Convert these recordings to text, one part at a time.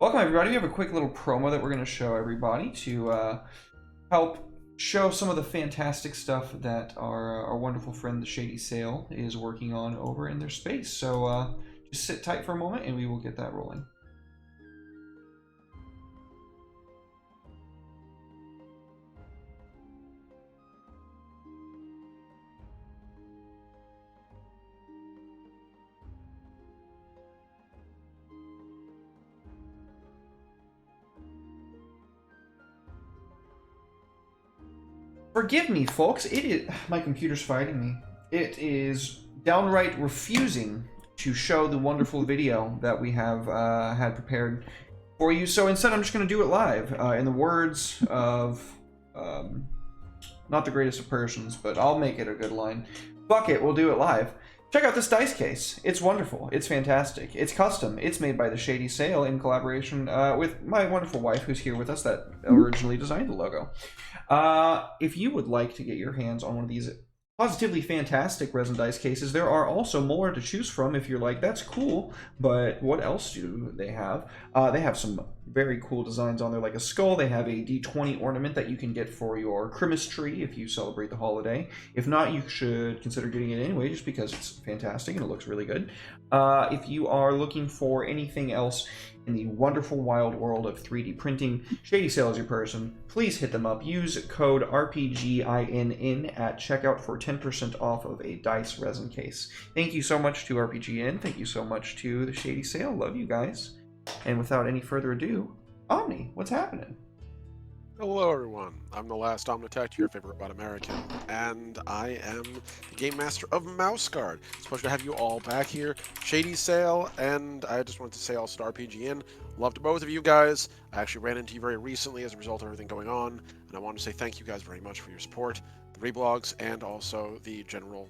Welcome, everybody. We have a quick little promo that we're going to show everybody to help show some of the fantastic stuff that our wonderful friend, the Shady Sail, is working on over in their space. So just sit tight for a moment and we will get that rolling. Forgive me, folks. My computer's fighting me. It is downright refusing to show the wonderful video that we have had prepared for you. So instead, I'm just going to do it live. In the words of not the greatest of persons, but I'll make it a good line. Fuck it, we'll do it live. Check out this dice case. It's wonderful. It's fantastic. It's custom. It's made by the Shady Sail in collaboration with my wonderful wife, who's here with us, that originally designed the logo. If you would like to get your hands on one of these positively fantastic resin dice cases, there are also more to choose from if you're like, that's cool, but what else do they have? They have some very cool designs on there, like a skull. They have a D20 ornament that you can get for your Christmas tree if you celebrate the holiday. If not, you should consider getting it anyway, just because it's fantastic and it looks really good. If you are looking for anything else in the wonderful wild world of 3D printing, Shady Sail is your person. Please hit them up. Use code RPGINN at checkout for 10% off of a dice resin case. Thank you so much to RPGN. Thank you so much to the Shady Sail. Love you guys. And without any further ado, Omni, what's happening? Hello everyone, I'm the last Omnitect, your favorite robot American, and I am the Game Master of Mouse Guard. It's a pleasure to have you all back here. Shady Sail, and I just wanted to say also to RPGN, love to both of you guys. I actually ran into you very recently as a result of everything going on, and I want to say thank you guys very much for your support, the reblogs, and also the general,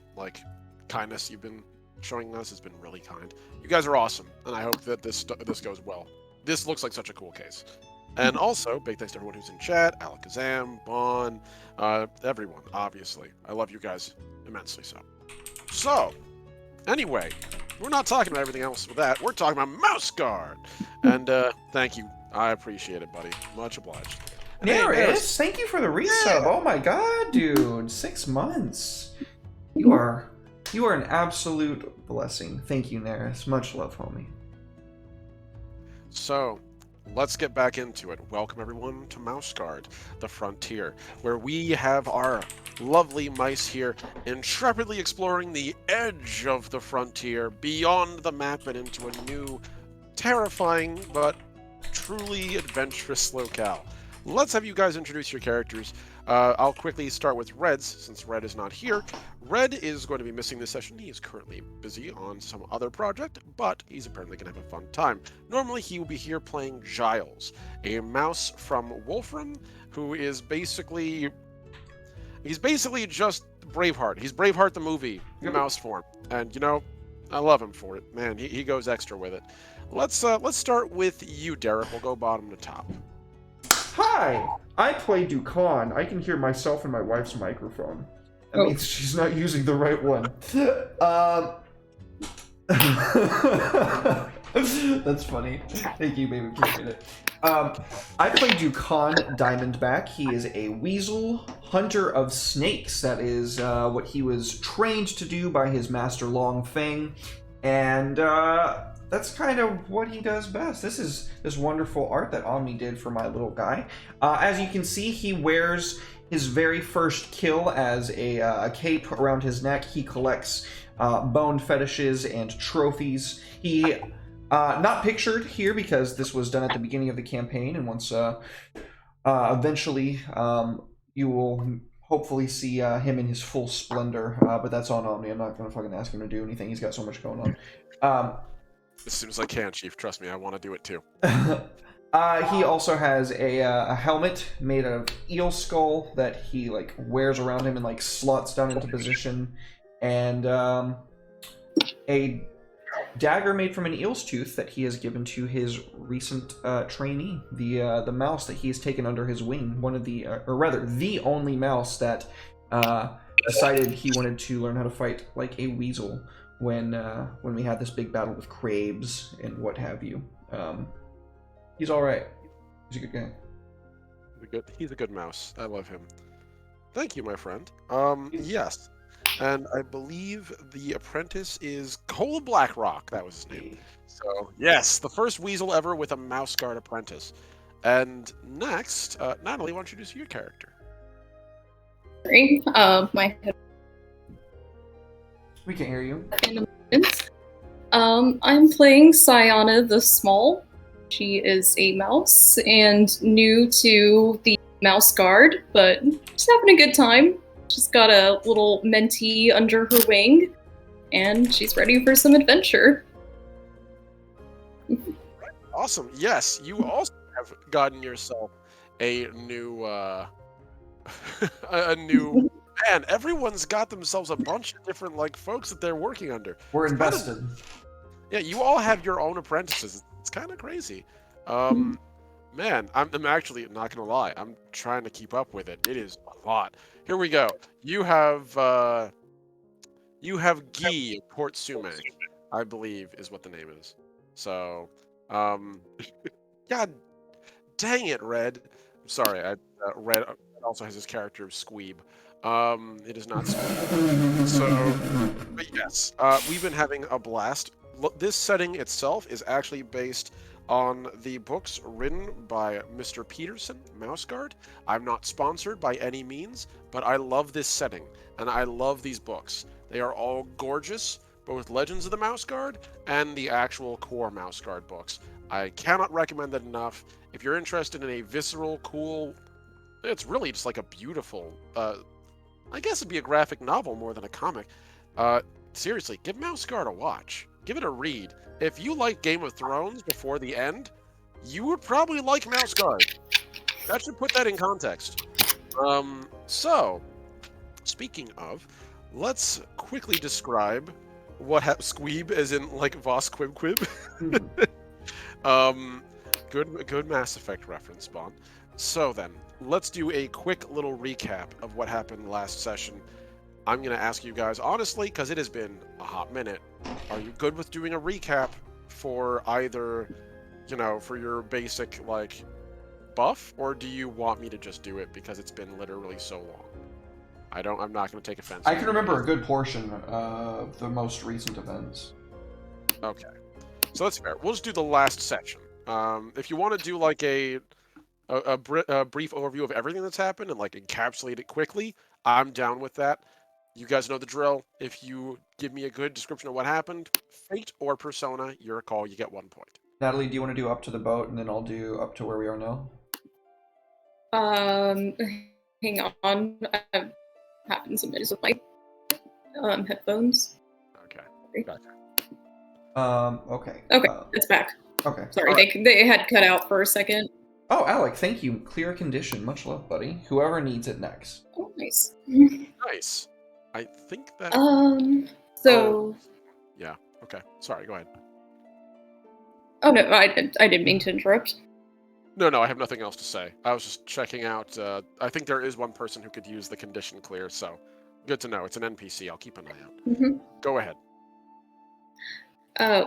kindness you've been showing us has been really kind. You guys are awesome, and I hope that this goes well. This looks like such a cool case. And also, big thanks to everyone who's in chat, Alakazam, Bon, everyone, obviously. I love you guys immensely so. So, anyway, we're not talking about everything else with that. We're talking about Mouse Guard. And thank you. I appreciate it, buddy. Much obliged. Neris, thank you for the resub. Oh my god, dude. 6 months. You are an absolute blessing. Thank you, Neris. Much love, homie. So, let's get back into it. Welcome everyone to Mouse Guard, the frontier, where we have our lovely mice here intrepidly exploring the edge of the frontier, beyond the map and into a new, terrifying, but truly adventurous locale. Let's have you guys introduce your characters. I'll quickly start with Red's, since Red is not here. Red is going to be missing this session. He is currently busy on some other project, but he's apparently going to have a fun time. Normally, he will be here playing Giles, a mouse from Wolfram, who is basically... He's basically just Braveheart. He's Braveheart the movie, in mouse form. And, you know, I love him for it. Man, he goes extra with it. Let's start with you, Derek. We'll go bottom to top. Hi, I play Dukan. I can hear myself in my wife's microphone. That means she's not using the right one. That's funny. Thank you, baby. Appreciate it. I play Dukan Diamondback. He is a weasel hunter of snakes. That is what he was trained to do by his master Long Fang. And that's kind of what he does best. This is this wonderful art that Omni did for my little guy. As you can see, he wears his very first kill as a cape around his neck. He collects bone fetishes and trophies. He, not pictured here because this was done at the beginning of the campaign, and once eventually you will hopefully see him in his full splendor, but that's on Omni. I'm not going to fucking ask him to do anything. He's got so much going on. As soon as I can, Chief. Trust me, I want to do it too. He also has a helmet made of eel skull that he wears around him and slots down into position, and a dagger made from an eel's tooth that he has given to his recent trainee, the mouse that he has taken under his wing. One of the, or rather, the only mouse that decided he wanted to learn how to fight like a weasel when we had this big battle with crabes and what have you. He's all right. He's a good guy. He's a good mouse. I love him. Thank you, my friend. Yes. And I believe the apprentice is Cola Blackrock. That was his name. So, yes, the first weasel ever with a mouse guard apprentice. And next, Natalie, why don't you introduce your character? My We can hear you. I'm playing Sayana the Small. She is a mouse and new to the mouse guard, but just having a good time. She's got a little mentee under her wing, and she's ready for some adventure. Awesome. Yes, you also have gotten yourself a new, a new. Man, everyone's got themselves a bunch of different like folks that they're working under. We're It's invested. Yeah, you all have your own apprentices. It's kind of crazy. Man, I'm actually not gonna lie. I'm trying to keep up with it. It is a lot. Here we go. You have Guy Portsumac, I believe is what the name is. So, God dang it, Red. I'm sorry. Red also has his character of Squeeb. It is not Squeeb. So, but yes, we've been having a blast. This setting itself is actually based on the books written by Mr. Peterson, Mouse Guard. I'm not sponsored by any means, but I love this setting, and I love these books. They are all gorgeous, both Legends of the Mouse Guard and the actual core Mouse Guard books. I cannot recommend it enough. If you're interested in a visceral, cool, it's really just like a beautiful, I guess it'd be a graphic novel more than a comic. Seriously, give Mouse Guard a watch. Give it a read. If you like Game of Thrones before the end, you would probably like Mouse Guard. That should put that in context. So, speaking of, let's quickly describe what Squeeb, as in like Voss Quib Quib. Good Mass Effect reference, Spawn. So then, let's do a quick little recap of what happened last session. I'm going to ask you guys honestly, because it has been a hot minute. Are you good with doing a recap for either, for your basic, like, buff, or do you want me to just do it because it's been literally so long? I'm not going to take offense. I can remember a good portion of the most recent events. Okay. So that's fair. We'll just do the last section. If you want to do, like, a brief overview of everything that's happened and, like, encapsulate it quickly, I'm down with that. You guys know the drill. If you give me a good description of what happened, fate or persona, your call, you get 1 point. Natalie, do you want to do up to the boat, and then I'll do up to where we are now? Hang on. I'm having some issues with my headphones. Okay. Gotcha. Okay. Okay, it's back. Okay. Sorry, Right. they had cut out for a second. Oh, Alec, thank you. Clear condition. Much love, buddy. Whoever needs it next. Oh, nice. Nice. I think that... So... Yeah, okay. Sorry, go ahead. Oh, no, I didn't mean to interrupt. No, I have nothing else to say. I was just checking out... I think there is one person who could use the condition clear, so... Good to know. It's an NPC. I'll keep an eye out. Mm-hmm. Go ahead.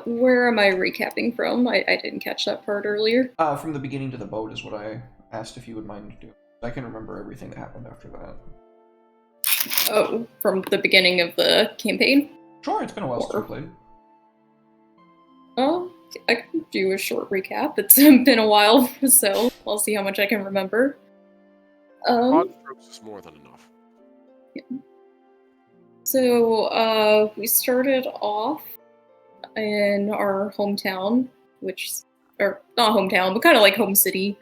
Where am I recapping from? I didn't catch that part earlier. From the beginning to the boat is what I asked if you would mind to do. I can remember everything that happened after that. Oh, from the beginning of the campaign? Sure, it's been a while since we played. Oh, I can do a short recap. It's been a while, so I'll see how much I can remember. Broad strokes is more than enough. Yeah. So, we started off in our hometown, or not hometown, but kind of like home city,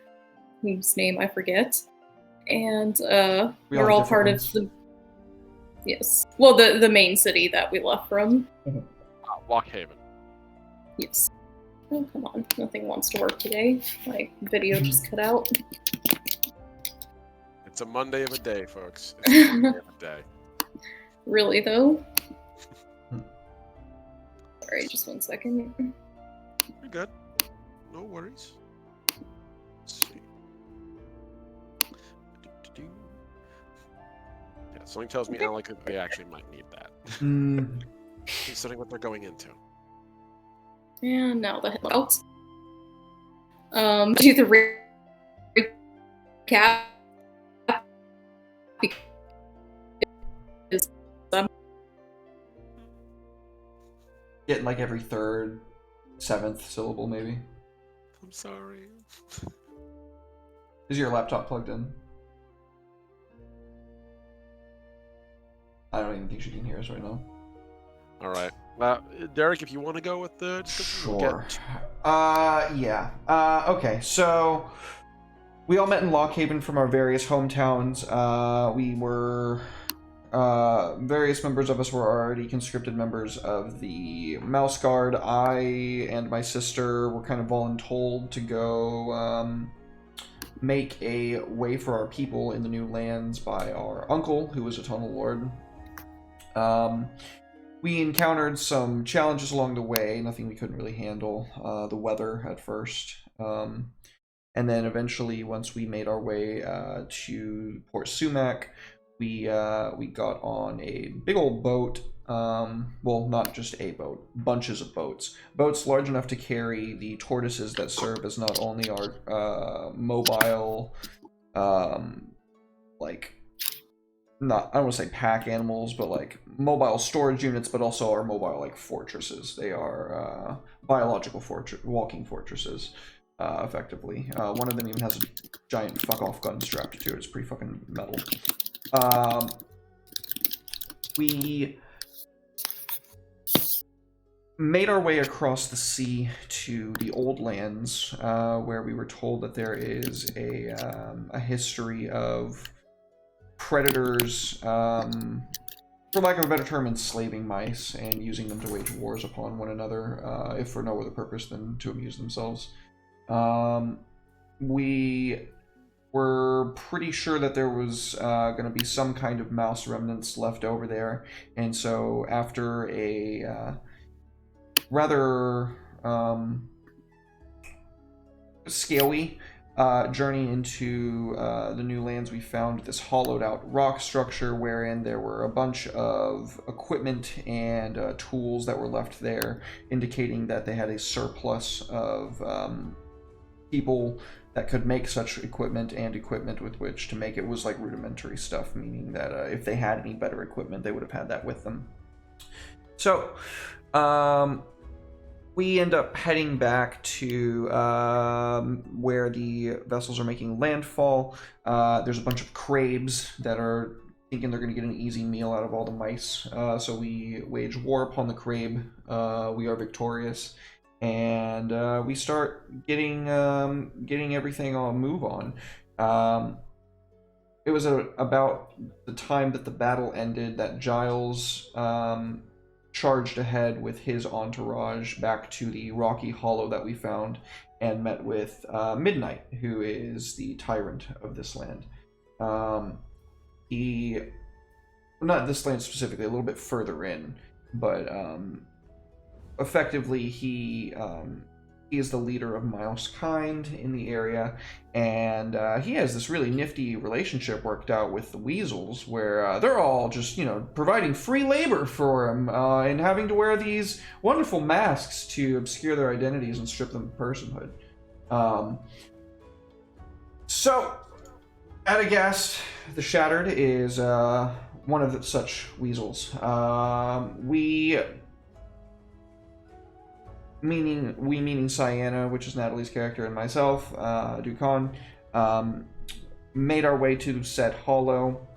whose name I forget. And we're all part of the... Yes. Well, the main city that we left from. Lockhaven. Yes. Oh, come on. Nothing wants to work today. My video just cut out. It's a Monday of a day, folks. It's a Monday of a day. Really, though? Alright, just 1 second. You're good. No worries. Let's see. Yeah, something tells me, Alec, that they actually might need that. Considering what they're going into. And now the headouts. do the recap because Getting like every third, seventh syllable maybe. I'm sorry. Is your laptop plugged in? I don't even think she can hear us right now. All right. Derek, if you want to go with the description, we'll Sure. get... Yeah. Okay, so we all met in Lockhaven from our various hometowns. We were... various members of us were already conscripted members of the Mouse Guard. I and my sister were kind of voluntold to go make a way for our people in the new lands by our uncle, who was a tunnel lord. We encountered some challenges along the way, nothing we couldn't really handle. The weather at first. And then eventually, once we made our way to Port Sumac, we got on a big old boat. Well, not just a boat, bunches of boats. Boats large enough to carry the tortoises that serve as not only our mobile, like, not, I don't want to say pack animals, but like mobile storage units, but also our mobile like fortresses. They are biological walking fortresses, effectively. One of them even has a giant fuck off gun strapped to it. It's pretty fucking metal. We made our way across the sea to the Old Lands, where we were told that there is a history of predators, for lack of a better term, enslaving mice and using them to wage wars upon one another, if for no other purpose than to amuse themselves. We were pretty sure that there was going to be some kind of mouse remnants left over there, and so after a rather scaly journey into the new lands, we found this hollowed out rock structure wherein there were a bunch of equipment and tools that were left there, indicating that they had a surplus of people that could make such equipment and equipment with which to make it. Was like rudimentary stuff, meaning that if they had any better equipment, they would have had that with them. So, we end up heading back to where the vessels are making landfall. There's a bunch of crabes that are thinking they're going to get an easy meal out of all the mice. So we wage war upon the crabe. We are victorious. And we start getting everything on move on. It was about the time that the battle ended that Giles charged ahead with his entourage back to the rocky hollow that we found and met with Midnight, who is the tyrant of this land. Not this land specifically, a little bit further in, but effectively he is the leader of mouse kind in the area, and he has this really nifty relationship worked out with the weasels, where they're all just, providing free labor for him, and having to wear these wonderful masks to obscure their identities and strip them of personhood. So, Adagast the Shattered is one of such weasels. Meaning Sienna, which is Natalie's character, and myself, Dukan, made our way to said hollow,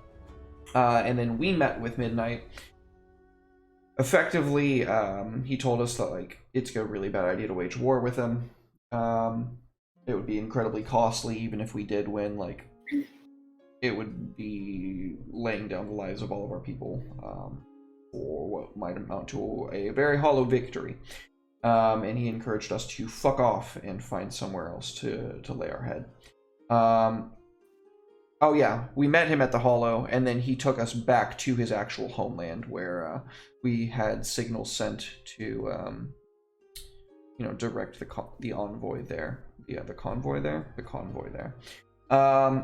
and then we met with Midnight. Effectively, he told us that it's a really bad idea to wage war with him. It would be incredibly costly, even if we did win. It would be laying down the lives of all of our people, for what might amount to a very hollow victory. And he encouraged us to fuck off and find somewhere else to lay our head. Oh yeah, we met him at the Hollow, and then he took us back to his actual homeland, where we had signals sent to, direct the envoy there. Yeah, the convoy there? The convoy there. I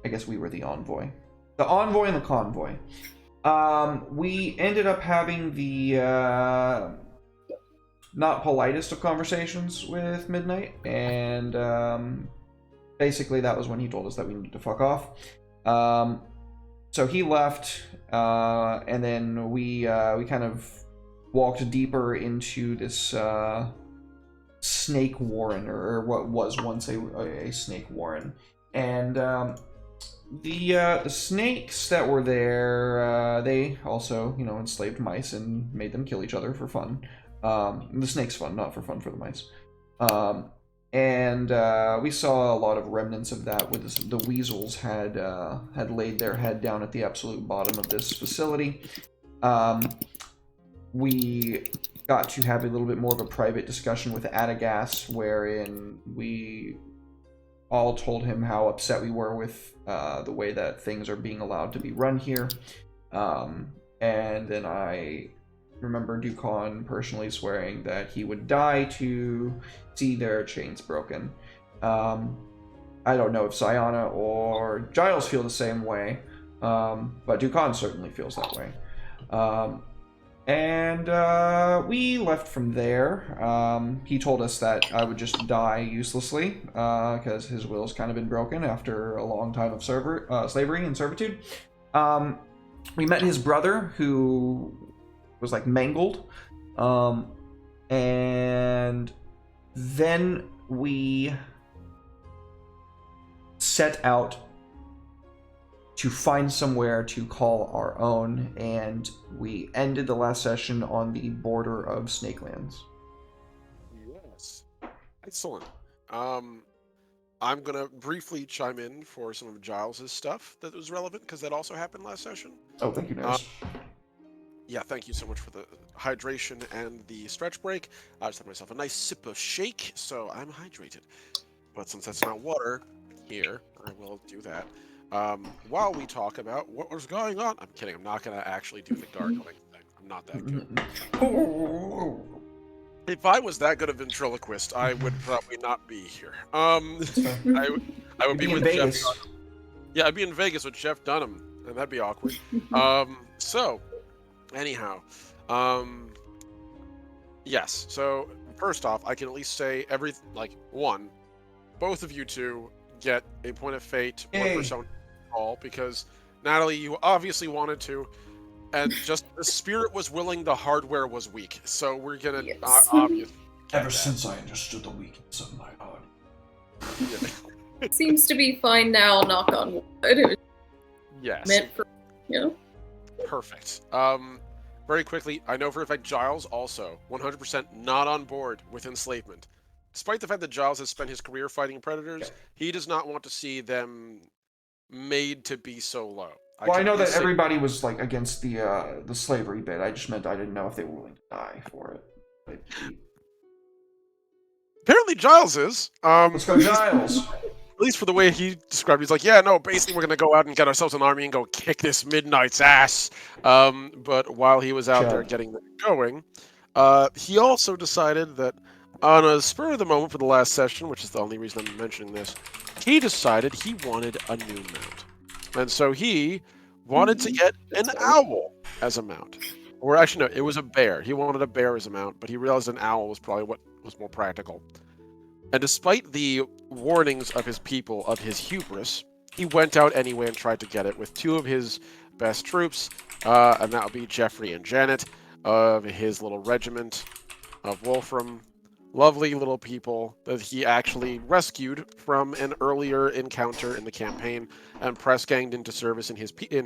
guess we were the envoy. The envoy and the convoy. We ended up having the not politest of conversations with Midnight, and basically that was when he told us that we needed to fuck off. So he left, and then we kind of walked deeper into this snake warren, or what was once a snake warren, and the snakes that were there, they also, enslaved mice and made them kill each other for fun. The snake's fun, not for fun for the mice. And we saw a lot of remnants of that. With this, the weasels had laid their head down at the absolute bottom of this facility. We got to have a little bit more of a private discussion with Adagas, wherein we all told him how upset we were with the way that things are being allowed to be run here. And then I remember Ducon personally swearing that he would die to see their chains broken. I don't know if Sayana or Giles feel the same way, but Ducon certainly feels that way. And we left from there. He told us that I would just die uselessly, because his will's kind of been broken after a long time of slavery and servitude. We met his brother, who was like mangled, and then we set out to find somewhere to call our own, and we ended the last session on the border of Snakelands. Yes. Excellent. I'm going to briefly chime in for some of Giles' stuff that was relevant, because that also happened last session. Oh, thank you, Nurse. Yeah, thank you so much for the hydration and the stretch break. I just had myself a nice sip of shake, so I'm hydrated. But since that's not water here, I will do that. While we talk about what was going on... I'm kidding, I'm not going to actually do the gargling thing. I'm not that good. If I was that good a ventriloquist, I would probably not be here. I would be with Vegas. Jeff Dunham. Yeah, I'd be in Vegas with Jeff Dunham, and that'd be awkward. So, anyhow, yes. So first off, I can at least say both of you two get a point of fate, Yay. 1% all, because Natalie, you obviously wanted to, and just the spirit was willing, the hardware was weak. So we're gonna obviously. Ever since I understood the weakness of my heart. It seems to be fine now, knock on wood. It was Yes. meant for, Perfect. Very quickly, I know for a fact Giles also 100% not on board with enslavement. Despite the fact that Giles has spent his career fighting predators, he does not want to see them made to be so low. Well, I know that everybody was like against the slavery bit. I just meant I didn't know if they were willing to die for it. Apparently Giles is. Let's go, Giles. At least for the way he described it, he's like, yeah, no, basically we're going to go out and get ourselves an army and go kick this Midnight's ass. But while he was out there getting them going, he also decided that on a spur of the moment for the last session, which is the only reason I'm mentioning this, he decided he wanted a new mount. And so he wanted to get an owl as a mount. Or actually, no, it was a bear. He wanted a bear as a mount, but he realized an owl was probably what was more practical. And despite the warnings of his people of his hubris, he went out anyway and tried to get it with two of his best troops, and that would be Jeffrey and Janet of his little regiment of Wolfram. Lovely little people that he actually rescued from an earlier encounter in the campaign and press-ganged into service in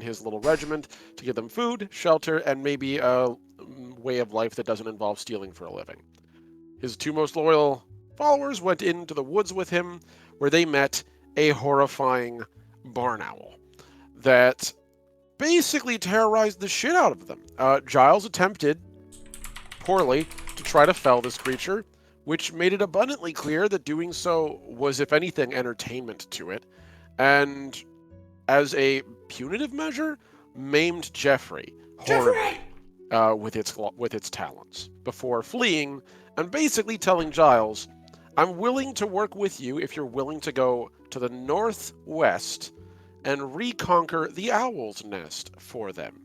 his little regiment to give them food, shelter, and maybe a way of life that doesn't involve stealing for a living. His two most loyal followers went into the woods with him, where they met a horrifying barn owl that basically terrorized the shit out of them. Giles attempted, poorly, to try to fell this creature, which made it abundantly clear that doing so was, if anything, entertainment to it, and as a punitive measure, maimed Jeffrey horribly with its talons, before fleeing and basically telling Giles, I'm willing to work with you if you're willing to go to the northwest and reconquer the owl's nest for them.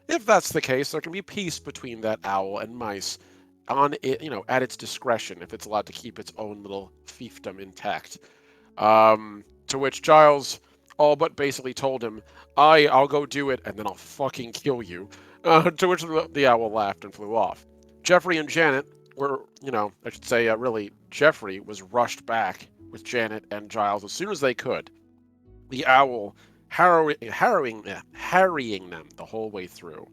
If that's the case, there can be peace between that owl and mice on it, at its discretion if it's allowed to keep its own little fiefdom intact. To which Giles all but basically told him, I'll go do it, and then I'll fucking kill you. To which the owl laughed and flew off. Jeffrey and Janet were, I should say, really, Jeffrey was rushed back with Janet and Giles as soon as they could. The owl harrying them the whole way through,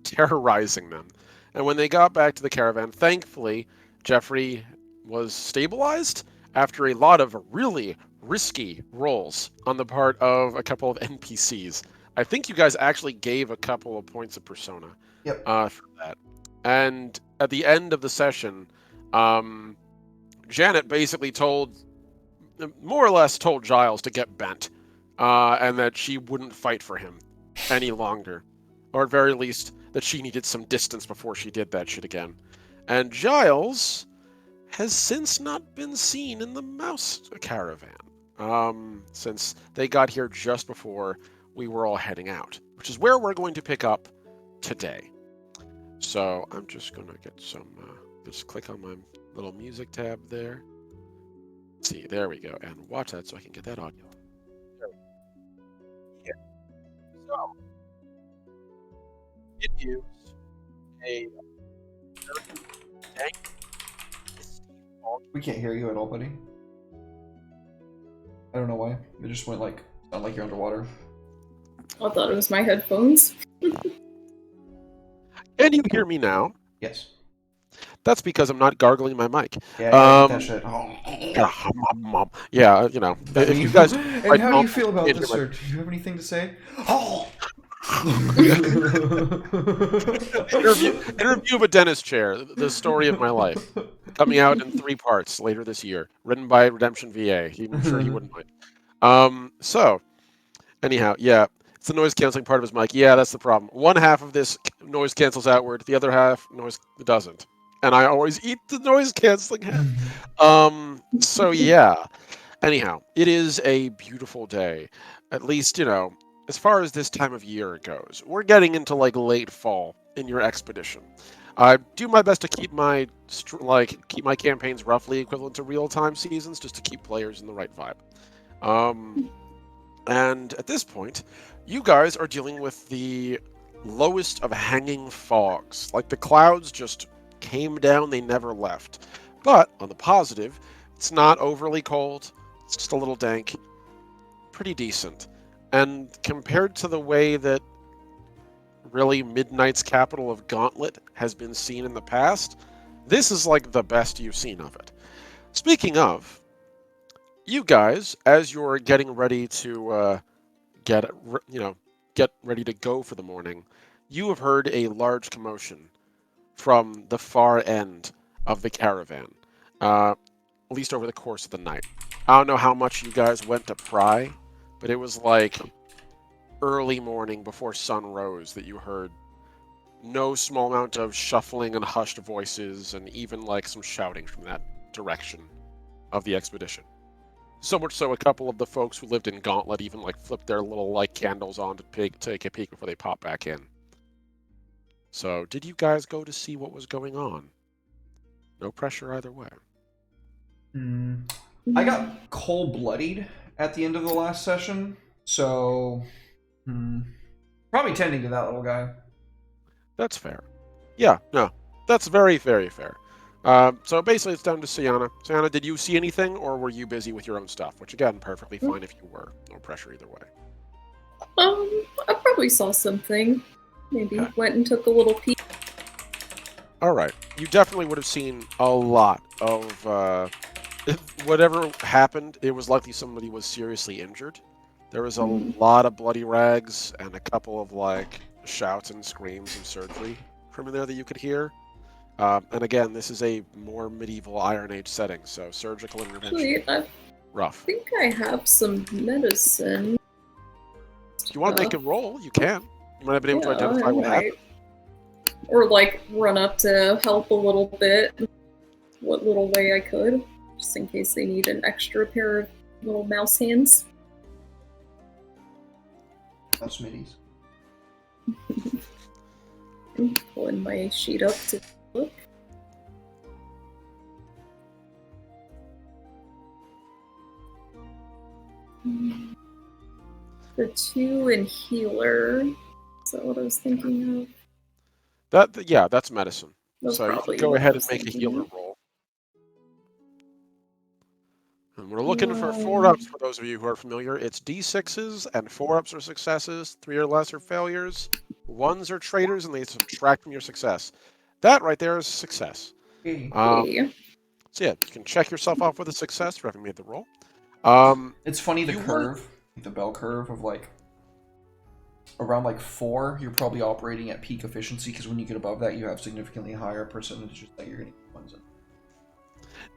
terrorizing them. And when they got back to the caravan, thankfully, Jeffrey was stabilized after a lot of really risky rolls on the part of a couple of NPCs. I think you guys actually gave a couple of points of persona for that. And at the end of the session, Janet basically more or less told Giles to get bent, and that she wouldn't fight for him any longer. Or at very least, that she needed some distance before she did that shit again. And Giles has since not been seen in the mouse caravan, since they got here just before we were all heading out, which is where we're going to pick up today. So I'm just going to get just click on my little music tab there. Let's see, there we go, and watch that so I can get that audio. There we go. Yeah. So, it is a We can't hear you at all, buddy. I don't know why. It just went sound like you're underwater. I thought it was my headphones. Can you hear me now? Yes. That's because I'm not gargling my mic. Yeah, that shit. Yeah, if you guys. And how do you feel about this, sir? Do you have anything to say? Oh. Interview of a dentist chair, the story of my life, coming out in 3 parts later this year, written by Redemption VA. I'm sure he wouldn't mind. So, anyhow, yeah, it's the noise canceling part of his mic. Yeah, that's the problem. One half of this noise cancels outward, the other half noise doesn't, and I always eat the noise canceling half. So yeah. Anyhow, it is a beautiful day, at least as far as this time of year goes. We're getting into late fall in your expedition. I do my best to keep my campaigns roughly equivalent to real-time seasons, just to keep players in the right vibe. And at this point, you guys are dealing with the lowest of hanging fogs. The clouds just came down, they never left. But on the positive, it's not overly cold, it's just a little dank, pretty decent. And compared to the way that really Midnight's capital of Gauntlet has been seen in the past, this is the best you've seen of it. Speaking of, you guys, as you're getting ready to get ready to go for the morning, you have heard a large commotion from the far end of the caravan, at least over the course of the night. I don't know how much you guys went to pry, but it was early morning before sun rose that you heard no small amount of shuffling and hushed voices, and even some shouting from that direction of the expedition. So much so, a couple of the folks who lived in Gauntlet even flipped their little candles on to take a peek before they pop back in. So, did you guys go to see what was going on? No pressure either way. I got cold-bloodied at the end of the last session, so probably tending to that little guy. That's fair. Yeah, no, that's very, very fair. So basically, it's down to Sienna. Sienna, did you see anything, or were you busy with your own stuff? Which, again, perfectly fine if you were. No pressure either way. I probably saw something. Maybe went and took a little peek. All right. You definitely would have seen a lot of whatever happened. It was likely somebody was seriously injured. There was a lot of bloody rags and a couple of shouts and screams and surgery from in there that you could hear. And again, this is a more medieval Iron Age setting, so surgical intervention. Actually, rough. I think I have some medicine. If you want to make a roll, you can. You might have been able to identify what happened. Or run up to help a little bit, what little way I could, just in case they need an extra pair of little mouse hands. Mouse middies. I'm pulling my sheet up to look. The 2 and healer. Is that what I was thinking of? Yeah, that's medicine. That's So you can probably go what I ahead and was make a thinking healer of. roll. And we're looking for 4-ups for those of you who are familiar. It's D6s, and 4-ups are successes, 3 or less are failures, 1s are traitors, and they subtract from your success. That right there is success. Okay. Okay. So yeah, you can check yourself off with a success for having made the roll. It's funny, the You were curve, the bell curve of like around like 4, you're probably operating at peak efficiency, because when you get above that, you have significantly higher percentages that you're going to get ones in.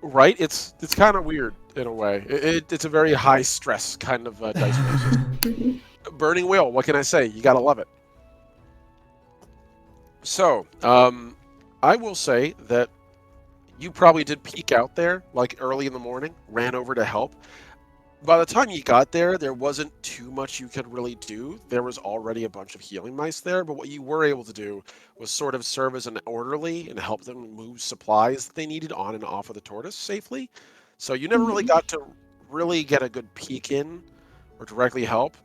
right. It's kind of weird in a way. It's a very high stress kind of dice roll system. Burning Wheel. What can I say? You gotta love it. So, I will say that you probably did peek out there like early in the morning, ran over to help. By the time you got there, there wasn't too much you could really do. There was already a bunch of healing mice there, but what you were able to do was sort of serve as an orderly and help them move supplies that they needed on and off of the tortoise safely. So you never really got to really get a good peek in or directly help,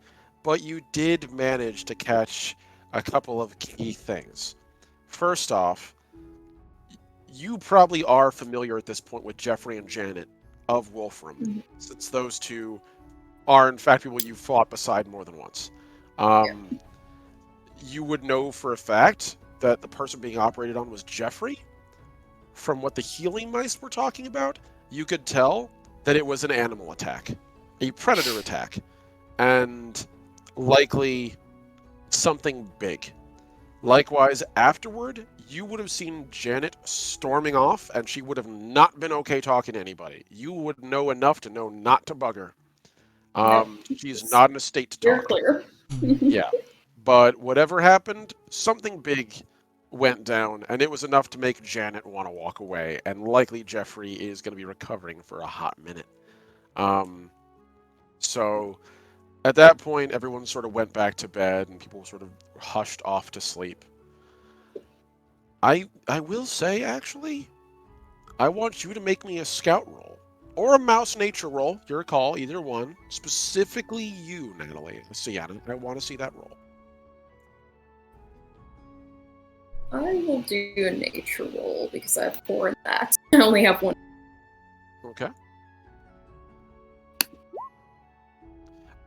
but you did manage to catch a couple of key things. First off, you probably are familiar at this point with Jeffrey and Janet of Wolfram, since those two are in fact people you've fought beside more than once. You would know for a fact that the person being operated on was Jeffrey. From what the healing mice were talking about, you could tell that it was an animal attack, a predator attack, and likely something big. Likewise, afterward, you would have seen Janet storming off, and she would have not been okay talking to anybody. You would know enough to know not to bug her. She's not in a state to You're talk. clear. Yeah. But whatever happened, something big went down, and it was enough to make Janet want to walk away, and likely Jeffrey is going to be recovering for a hot minute. So at that point, everyone sort of went back to bed, and people sort of hushed off to sleep. I will say, actually, I want you to make me a scout roll. Or a mouse nature roll, your call, either one. Specifically you, Natalie. Sienna, I want to see that roll. I will do a nature roll because I have 4 in that. I only have 1. Okay.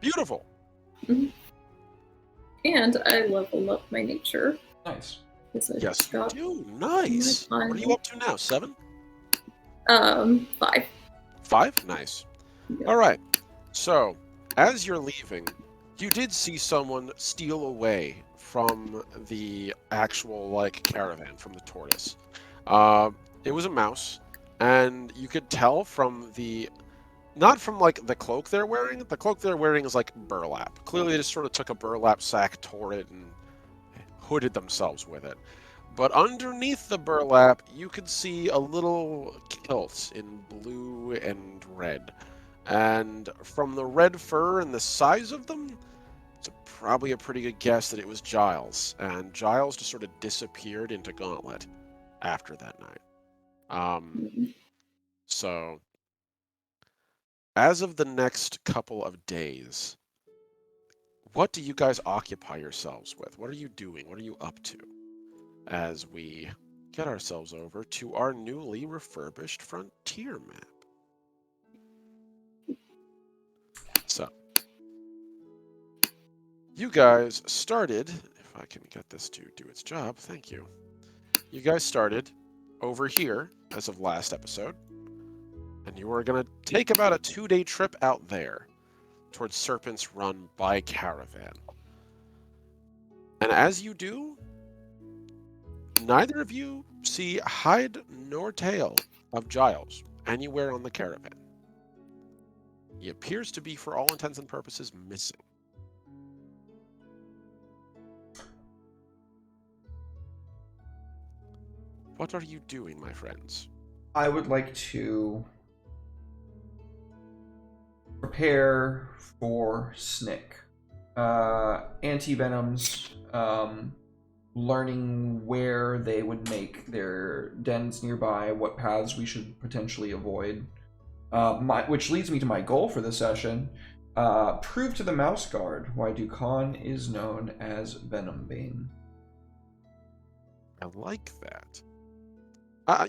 Beautiful. And I level up my nature. Nice. Yes, you do. Nice. What are you up to now? 7? 5. 5? Nice. Yep. All right. So, as you're leaving, you did see someone steal away from the actual, like, caravan, from the tortoise. It was a mouse, and you could tell from the... Not from, like, the cloak they're wearing. The cloak they're wearing is, like, burlap. Clearly, they just sort of took a burlap sack, tore it, and hooded themselves with it. But underneath the burlap, you could see a little kilt in blue and red. And from the red fur and the size of them, it's probably a pretty good guess that it was Giles. And Giles just sort of disappeared into Gauntlet after that night. So, as of the next couple of days, what do you guys occupy yourselves with? What are you doing? What are you up to? As we get ourselves over to our newly refurbished frontier map. So, you guys started, if I can get this to do its job, thank you. You guys started over here as of last episode, and you were going to take about a 2-day trip out there towards Serpent's Run by caravan. And as you do, neither of you see hide nor tail of Giles anywhere on the caravan. He appears to be, for all intents and purposes, missing. What are you doing, my friends? I would like to prepare for Snick. Anti-venoms, learning where they would make their dens nearby, what paths we should potentially avoid. Which leads me to my goal for this session, Prove to the Mouse Guard why Dukan is known as Venombane. I like that.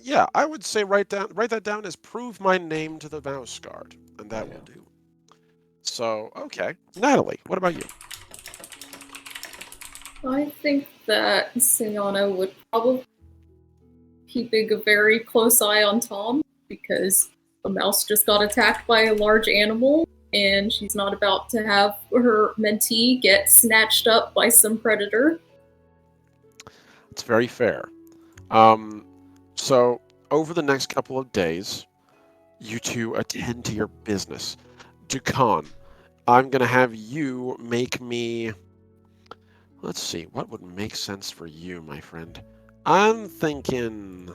Yeah, I would say write that down as prove my name to the Mouse Guard, and that will do. So, okay. Natalie, what about you? I think that Sienna would probably keeping a very close eye on Tom because a mouse just got attacked by a large animal and she's not about to have her mentee get snatched up by some predator. It's very fair. So, over the next couple of days, you two attend to your business. Dukan, I'm going to have you make me... Let's see, what would make sense for you, my friend? I'm thinking...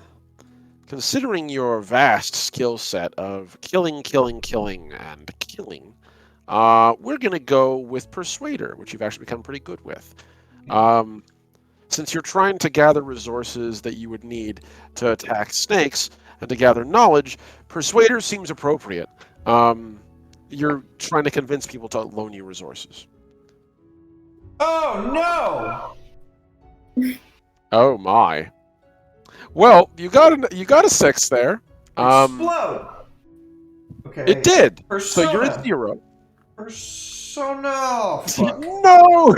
Considering your vast skill set of killing, and killing, we're going to go with Persuader, which you've actually become pretty good with. Since you're trying to gather resources that you would need to attack snakes and to gather knowledge, Persuader seems appropriate. You're trying to convince people to loan you resources. Oh no! Oh my. Well, you got a 6 there. Explode! Okay. It did. Persona. So you're at 0. Persona! Fuck. No!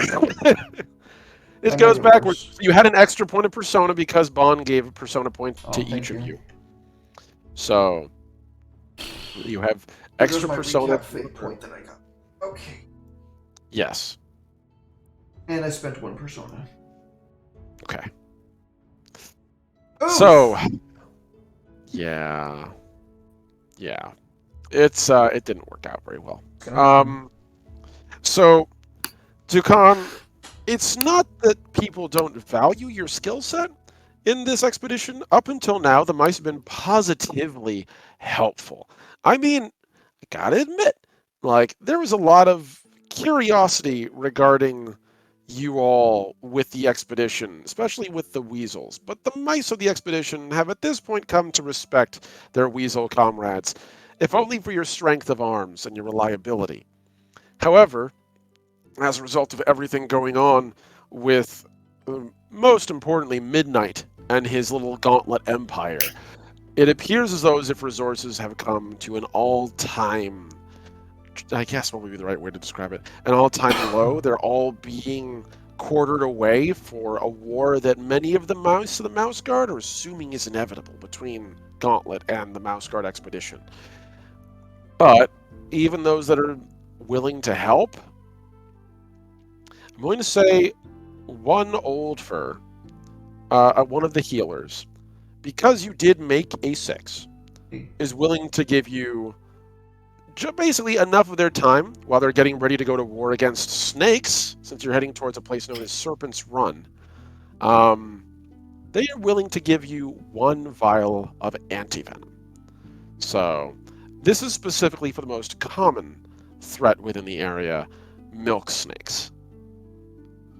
It I goes made it backwards. worse. You had an extra point of Persona because Bond gave a Persona point to thank each of you. you. So you have There's extra my Persona recap fate point that I got. Okay. Yes. And I spent 1 Persona. Okay. Oof. So yeah. It's it didn't work out very well. So Dukan, it's not that people don't value your skill set in this expedition. Up until now, the mice have been positively helpful. I mean, I gotta admit, like, there was a lot of curiosity regarding you all with the expedition, especially with the weasels. But the mice of the expedition have at this point come to respect their weasel comrades, if only for your strength of arms and your reliability. However, as a result of everything going on with, most importantly, Midnight and his little gauntlet empire, it appears as though as if resources have come to an all-time, I guess what would be the right way to describe it, an all-time low. They're all being quartered away for a war that many of the mice of the Mouse Guard are assuming is inevitable between Gauntlet and the Mouse Guard expedition. But even those that are willing to help, I'm going to say one old fur, one of the healers, because you did make a 6, is willing to give you basically enough of their time while they're getting ready to go to war against snakes, since you're heading towards a place known as Serpent's Run. They are willing to give you 1 vial of antivenom. So this is specifically for the most common threat within the area, milk snakes.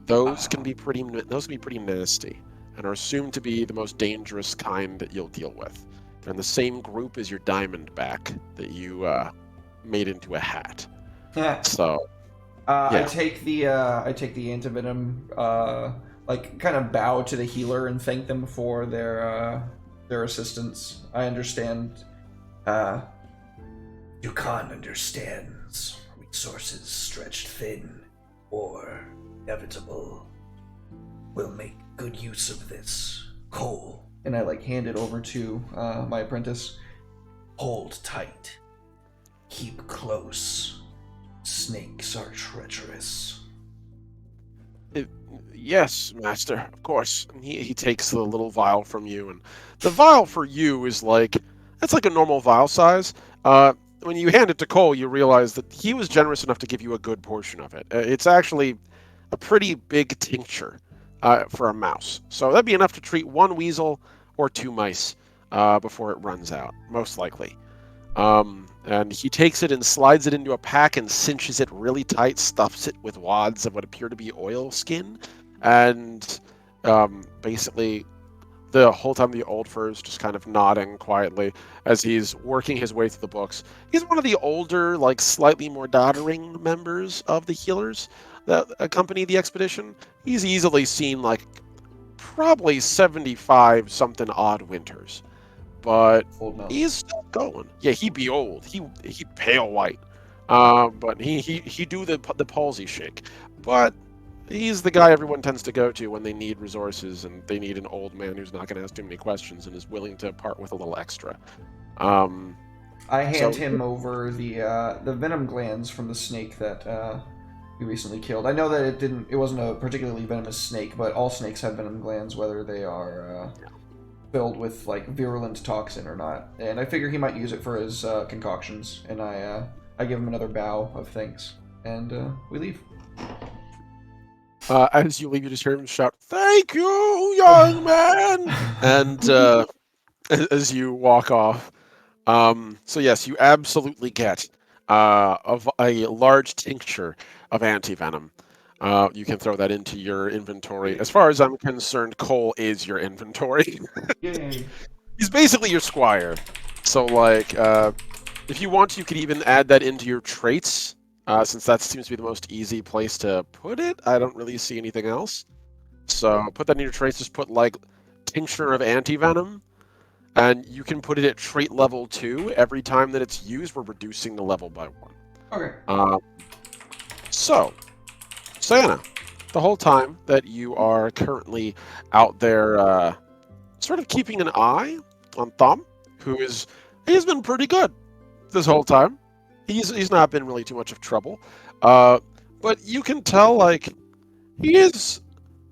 Those can be pretty nasty and are assumed to be the most dangerous kind that you'll deal with. They're in the same group as your diamondback that you made into a hat. Yeah. So I take the antivenom, like kind of bow to the healer and thank them for their assistance. I understand. Dukan understands resources stretched thin or inevitable. We'll make good use of this. Cole. And I hand it over to my apprentice. Hold tight. Keep close. Snakes are treacherous. Yes, master, of course. And he takes the little vial from you, and the vial for you is it's like a normal vial size. When you hand it to Cole, you realize that he was generous enough to give you a good portion of it. It's actually a pretty big tincture for a mouse. So that'd be enough to treat 1 weasel or 2 mice before it runs out, most likely. And he takes it and slides it into a pack and cinches it really tight, stuffs it with wads of what appear to be oil skin, and basically The whole time the old fur is just kind of nodding quietly as he's working his way through the books. He's one of the older, like slightly more doddering members of the healers that accompany the expedition. He's easily seen like probably 75 something odd winters, but Old mouse. he's still going. Yeah, he be old. He pale white, but he do the palsy shake, but. He's the guy everyone tends to go to when they need resources and they need an old man who's not going to ask too many questions and is willing to part with a little extra. I hand him over the venom glands from the snake that we recently killed. I know that it wasn't a particularly venomous snake, but all snakes have venom glands, whether they are filled with like virulent toxin or not. And I figure he might use it for his concoctions. And I give him another bow of thanks, and we leave. As you leave, you just hear him shout, "Thank you, young man!" And as you walk off. So yes, you absolutely get a large tincture of anti-venom. You can throw that into your inventory. As far as I'm concerned, Cole is your inventory. Yay. He's basically your squire. So, like, if you want, you could even add that into your traits. Since that seems to be the most easy place to put it, I don't really see anything else. So put that in your traits, just put like tincture of anti-venom, and you can put it at trait level 2. Every time that it's used, we're reducing the level by 1. Okay. So, Santa, the whole time that you are currently out there sort of keeping an eye on Thumb, he's been pretty good this whole time. He's not been really too much of trouble, but you can tell like he is.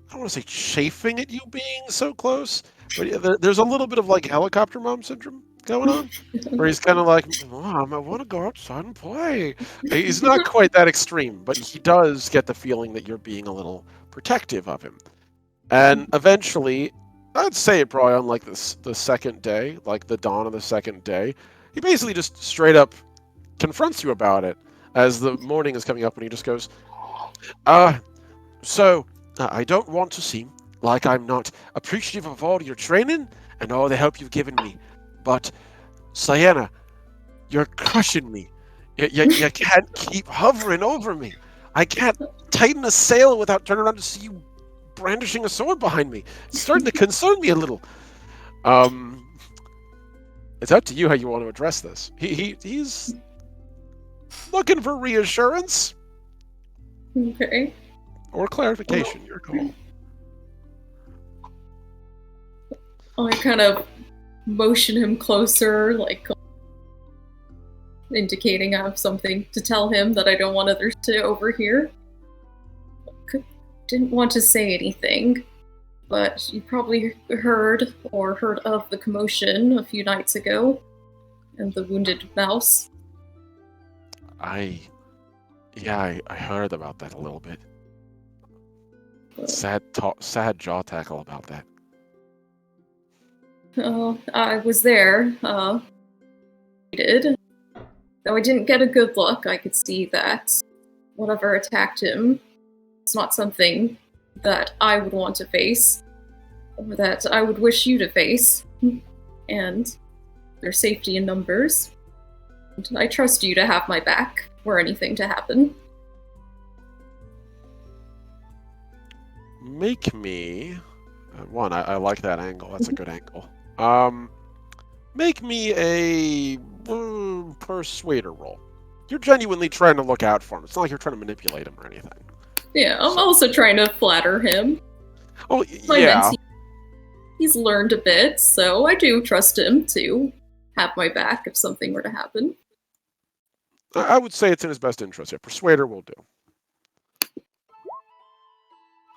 I don't want to say chafing at you being so close, but there's a little bit of like helicopter mom syndrome going on, where he's kind of like, "Mom, I want to go outside and play." He's not quite that extreme, but he does get the feeling that you're being a little protective of him. And eventually, I'd say probably on like the second day, like the dawn of the second day, he basically just straight up confronts you about it as the morning is coming up, and he just goes, so I don't want to seem like I'm not appreciative of all your training and all the help you've given me, but Sienna, you're crushing me. You can't keep hovering over me. I can't tighten a sail without turning around to see you brandishing a sword behind me. It's starting to concern me a little. It's up to you how you want to address this. He's looking for reassurance. Okay. Or clarification, your call. I kind of motion him closer, like indicating I have something to tell him that I don't want others to overhear. Didn't want to say anything, but you probably heard of the commotion a few nights ago and the wounded mouse. I heard about that a little bit. Sad jaw tackle about that. Oh, I was there. I did. Though I didn't get a good look, I could see that whatever attacked him, it's not something that I would want to face, or that I would wish you to face. And there's safety in numbers. And I trust you to have my back were anything to happen. Make me one. I like that angle. That's a good angle. Make me a persuader roll. You're genuinely trying to look out for him. It's not like you're trying to manipulate him or anything. Yeah, I'm also trying to flatter him. Oh, yeah. He's learned a bit, so I do trust him to have my back if something were to happen. I would say it's in his best interest. Yeah, persuader will do.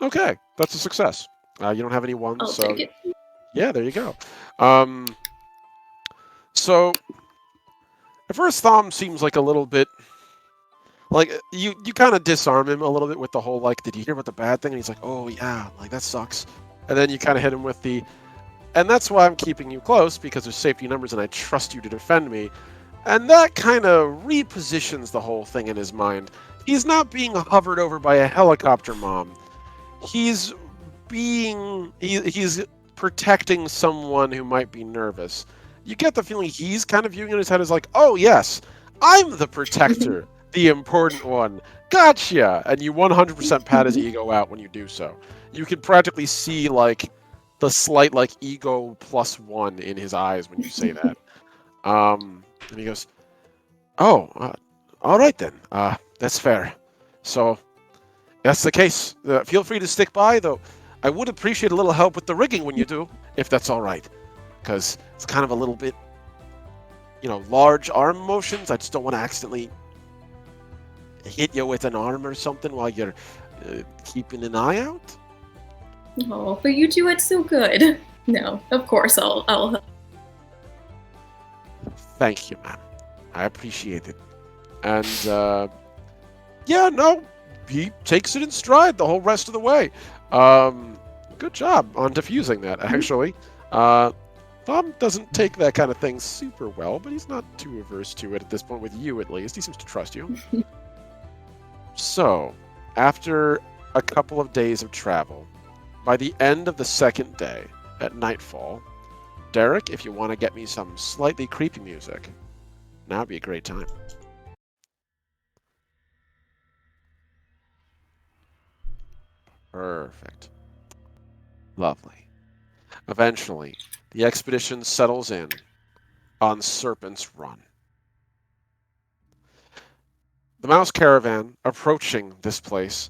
Okay, that's a success. You don't have any ones, I'll so take it. yeah, there you go. So at first, Thom seems like a little bit like you kind of disarm him a little bit with the whole like, did you hear about the bad thing? And he's like, oh yeah, like that sucks. And then you kind of hit him with the, and that's why I'm keeping you close because there's safety numbers and I trust you to defend me. And that kind of repositions the whole thing in his mind. He's not being hovered over by a helicopter mom. He's protecting someone who might be nervous, you get the feeling he's kind of viewing in his head as like, oh yes, I'm the protector, the important one. Gotcha! And you 100% pat his ego out when you do so. You can practically see like the slight like ego +1 in his eyes when you say that. And he goes, "Oh, all right then. That's fair. So that's the case. Feel free to stick by, though. I would appreciate a little help with the rigging when you do, if that's all right, because it's kind of a little bit, large arm motions. I just don't want to accidentally hit you with an arm or something while you're keeping an eye out." Oh, but you do it so good. No, of course I'll help. Thank you, ma'am. I appreciate it. And yeah, no, he takes it in stride the whole rest of the way. Good job on diffusing that, actually. Thumb doesn't take that kind of thing super well, but he's not too averse to it at this point, with you at least. He seems to trust you. So, after a couple of days of travel, by the end of the second day, at nightfall, Derek, if you want to get me some slightly creepy music, now would be a great time. Perfect. Lovely. Eventually, the expedition settles in on Serpent's Run. The mouse caravan approaching this place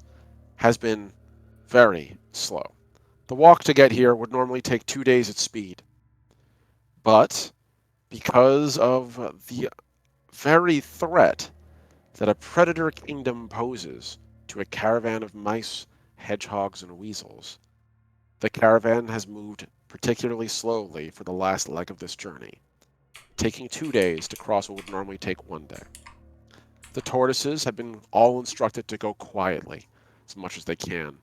has been very slow. The walk to get here would normally take 2 days at speed. But because of the very threat that a predator kingdom poses to a caravan of mice, hedgehogs, and weasels, the caravan has moved particularly slowly for the last leg of this journey, taking 2 days to cross what would normally take 1 day. The tortoises have been all instructed to go quietly, as much as they can.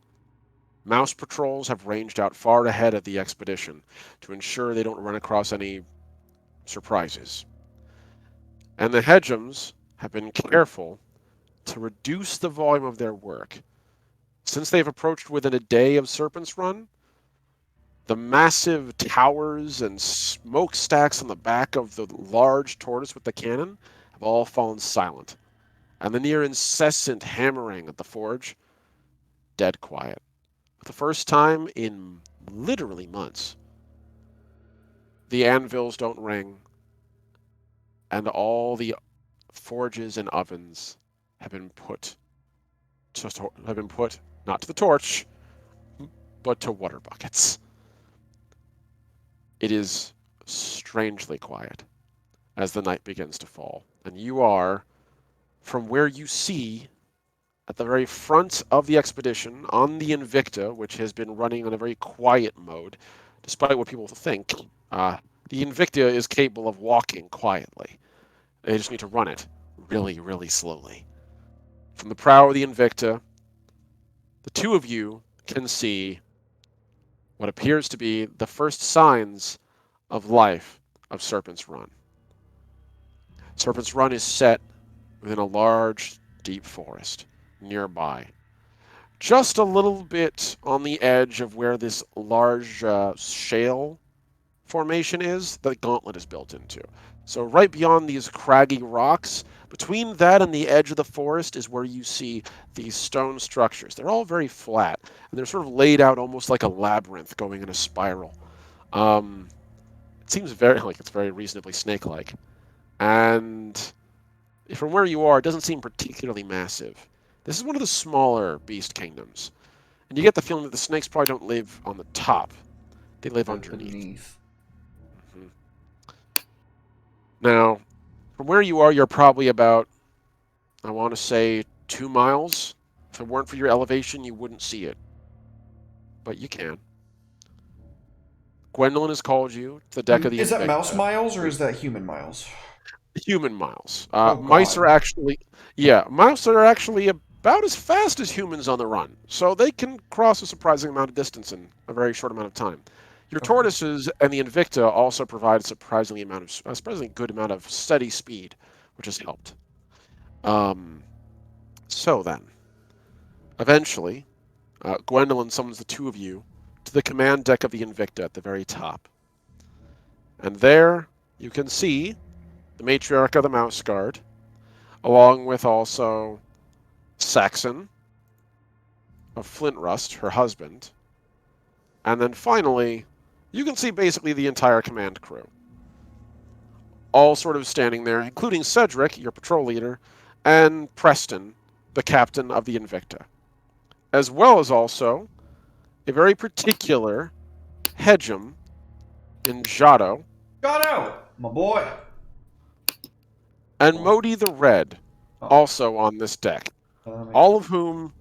Mouse patrols have ranged out far ahead of the expedition to ensure they don't run across any surprises. And the hedgehogs have been careful to reduce the volume of their work. Since they've approached within a day of Serpent's Run, the massive towers and smokestacks on the back of the large tortoise with the cannon have all fallen silent, and the near incessant hammering at the forge, dead quiet. For the first time in literally months, the anvils don't ring, and all the forges and ovens have been put not to the torch, but to water buckets. It is strangely quiet as the night begins to fall, and you are, from where you see, at the very front of the expedition, on the Invicta, which has been running on a very quiet mode, despite what people think. The Invicta is capable of walking quietly. They just need to run it really, really slowly. From the prow of the Invicta, the two of you can see what appears to be the first signs of life of Serpent's Run. Serpent's Run is set within a large, deep forest nearby, just a little bit on the edge of where this large shale formation is that the Gauntlet is built into. So right beyond these craggy rocks, between that and the edge of the forest is where you see these stone structures. They're all very flat, and they're sort of laid out almost like a labyrinth going in a spiral. It seems it's very reasonably snake-like. And from where you are, it doesn't seem particularly massive. This is one of the smaller beast kingdoms. And you get the feeling that the snakes probably don't live on the top. They live underneath. Mm-hmm. Now, from where you are, you're probably about, I want to say, 2 miles. If it weren't for your elevation, you wouldn't see it. But you can. Gwendolyn has called you to the deck of the Is that Invicta. mouse miles or is that human miles? Human miles. Oh, mice God. are actually, mice are actually about as fast as humans on the run, so they can cross a surprising amount of distance in a very short amount of time. Your Okay. tortoises and the Invicta also provide a surprisingly good amount of steady speed, which has helped. So then, eventually, Gwendolyn summons the two of you to the command deck of the Invicta at the very top. And there you can see the matriarch of the Mouse Guard, along with also Saxon of Flint Rust, her husband. And then finally, you can see basically the entire command crew. All sort of standing there, including Cedric, your patrol leader, and Preston, the captain of the Invicta. As well as also a very particular Hedgem in Jado, Gato, my boy. and Modi the Red, Oh, also on this deck. All of whom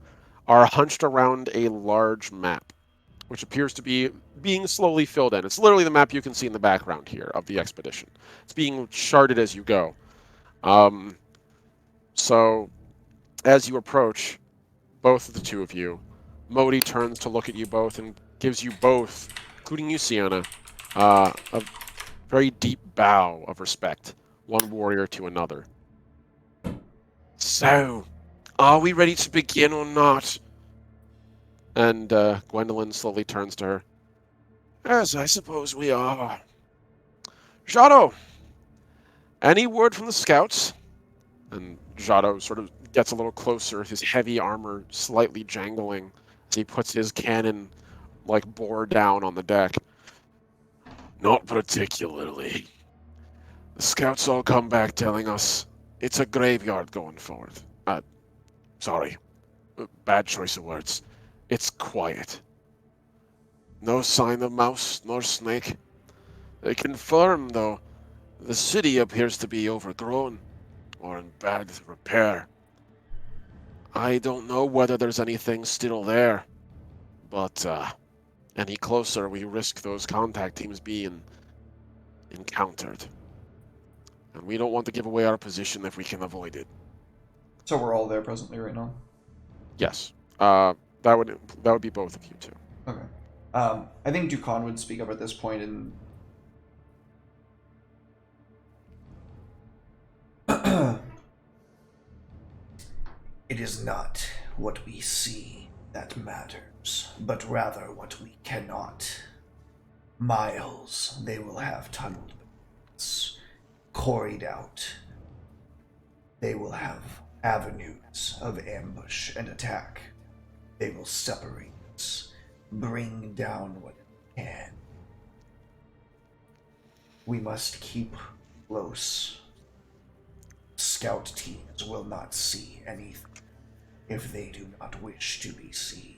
are hunched around a large map, which appears to be being slowly filled in. It's literally the map you can see in the background here of the expedition. It's being charted as you go. So, as you approach, both of the two of you, Modi turns to look at you both and gives you both, including you, Sienna, a very deep bow of respect, one warrior to another. So, are we ready to begin or not? And Gwendolyn slowly turns to her. Yes, I suppose we are. Jado, any word from the scouts? And Jado sort of gets a little closer, his heavy armor slightly jangling as he puts his cannon, like, bore down on the deck. Not particularly. The scouts all come back telling us it's a graveyard going forth. Sorry. Bad choice of words. It's quiet. No sign of mouse nor snake. They confirm, though, the city appears to be overgrown or in bad repair. I don't know whether there's anything still there, but any closer we risk those contact teams being encountered. And we don't want to give away our position if we can avoid it. So we're all there presently right now? Yes. That would be both of you two. Okay. I think Dukan would speak up at this point and... It is not what we see that matters, but rather what we cannot. Miles, they will have tunneled paths, quarried out. They will have avenues of ambush and attack. They will separate us, bring down what they can. We must keep close. Scout teams will not see anything if they do not wish to be seen.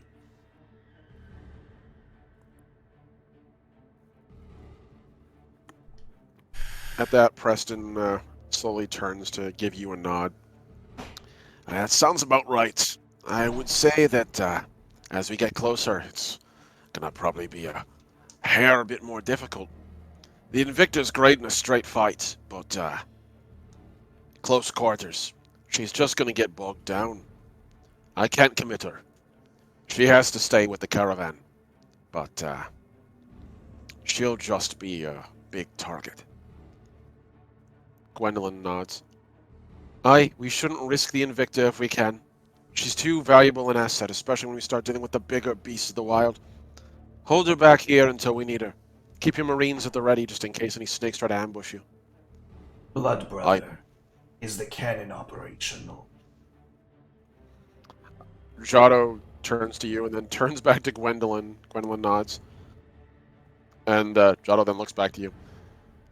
At that, Preston slowly turns to give you a nod. That sounds about right. I would say that as we get closer, it's gonna probably be a hair bit more difficult. The Invicta's great in a straight fight, but close quarters, she's just gonna get bogged down. I can't commit her. She has to stay with the caravan, but she'll just be a big target. Gwendolyn nods. Aye, we shouldn't risk the Invicta if we can. She's too valuable an asset, especially when we start dealing with the bigger beasts of the wild. Hold her back here until we need her. Keep your marines at the ready just in case any snakes try to ambush you. Blood Brother, is the cannon operational? Jado turns to you and then turns back to Gwendolyn. Gwendolyn nods. And Jado then looks back to you.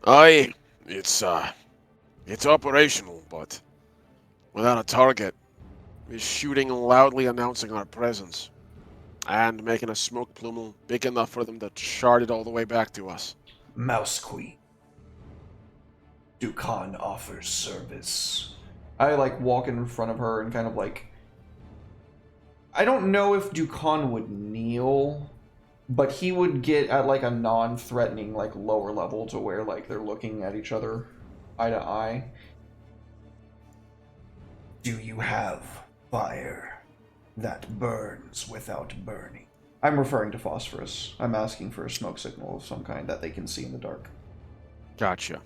Aye, it's operational, but without a target, we're shooting loudly announcing our presence and making a smoke plume big enough for them to chart it all the way back to us. Mouse Queen. Dukan offers service. I, like, walk in front of her and kind of, like... I don't know if Dukan would kneel, but he would get at, like, a non-threatening, like, lower level to where, like, they're looking at each other eye to eye. Do you have fire that burns without burning? I'm referring to phosphorus. I'm asking for a smoke signal of some kind that they can see in the dark. Gotcha.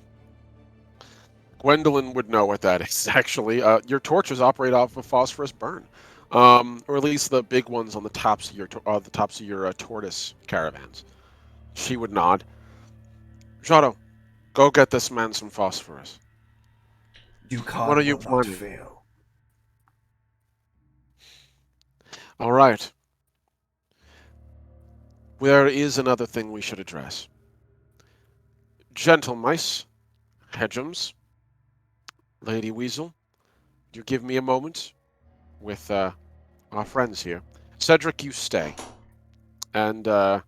Gwendolyn would know what that is, actually. Your torches operate off of phosphorus burn. Or at least the big ones on the tops of your tortoise caravans. She would nod. Jado, go get this man some phosphorus. What are Dukat you will not planning? fail. All right. There is another thing we should address. Gentle mice, Hedgems, Lady Weasel, do you give me a moment with our friends here? Cedric, you stay. And to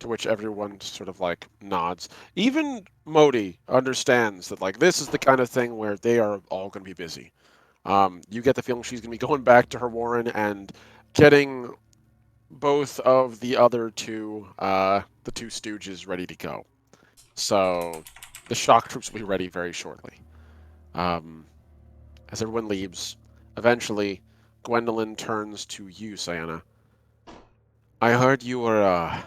which everyone sort of like nods. Even Modi understands that like this is the kind of thing where they are all going to be busy. You get the feeling she's going to be going back to her warren and getting both of the other two, the two stooges, ready to go. So the shock troops will be ready very shortly. As everyone leaves, eventually Gwendolyn turns to you, Sayana. I heard you were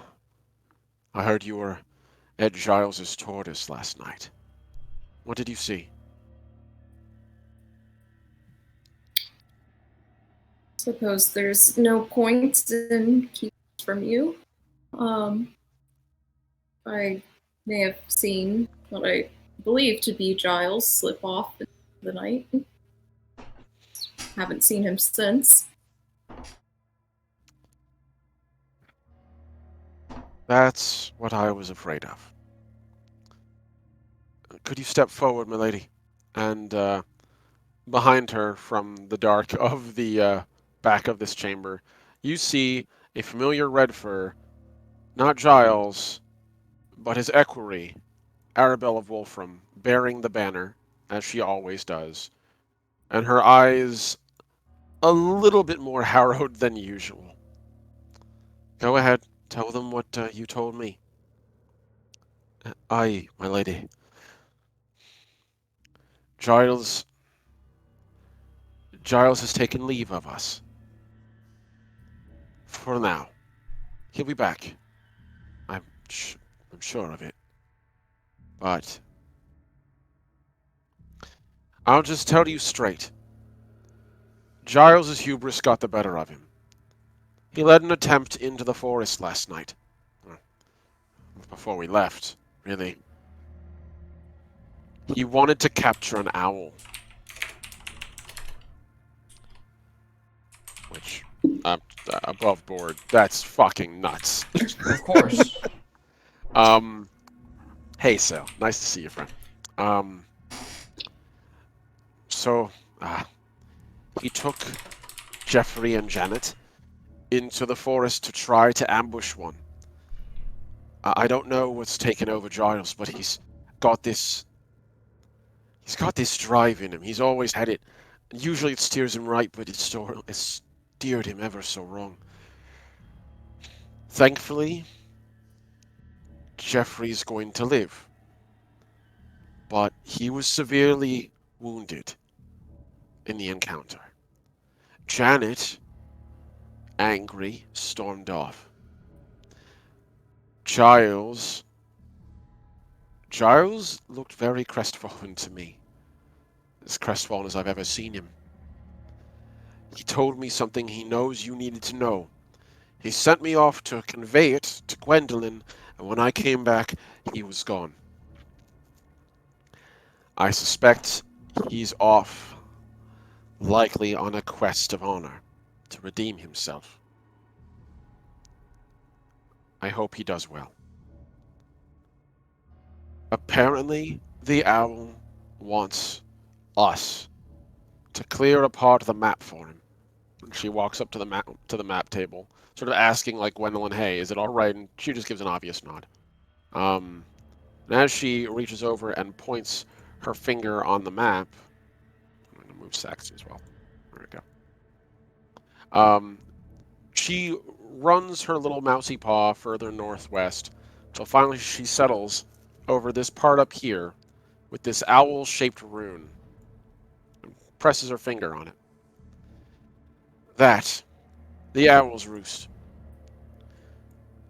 at Giles's tortoise last night. What did you see? Suppose there's no point in keeping it from you. I may have seen what I believe to be Giles slip off in the night. Haven't seen him since. That's what I was afraid of. Could you step forward, milady? And behind her, from the dark of the back of this chamber, you see a familiar red fur, not Giles, but his equerry, Arabelle of Wolfram, bearing the banner, as she always does, and her eyes a little bit more harrowed than usual. Go ahead, tell them what you told me. Aye, my lady. Giles has taken leave of us. For now. He'll be back. I'm sure of it. But I'll just tell you straight. Giles' hubris got the better of him. He led an attempt into the forest last night. Before we left, really. He wanted to capture an owl. Which, above board, that's fucking nuts. Of course. Hey, Sal. Nice to see you, friend. So, he took Jeffrey and Janet into the forest to try to ambush one. I don't know what's taken over Giles, but he's got this drive in him. He's always had it. Usually it steers him right, but it's steered him ever so wrong. Thankfully, Jeffrey's going to live. But he was severely wounded in the encounter. Janet, angry, stormed off. Giles looked very crestfallen to me. As crestfallen as I've ever seen him. He told me something he knows you needed to know. He sent me off to convey it to Gwendolyn, and when I came back, he was gone. I suspect he's off, likely on a quest of honor, to redeem himself. I hope he does well. Apparently, the owl wants us to clear a part of the map for him. And she walks up to the map table, sort of asking like Gwendolyn, "Hey, is it all right?" And she just gives an obvious nod. And as she reaches over and points her finger on the map, I'm going to move Saxon as well. There we go. She runs her little mousy paw further northwest until finally she settles over this part up here with this owl-shaped rune and presses her finger on it. That, the owl's roost.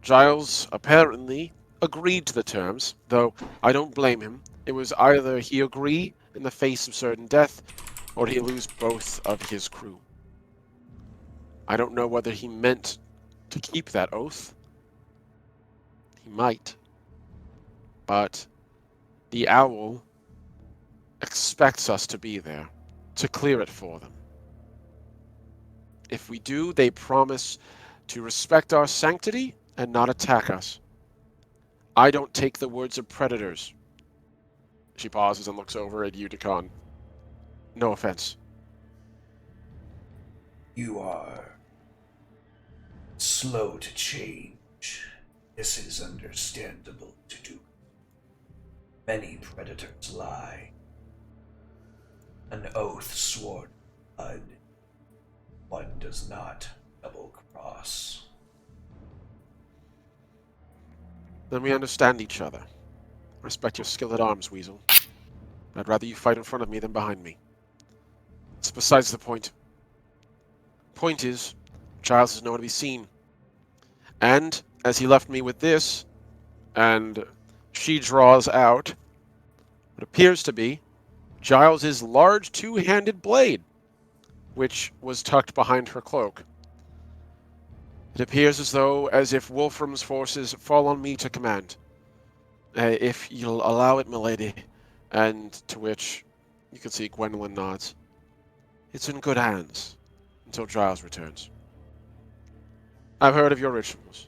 Giles apparently agreed to the terms, though I don't blame him. It was either he agree in the face of certain death, or he lose both of his crew. I don't know whether he meant to keep that oath. He might. But the owl expects us to be there, to clear it for them. If we do, they promise to respect our sanctity and not attack us. I don't take the words of predators. She pauses and looks over at you, Decon. No offense. You are slow to change. This is understandable to do. Many predators lie. An oath sworn in blood. One does not double-cross. Then we understand each other. Respect your skill at arms, Weasel. I'd rather you fight in front of me than behind me. It's besides the point. Point is, Giles is nowhere to be seen. And, as he left me with this, and she draws out what appears to be Giles's large two-handed blade, which was tucked behind her cloak. It appears as if Wolfram's forces fall on me to command. If you'll allow it, milady. And to which you can see Gwendolyn nods. It's in good hands until Giles returns. I've heard of your rituals.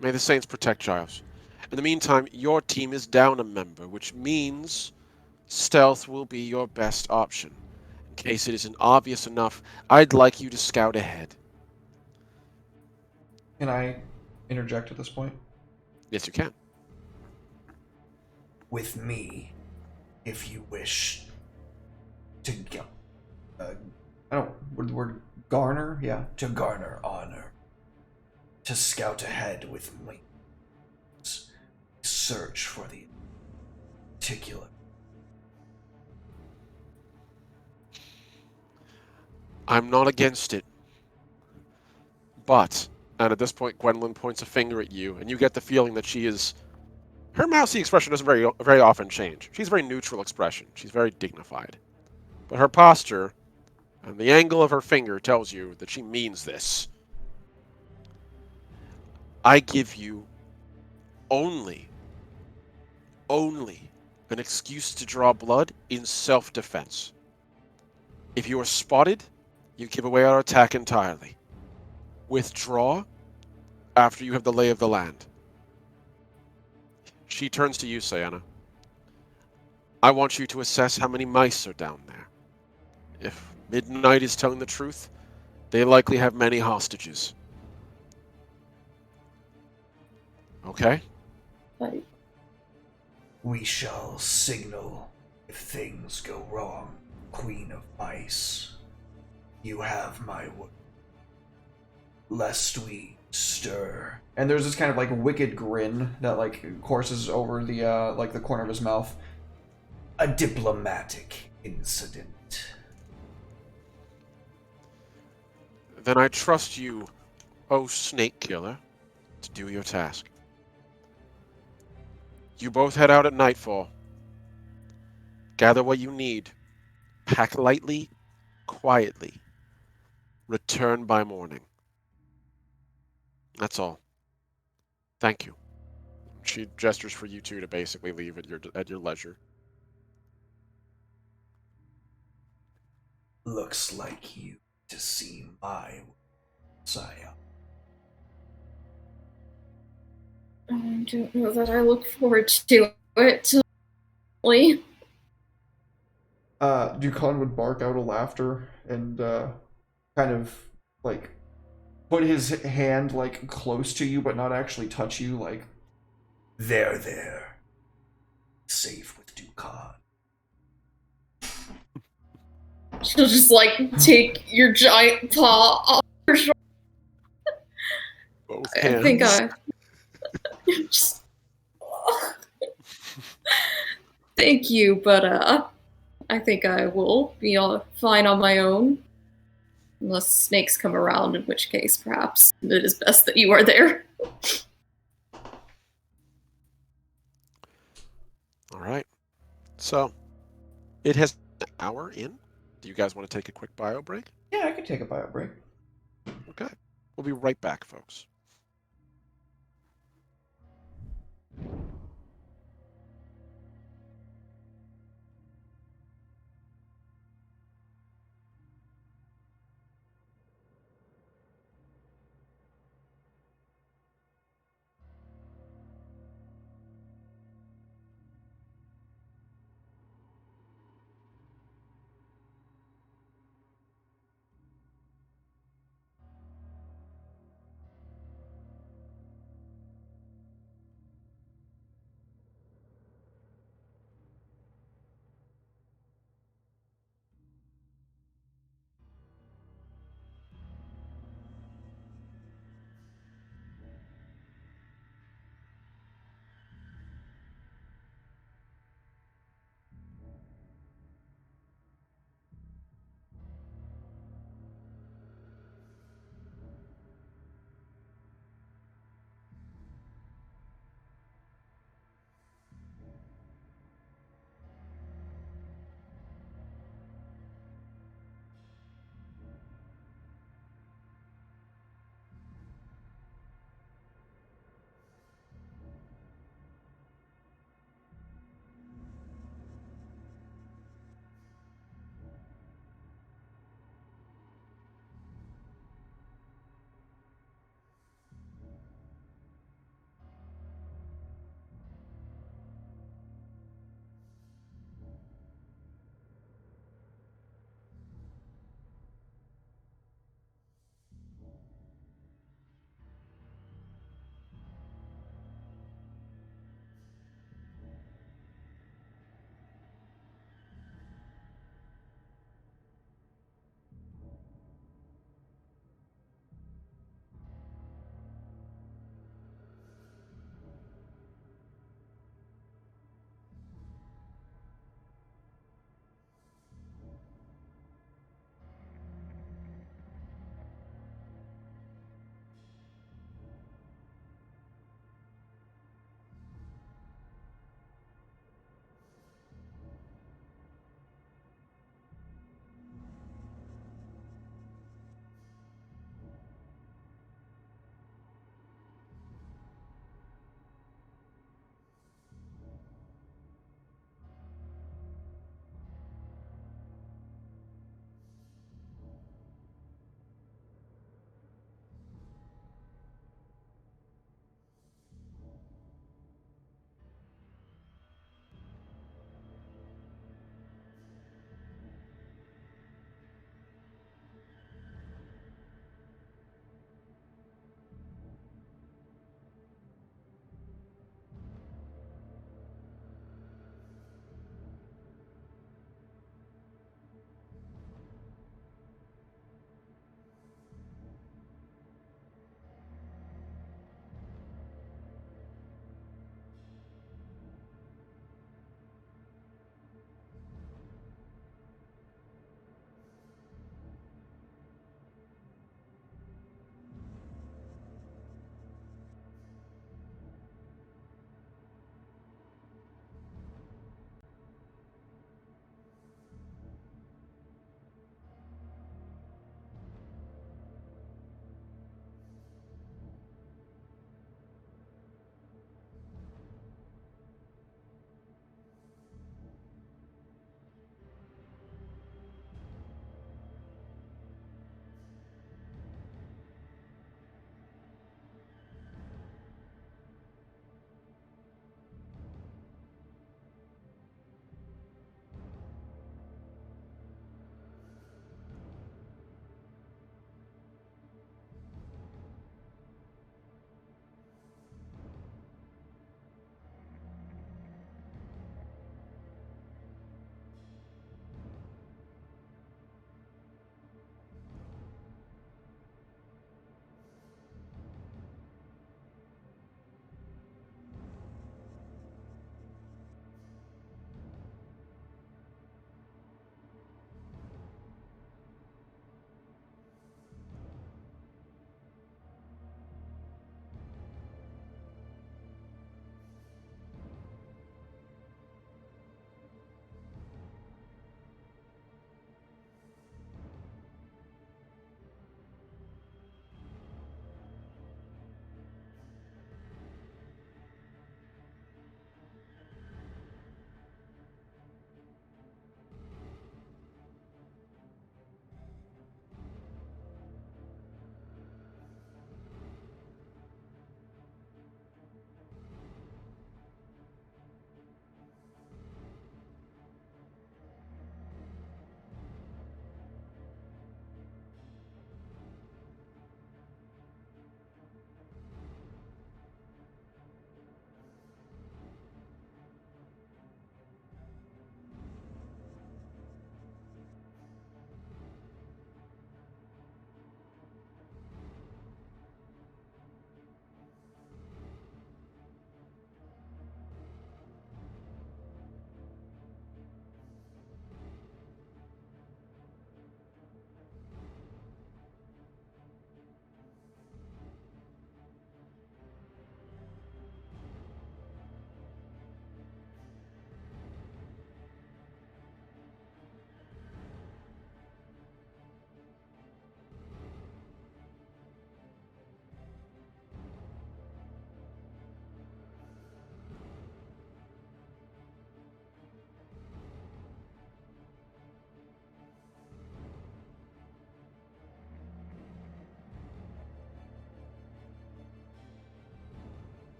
May the saints protect Giles. In the meantime, your team is down a member, which means stealth will be your best option. In case it isn't obvious enough, I'd like you to scout ahead. Can I interject at this point? Yes, you can. With me, if you wish to I don't. Word the word garner. Yeah. to garner honor, to scout ahead with me, search for the particular. I'm not against it. But, and at this point, Gwendolyn points a finger at you, and you get the feeling that she is... Her mousy expression doesn't very often change. She's a very neutral expression. She's very dignified. But her posture and the angle of her finger tells you that she means this. I give you only an excuse to draw blood in self-defense. If you are spotted, you give away our attack entirely. Withdraw after you have the lay of the land. She turns to you, Sayana. I want you to assess how many mice are down there. If Midnight is telling the truth, they likely have many hostages. Okay? Like, We shall signal if things go wrong, Queen of Mice. You have my word. Lest we stir. And there's this kind of like wicked grin that like courses over the like the corner of his mouth. A diplomatic incident. Then I trust you, oh snake killer, to do your task. You both head out at nightfall. Gather what you need. Pack lightly, quietly. Return by morning. That's all. Thank you. She gestures for you two to basically leave at your leisure. Looks like you to see my sire. I don't know that I look forward to it. Lee. Ducon would bark out a laughter and kind of like put his hand like close to you but not actually touch you, like There. Safe with Dukan. She'll just like take your giant paw off her shoulder. Both I hands. think I just thank you, but I think I will be all fine on my own. Unless snakes come around, in which case perhaps it is best that you are there. Alright. So, it has an hour in. Do you guys want to take a quick bio break? yeah, I could take a bio break. Okay. We'll be right back, folks.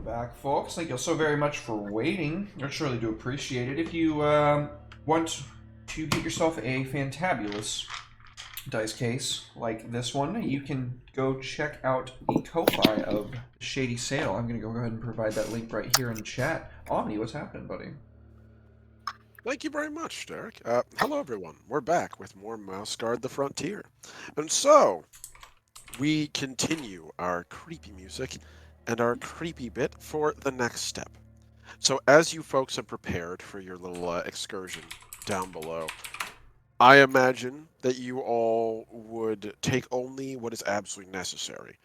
back, folks. Thank you so very much for waiting. I surely do appreciate it. If you want to get yourself a fantabulous dice case like this one, you can go check out the Ko-Fi of Shady Sale. I'm going to go ahead and provide that link right here in chat. Omni, what's happening, buddy? Thank you very much, Derek. Hello, everyone. We're back with more Mouse Guard the Frontier. And so, we continue our creepy music and our creepy bit for the next step. So, as you folks have prepared for your little excursion down below, I imagine that you all would take only what is absolutely necessary.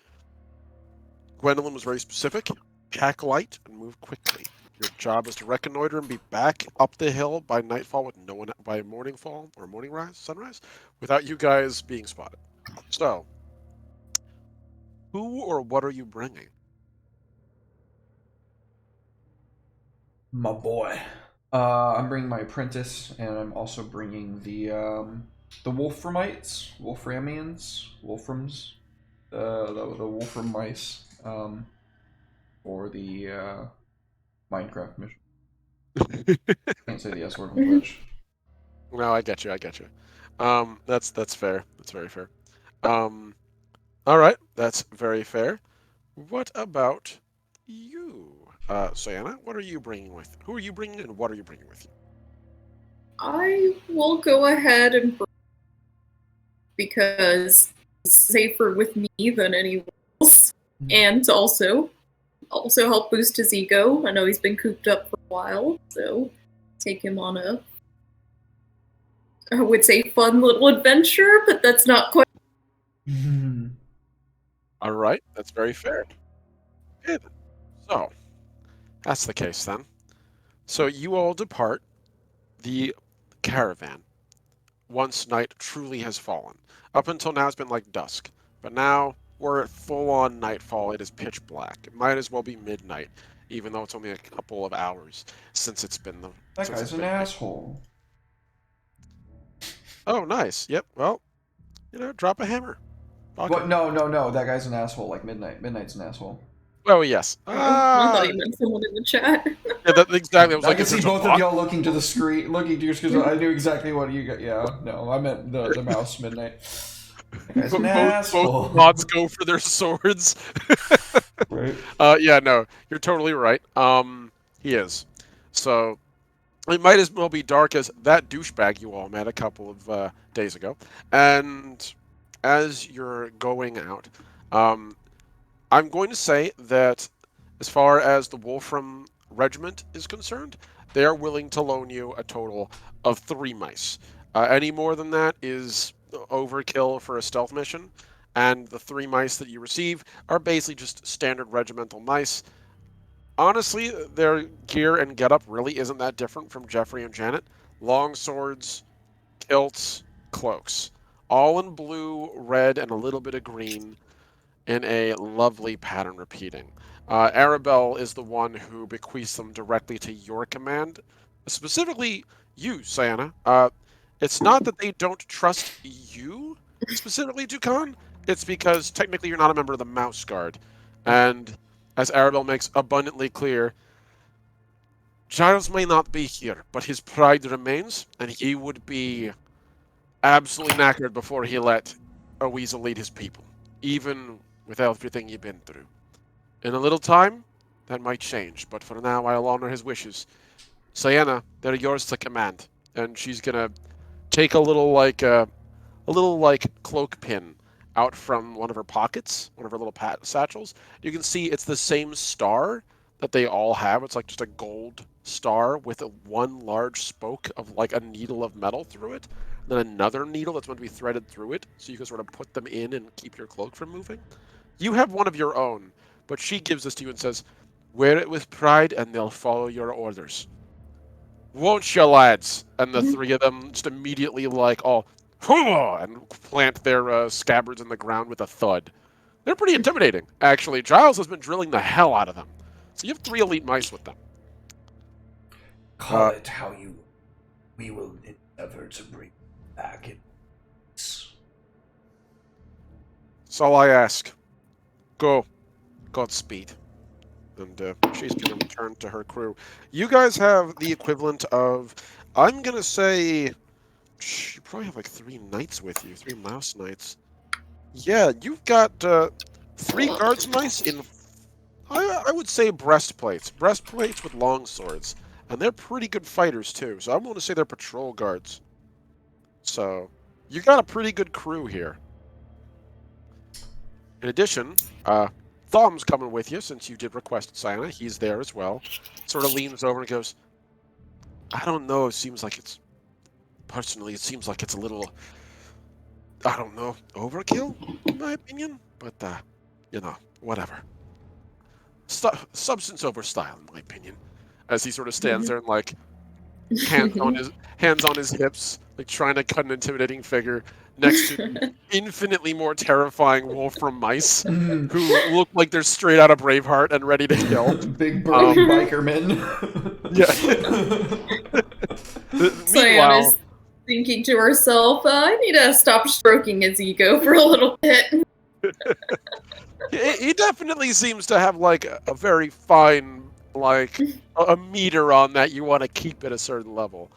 Gwendolyn was very specific. Pack light and move quickly. Your job is to reconnoiter and be back up the hill by nightfall with no one by morningfall or sunrise, without you guys being spotted. So, who or what are you bringing? My boy. I'm bringing my apprentice, and I'm also bringing the Wolframites, Wolframs, the Wolfram mice, for the Minecraft mission. Can't say the S word on Twitch. No, I get you. That's fair. That's very fair. All right, that's very fair. What about you, Sayana? What are you bringing with? Who are you bringing, and what are you bringing with you? I will go ahead and because it's safer with me than anyone else, and to also help boost his ego. I know he's been cooped up for a while, so take him on a, I would say, fun little adventure, but that's not quite. All right, that's very fair. Good. So, that's the case then. So you all depart the caravan once night truly has fallen. Up until now, it's been like dusk, but now we're at full-on nightfall. It is pitch black. It might as well be midnight, even though it's only a couple of hours since it's been the. That guy's an asshole. Oh, nice. Yep. Well, drop a hammer. What? No. That guy's an asshole. Like Midnight. Midnight's an asshole. Oh yes. I thought you meant someone in the chat. Yeah, exactly. I can see both of y'all looking to the screen, looking to your screens. I knew exactly what you got. Yeah, no, I meant the mouse Midnight. That guy's an asshole. Both mods go for their swords. Right. Yeah, no, you're totally right. He is. So it might as well be dark as that douchebag you all met a couple of days ago. And as you're going out, I'm going to say that as far as the Wolfram Regiment is concerned, they are willing to loan you a total of 3 mice. Any more than that is overkill for a stealth mission, and the 3 mice that you receive are basically just standard regimental mice. Honestly, their gear and getup really isn't that different from Jeffrey and Janet. Long swords, kilts, cloaks. All in blue, red, and a little bit of green, in a lovely pattern repeating. Arabelle is the one who bequeaths them directly to your command, specifically you, Sayana. It's not that they don't trust you, specifically, Dukan. It's because technically you're not a member of the Mouse Guard. And as Arabelle makes abundantly clear, Giles may not be here, but his pride remains, and he would be absolutely knackered before he let a weasel lead his people, even with everything you've been through. In a little time, that might change, but for now, I'll honor his wishes. Sayana, they're yours to command, and she's gonna take a little cloak pin out from one of her pockets, one of her little satchels. You can see it's the same star that they all have. It's like just a gold star with one large spoke of like a needle of metal through it, then another needle that's meant to be threaded through it, so you can sort of put them in and keep your cloak from moving. You have one of your own, but she gives this to you and says, wear it with pride and they'll follow your orders. Won't you, lads? And the 3 of them just immediately and plant their scabbards in the ground with a thud. They're pretty intimidating, actually. Giles has been drilling the hell out of them. So you have 3 elite mice with them. Call it how you... We will endeavor to bring back in peace. That's all I ask. Go. Godspeed. and she's going to return to her crew. You guys have the equivalent of, I'm going to say, you probably have like 3 knights with you, 3 mouse knights. Yeah, you've got 3 guards mice in, I would say, breastplates with long swords, and they're pretty good fighters too. So I'm going to say they're patrol guards. So you got a pretty good crew here. In addition, Thom's coming with you since you did request Sienna. He's there as well. Sort of leans over and goes, I don't know, it seems like it's a little, I don't know, overkill, in my opinion. But, whatever. Substance over style, in my opinion. As he sort of stands there and, like, hands on his hips, like trying to cut an intimidating figure next to infinitely more terrifying Wolfram mice who look like they're straight out of Braveheart and ready to kill. Big brave biker men. Sienna's thinking to herself, I need to stop stroking his ego for a little bit. He definitely seems to have like a very fine, like a meter on that. You want to keep at a certain level.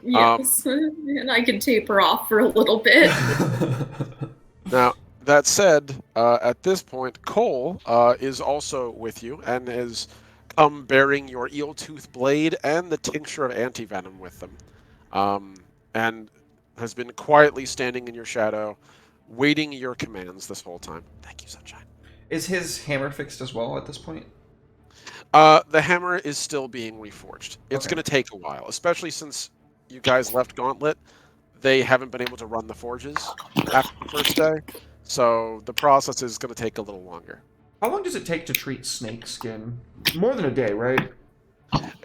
Yes, and I can taper off for a little bit. Now, that said, at this point, Cole is also with you and has come bearing your eel tooth blade and the tincture of antivenom with them, and has been quietly standing in your shadow, waiting your commands this whole time. Thank you, Sunshine. Is his hammer fixed as well at this point? The hammer is still being reforged. It's going to take a while, especially since you guys left Gauntlet. They haven't been able to run the forges after the first day, so the process is going to take a little longer. How long does it take to treat snake skin? More than a day, right?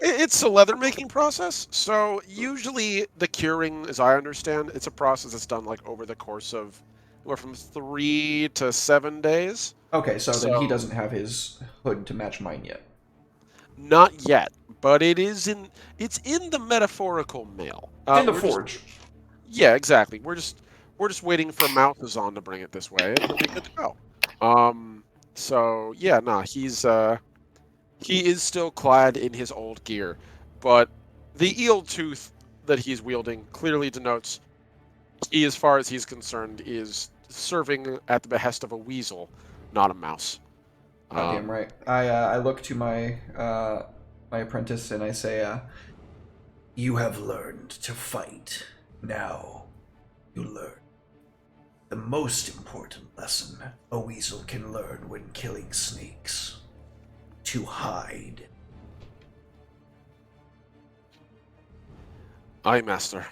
It's a leather-making process, so usually the curing, as I understand, it's a process that's done like over the course of anywhere from 3 to 7 days. Okay, so then he doesn't have his hood to match mine yet. Not yet, but it's in the metaphorical mail. In the forge. Yeah, exactly. We're just waiting for Malthazan to bring it this way, and we'll be good to go. So yeah, he is still clad in his old gear, but the eel tooth that he's wielding clearly denotes he, as far as he's concerned, is serving at the behest of a weasel, not a mouse. Goddamn right. I look to my my apprentice and I say, You have learned to fight. Now, you learn the most important lesson a weasel can learn when killing snakes. To hide. Aye, master.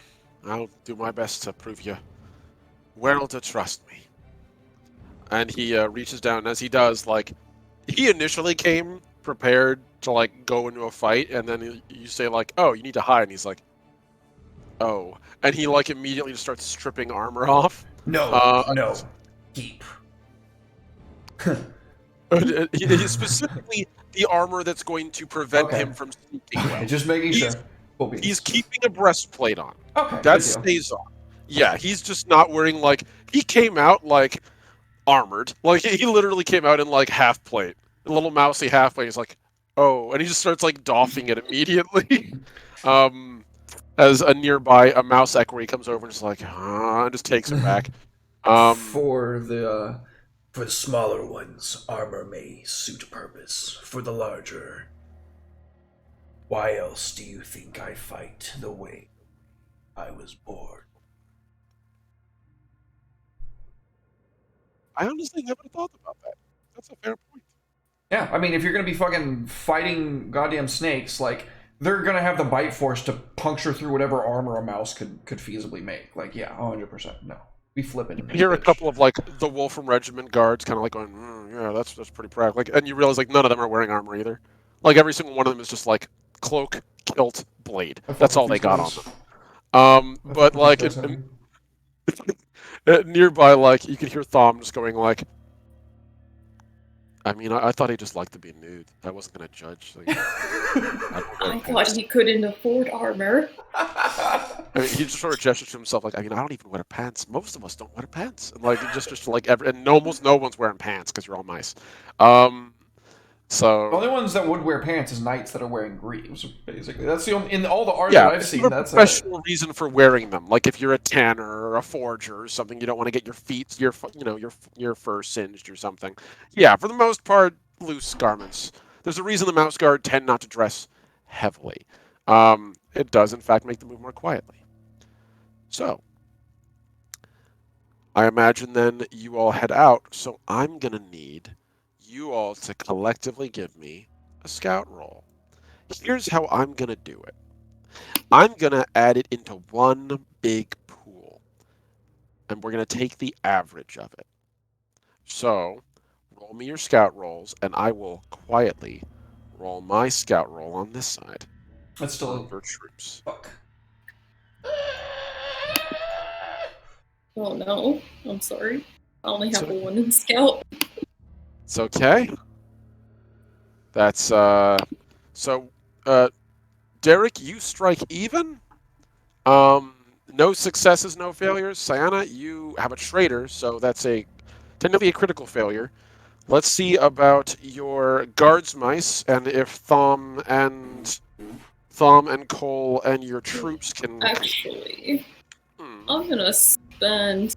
I'll do my best to prove you well to trust me. And he reaches down, as he does, like, he initially came prepared to, like, go into a fight, and then you say, like, oh, you need to hide, and he's like, oh. And he, like, immediately just starts stripping armor off. No, keep. Specifically, the armor that's going to prevent him from sneaking well. Just making sure. He's keeping a breastplate on. Okay. That stays on. Yeah, he's just not wearing, like, he came out, like, armored. Like, he literally came out in, like, half plate. A little mousy half plate. He's like, oh, and he just starts, like, doffing it immediately. As a mouse equerry comes over and just like, and just takes it back. For the smaller ones, armor may suit purpose. For the larger, why else do you think I fight the way I was born? I honestly never thought about that. That's a fair point. Yeah, I mean, if you're gonna be fucking fighting goddamn snakes, like, they're gonna have the bite force to puncture through whatever armor a mouse could feasibly make. Like, yeah, 100%. No, be flipping. You hear a couple of, like, the Wolfram Regiment guards kind of like going, yeah, that's pretty practical. Like, and you realize, like, none of them are wearing armor either. Like, every single one of them is just, like, cloak, kilt, blade. That's all they got on them. But, like, nearby, like, you could hear Thom just going, like, I mean, I thought he just liked to be nude. I wasn't going to judge. Like, I thought he couldn't afford armor. I mean, he just sort of gestures to himself, like, I mean, I don't even wear pants. Most of us don't wear pants. And, like, just like, and almost no one's wearing pants because you're all mice. The So only ones that would wear pants is knights that are wearing greaves, basically. That's the only, in all the art yeah, that I've if you seen, have a that's it. professional reason for wearing them, like if you're a tanner or a forger or something, you don't want to get your feet, your fur singed or something. Yeah, for the most part, loose garments. There's a reason the mouse guard tend not to dress heavily. It does, in fact, make them move more quietly. So, I imagine then you all head out. So I'm gonna need you all to collectively give me a scout roll. Here's how I'm gonna do it. I'm gonna add it into one big pool, and we're gonna take the average of it. So, roll me your scout rolls, and I will quietly roll my scout roll on this side That's still for troops. fuck. Oh no, I'm sorry. I only have So- one in scout. It's okay. That's so Derek, you strike even. No successes, no failures. Sayana, you have a traitor, so that's technically a critical failure. Let's see about your guards mice and if Thom and Cole and your troops can. Actually, Hmm. I'm gonna spend.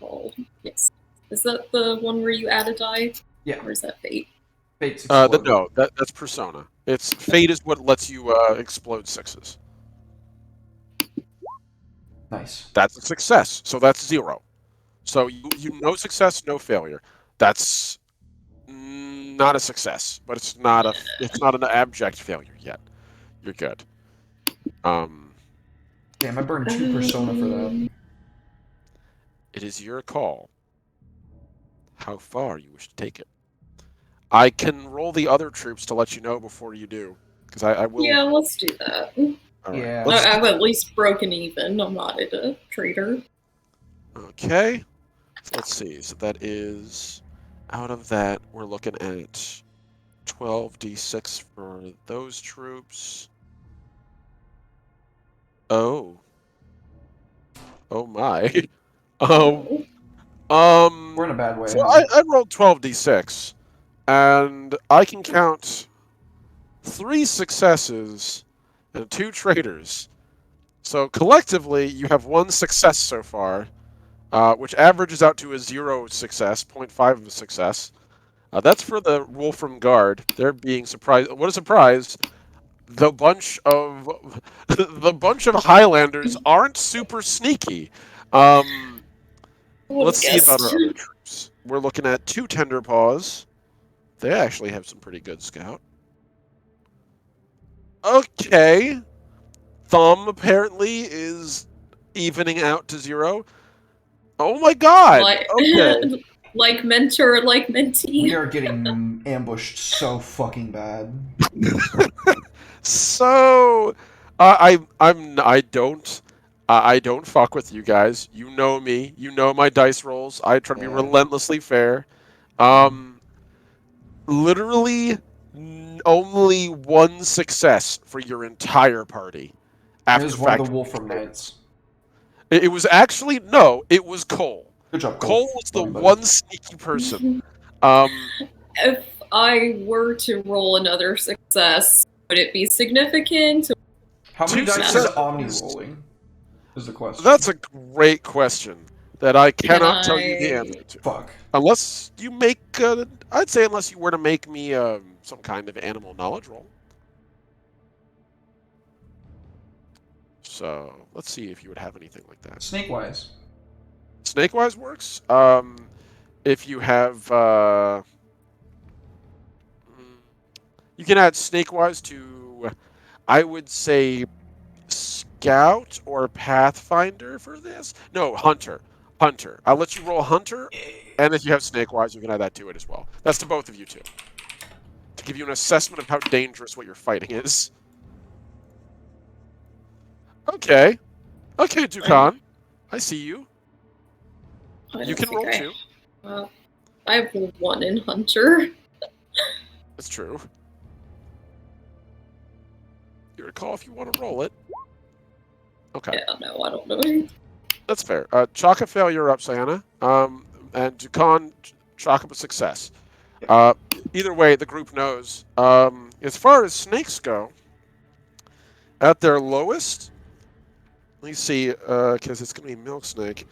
Oh, yes. Is that the one where you add a die? Yeah, Or is that fate? fates explode. No, that's persona. It's fate is what lets you explode sixes. Nice. That's a success, so that's 0. So you no success, no failure. That's not a success, but it's not an abject failure yet. You're good. Damn, I burned 2 persona for that. It is your call how far you wish to take it. I can roll the other troops to let you know before you do, because I will. Yeah, let's do that. All right. Yeah. I've at least broken even. I'm not a traitor. Okay. So let's see. So that is out of that we're looking at 12d6 for those troops. Oh. Oh my. Oh. We're in a bad way. So I rolled 12d6, and I can count 3 successes and 2 traitors. So collectively, you have 1 success so far, which averages out to a 0 success, 0.5 of a success. That's for the Wolfram Guard. They're being surprised. What a surprise! The bunch of Highlanders aren't super sneaky. Let's see about our other troops. We're looking at 2 Tender Paws. They actually have some pretty good scout. Okay. Thumb apparently is evening out to 0. Oh my god! Like, Okay. like mentor, like mentee. We are getting ambushed so fucking bad. So, I don't fuck with you guys. You know me. You know my dice rolls. I try to be Yeah. relentlessly fair. Literally only 1 success for your entire party. It was one of the Wolfram Knights. It was actually no. It was Cole. Good job, Cole. Cole was the Well done, buddy. one sneaky person. If I were to roll another success, would it be significant? How many 2 dice is successes. Omni rolling? Is the question. That's a great question that I cannot tell you the answer to. Fuck. Unless you make, I'd say unless you were to make me some kind of animal knowledge roll. So let's see if you would have anything like that. Snake-wise. Snake-wise works. If you have, you can add snake-wise to, I would say, Scout or Pathfinder for this. No, Hunter. Hunter. I'll let you roll Hunter, and if you have snake-wise, you can add that to it as well. That's to both of you two, to give you an assessment of how dangerous what you're fighting is. Okay. Okay, Dukan. I see you. You can roll 2. I have 1 in Hunter. That's true. You recall if you want to roll it. Okay. Yeah, no, I don't know. That's fair. Chalk a failure up, Sayana. And Dukan, Chalk up a success. Yep. Either way, the group knows. As far as snakes go, at their lowest, let me see, because it's going to be milk snake.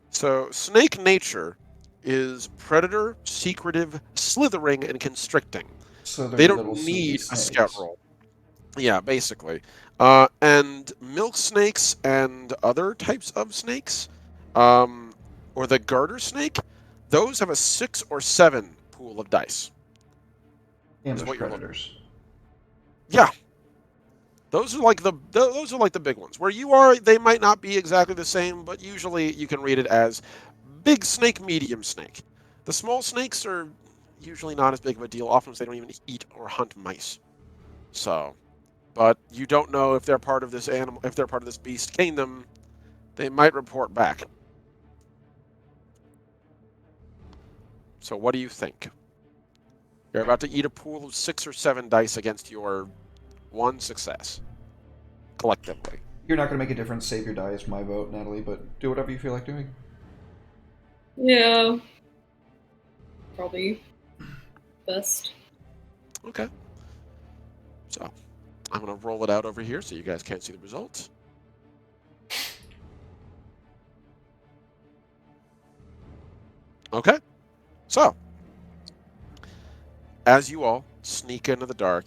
So snake nature is predator, secretive, slithering, and constricting. So they're They don't little sneaky need a scout snakes. roll. Yeah, basically. And milk snakes and other types of snakes, or the garter snake, those have a 6 or 7 pool of dice. Is Ambush what you're looking. predators. Yeah, those are like the big ones. Where you are, they might not be exactly the same, but usually you can read it as big snake, medium snake. The small snakes are usually not as big of a deal. Often they don't even eat or hunt mice. So. But you don't know if they're part of this animal, if they're part of this beast kingdom. They might report back. So what do you think? You're about to eat a pool of 6 or 7 dice against your 1 success, collectively. You're not going to make a difference. Save your die is my vote, Natalie, but do whatever you feel like doing. Yeah. Probably best. Okay. So, I'm going to roll it out over here so you guys can't see the results. Okay. So, as you all sneak into the dark,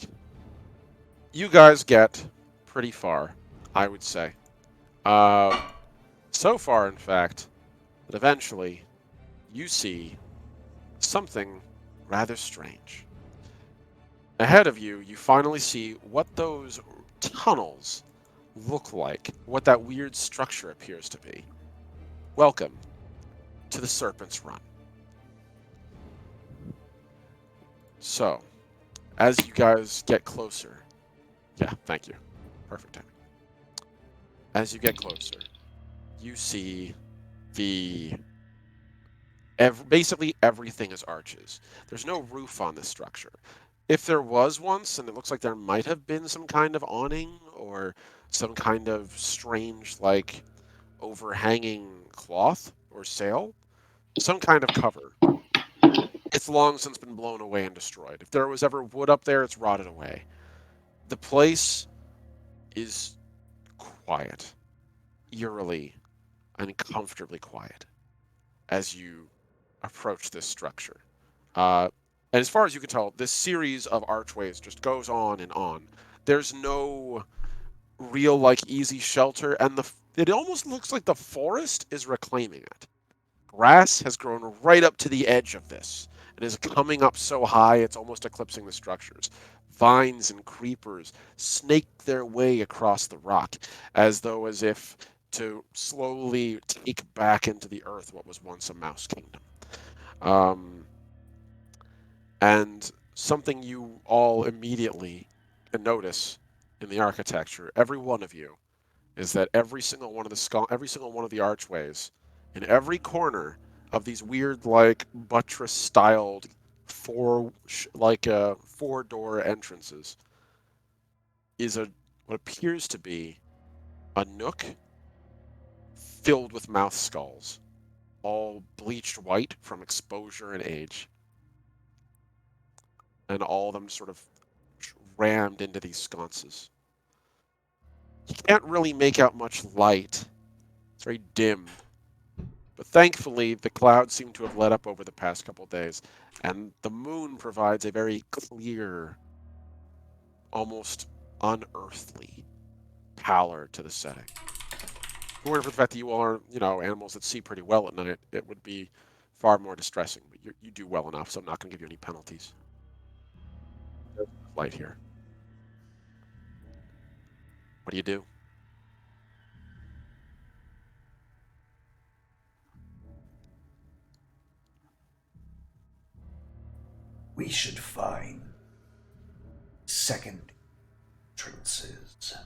you guys get pretty far, I would say. So far, in fact, that eventually you see something rather strange. Ahead of you, you finally see what those tunnels look like, what that weird structure appears to be. Welcome to the Serpent's Run. So, as you guys get closer, yeah, thank you. Perfect timing. As you get closer, you see basically everything is arches. There's no roof on this structure. If there was once, and it looks like there might have been some kind of awning or some kind of strange, like, overhanging cloth or sail, some kind of cover. It's long since been blown away and destroyed. If there was ever wood up there, it's rotted away. The place is quiet, eerily and comfortably quiet as you approach this structure. And as far as you can tell, this series of archways just goes on and on. There's no real, like, easy shelter, and it almost looks like the forest is reclaiming it. Grass has grown right up to the edge of this and is coming up so high it's almost eclipsing the structures. Vines and creepers snake their way across the rock, as if to slowly take back into the earth what was once a mouse kingdom. And something you all immediately notice in the architecture, every one of you, is that every single one of the archways, in every corner of these weird, like, buttress-styled four-door entrances, is what appears to be a nook filled with mouth skulls, all bleached white from exposure and age, and all of them sort of rammed into these sconces. You can't really make out much light. It's very dim. But thankfully, the clouds seem to have let up over the past couple days, and the moon provides a very clear, almost unearthly pallor to the setting. If it weren't for the fact that you all are, animals that see pretty well at night, it would be far more distressing. But you do well enough, so I'm not going to give you any penalties. There's light here. What do you do? We should find second entrances.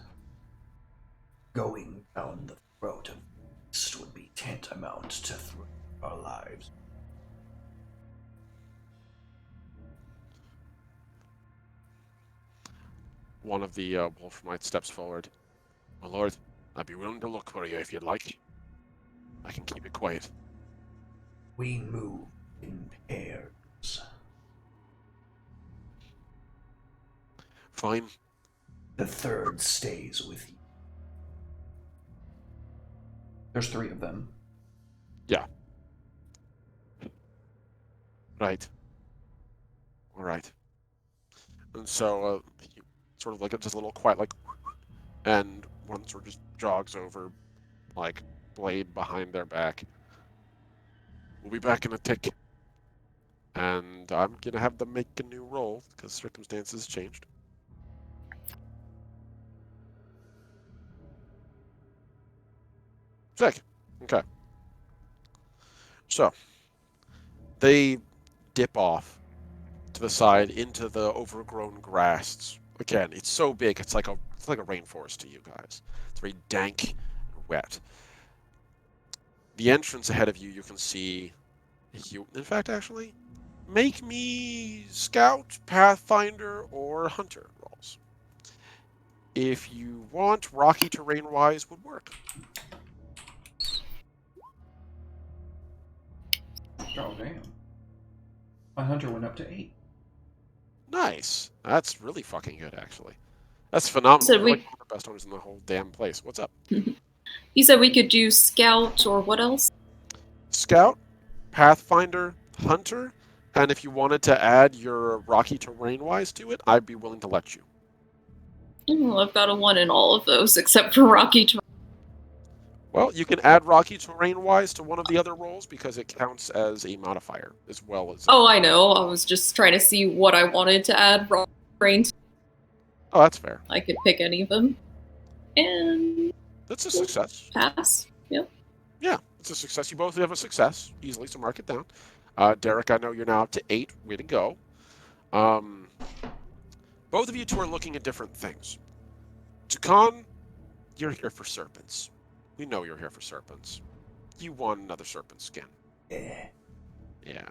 Going down the throat of this would be tantamount to throwing our lives. One of the wolf knights steps forward. My lord, I'd be willing to look for you if you'd like. I can keep it quiet. We move in pairs. Fine. The third stays with you. There's 3 of them. Yeah. Right. All right. And so he sort of like just a little quiet, like, and one sort of just jogs over, like, blade behind their back. We'll be back in a tick. And I'm gonna have them make a new roll because circumstances changed. Sick. Okay. So they dip off to the side into the overgrown grass. Again, it's so big, it's like a rainforest to you guys. It's very dank and wet. The entrance ahead of you, you can see. In fact, actually, make me Scout, Pathfinder, or Hunter rolls. If you want, rocky terrain-wise would work. Oh, damn. My hunter went up to 8. Nice. That's really fucking good, actually. That's phenomenal. So You're we- like one of the best owners in the whole damn place. What's up? You said we could do scout or what else? Scout, Pathfinder, Hunter, and if you wanted to add your rocky terrain-wise to it, I'd be willing to let you. Well, I've got a 1 in all of those except for Rocky Terrain. Well, you can add rocky terrain-wise to one of the other rolls because it counts as a modifier as well as. Oh, I know. I was just trying to see what I wanted to add Rocky Terrain to. Oh, that's fair. I could pick any of them. And That's a success. pass. Yep. Yeah, it's a success. You both have a success easily, so mark it down. Derek, I know you're now up to 8. Way to go. Both of you two are looking at different things. Tukan, you're here for serpents. We know you're here for serpents. You want another serpent skin. Eh. Yeah.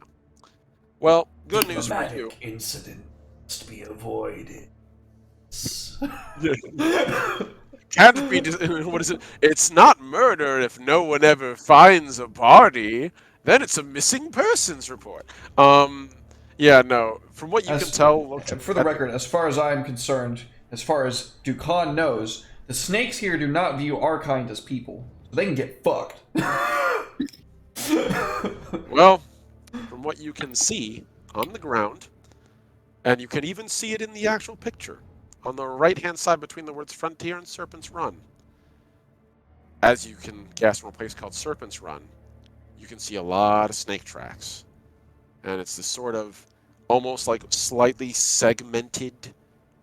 Well, good news for Diplomatic you. incident must be avoided. Can't be. What is it? It's not murder if no one ever finds a body. Then it's a missing persons report. Yeah, no. From what you can tell, look For the record, as far as I'm concerned, as far as Dukan knows, the snakes here do not view our kind as people. So they can get fucked. Well, from what you can see on the ground, and you can even see it in the actual picture, on the right-hand side between the words Frontier and Serpent's Run, as you can guess from a place called Serpent's Run, you can see a lot of snake tracks. And it's this sort of almost like slightly segmented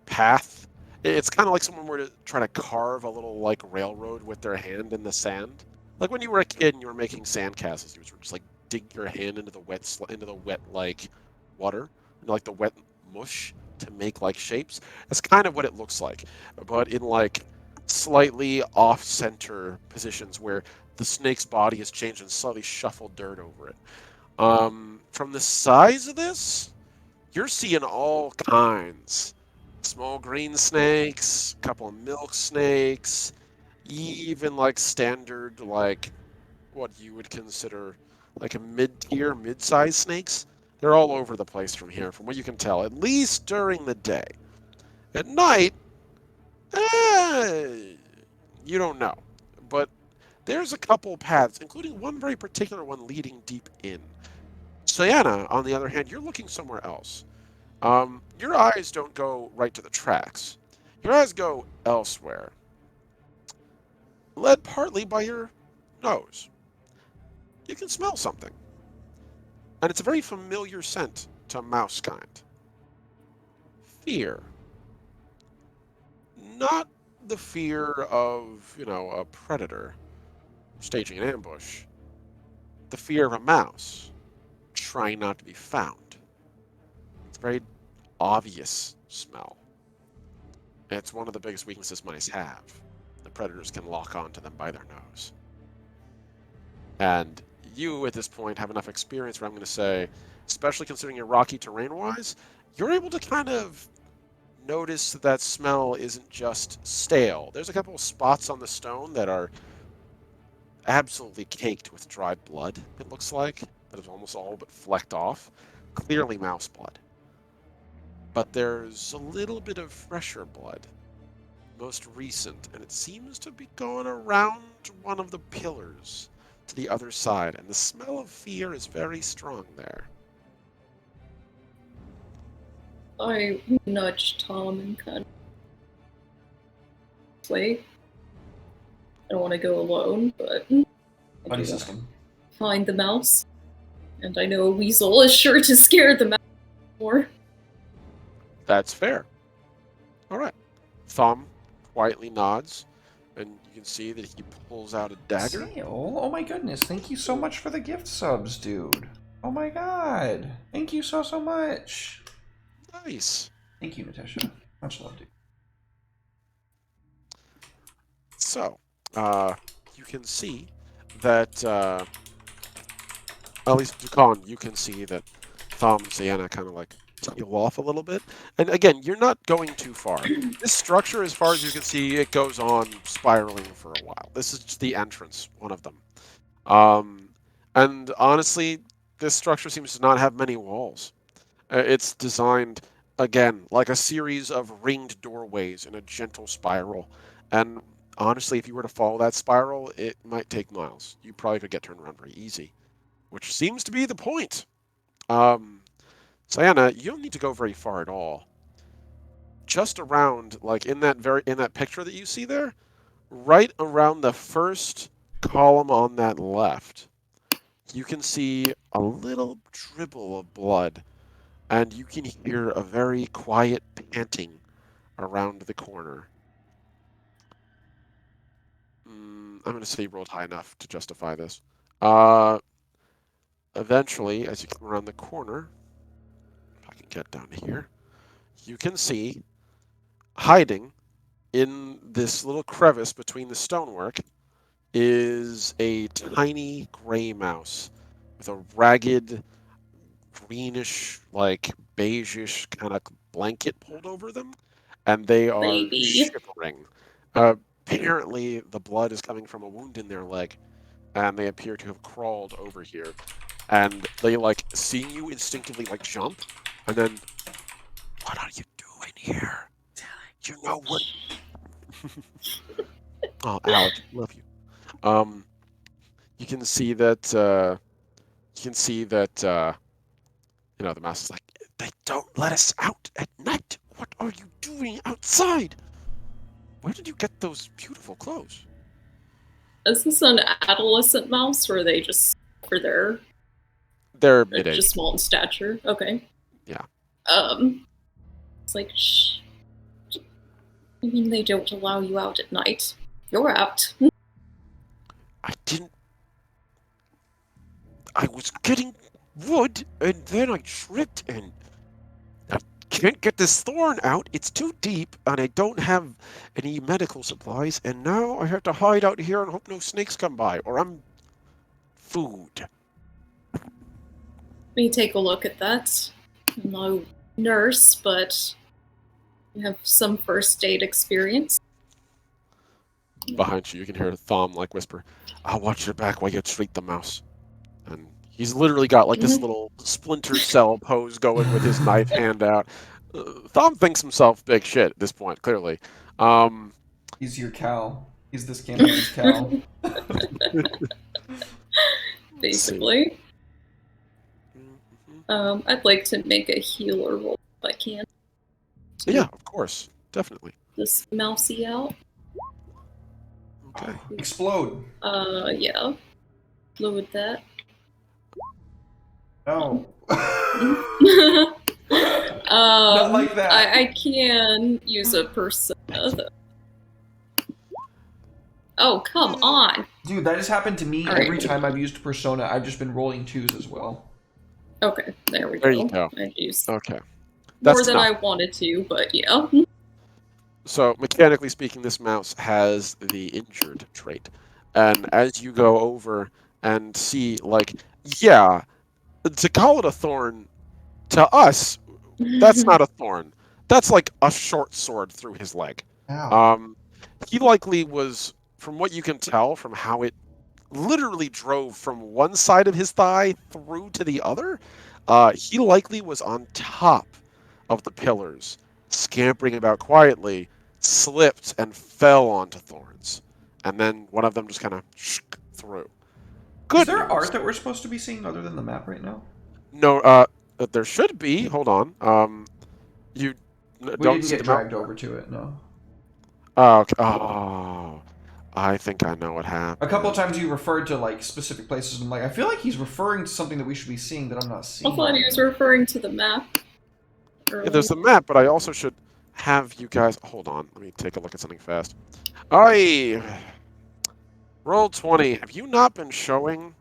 path. It's kind of like someone were to try to carve a little like railroad with their hand in the sand. Like when you were a kid and you were making sandcastles, you would just like dig your hand into the wet like water, into like the wet mush to make like shapes. That's kind of what it looks like, but in like slightly off-center positions where the snake's body has changed and slightly shuffled dirt over it. From the size of this, you're seeing all kinds. Small green snakes, a couple of milk snakes, even like standard, like what you would consider like a mid-tier, mid-sized snakes. They're all over the place from here, from what you can tell, at least during the day. At night, you don't know. But there's a couple paths, including one very particular one leading deep in. Sienna, on the other hand, you're looking somewhere else. Your eyes don't go right to the tracks. Your eyes go elsewhere. Led partly by your nose. You can smell something. And it's a very familiar scent to mouse kind. Fear. Not the fear of, a predator staging an ambush. The fear of a mouse trying not to be found. It's a very obvious smell. It's one of the biggest weaknesses mice have. The predators can lock onto them by their nose. And you, at this point, have enough experience where I'm going to say, especially considering your rocky terrain-wise, you're able to kind of notice that smell isn't just stale. There's a couple of spots on the stone that are absolutely caked with dried blood, it looks like. that is almost all but flecked off. Clearly mouse blood. But there's a little bit of fresher blood, most recent, and it seems to be going around one of the pillars to the other side, and the smell of fear is very strong there. I nudge Tom and kind of wait. I don't want to go alone, but I Buddy do system. find the mouse. And I know a weasel is sure to scare the mouse more. That's fair. All right. Thumb quietly nods, and you can see that he pulls out a dagger. Sale? Oh my goodness, thank you so much for the gift subs, dude. Oh my god. Thank you so much. Nice. Thank you, Natasha. Much love, dude. So, you can see that, at least Dukan, you can see that Thumb and Sienna kind of like peel off a little bit. And again, you're not going too far. This structure, as far as you can see, it goes on spiraling for a while. This is just the entrance, one of them. And honestly, this structure seems to not have many walls. It's designed, again, like a series of ringed doorways in a gentle spiral. And honestly, if you were to follow that spiral, it might take miles. You probably could get turned around very easy, which seems to be the point. Sienna, you don't need to go very far at all. Just around, like in that picture that you see there, right around the first column on that left, you can see a little dribble of blood, and you can hear a very quiet panting around the corner. I'm going to say you rolled high enough to justify this. Eventually, as you come around the corner, if I can get down here, you can see, hiding in this little crevice between the stonework, is a tiny gray mouse with a ragged, greenish, like beigeish kind of blanket pulled over them, and they are Baby. shivering. Apparently, the blood is coming from a wound in their leg, and they appear to have crawled over here. And they like see you instinctively like jump, and then, what are you doing here? You know what? Oh, Alex, love you. You can see that. The mouse is like, they don't let us out at night. What are you doing outside? Where did you get those beautiful clothes? Is this an adolescent mouse, or are they just for their They're they're mid-age. just small in stature? Okay. Yeah. It's like, shh. I mean, they don't allow you out at night. You're out. I didn't. I was getting wood, and then I tripped, and I can't get this thorn out. It's too deep, and I don't have any medical supplies, and now I have to hide out here and hope no snakes come by, or I'm food. Let me take a look at that. I'm no nurse, but I have some first aid experience. Behind you, you can hear Thom like whisper, "I'll watch your back while you treat the mouse." And he's literally got like this little Splinter Cell pose going with his knife hand out. Thom thinks himself big shit at this point, clearly. He's your cow. He's this campaign's cow. Basically. I'd like to make a healer roll if I can. Yeah, of course. Definitely. This mousey out. Okay. Explode. Yeah. Fluid that. No. Not like that. I can use a persona though. Oh, come on. Dude, that has happened to me All right. every time I've used Persona. I've just been rolling 2s as well. Okay, there we go. There you go. I used Okay. more That's than enough. I wanted to, but yeah. So, mechanically speaking, this mouse has the injured trait. And as you go over and see, like, yeah, to call it a thorn, to us, that's not a thorn. That's like a short sword through his leg. Ow. He likely was, from what you can tell, from how it literally drove from one side of his thigh through to the other. He likely was on top of the pillars, scampering about quietly, slipped and fell onto thorns. And then one of them just kind of through. Good Is there news. art that we're supposed to be seeing other than the map right now? No, there should be. Hold on. You We don't didn't see get the dragged over to it, no. Oh, okay. Oh, I think I know what happened. A couple of times you referred to like specific places. I'm like, I feel like he's referring to something that we should be seeing that I'm not I seeing. thought he was referring to the map. Yeah, there's the map, but I also should have you guys. Hold on. Let me take a look at something fast. Roll 20. Have you not been showing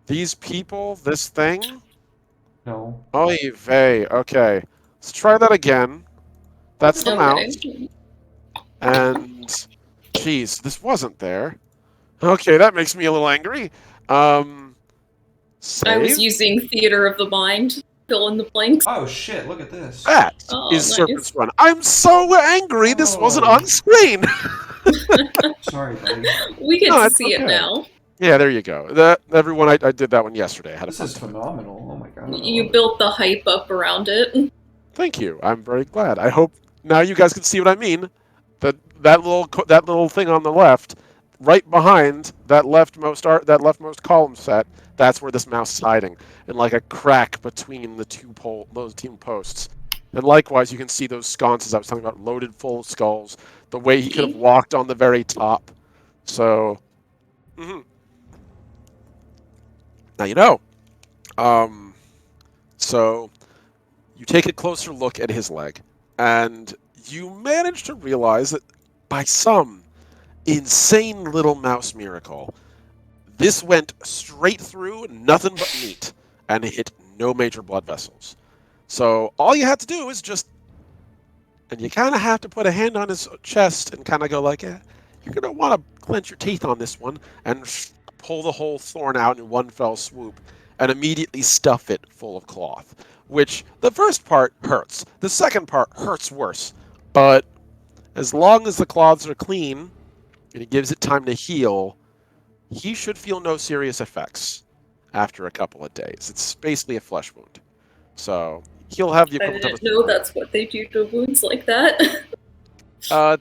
these people this thing? No. Oy vey. Okay. Let's try that again. That's the Okay. mouse. And, jeez, this wasn't there. Okay, that makes me a little angry. Save? I was using theater of the mind, fill in the blanks. Oh shit! Look at this. That Oh, is nice. Serpent's Run. I'm so angry this wasn't Oh. on screen. Sorry, buddy. We get No, to it's see it okay. now. Yeah, there you go. Everyone, I did that one yesterday. I had a This fun is time. phenomenal. Oh my god. I You love it. built the hype up around it. Thank you. I'm very glad. I hope now you guys can see what I mean. That little thing on the left, right behind that leftmost column set, that's where this mouse is hiding, in like a crack between those two posts. And likewise, you can see those sconces I was talking about, loaded full of skulls. The way he could have walked on the very top. So, now you know. So you take a closer look at his leg, and you manage to realize that by some insane little mouse miracle, this went straight through nothing but meat and hit no major blood vessels. So all you have to do is and you kind of have to put a hand on his chest and kind of go like, you're going to want to clench your teeth on this one and pull the whole thorn out in one fell swoop and immediately stuff it full of cloth. Which, the first part hurts. The second part hurts worse. But as long as the cloths are clean and he gives it time to heal, he should feel no serious effects after a couple of days. It's basically a flesh wound. So he'll have the I equivalent of didn't know that's what they do to wounds like that.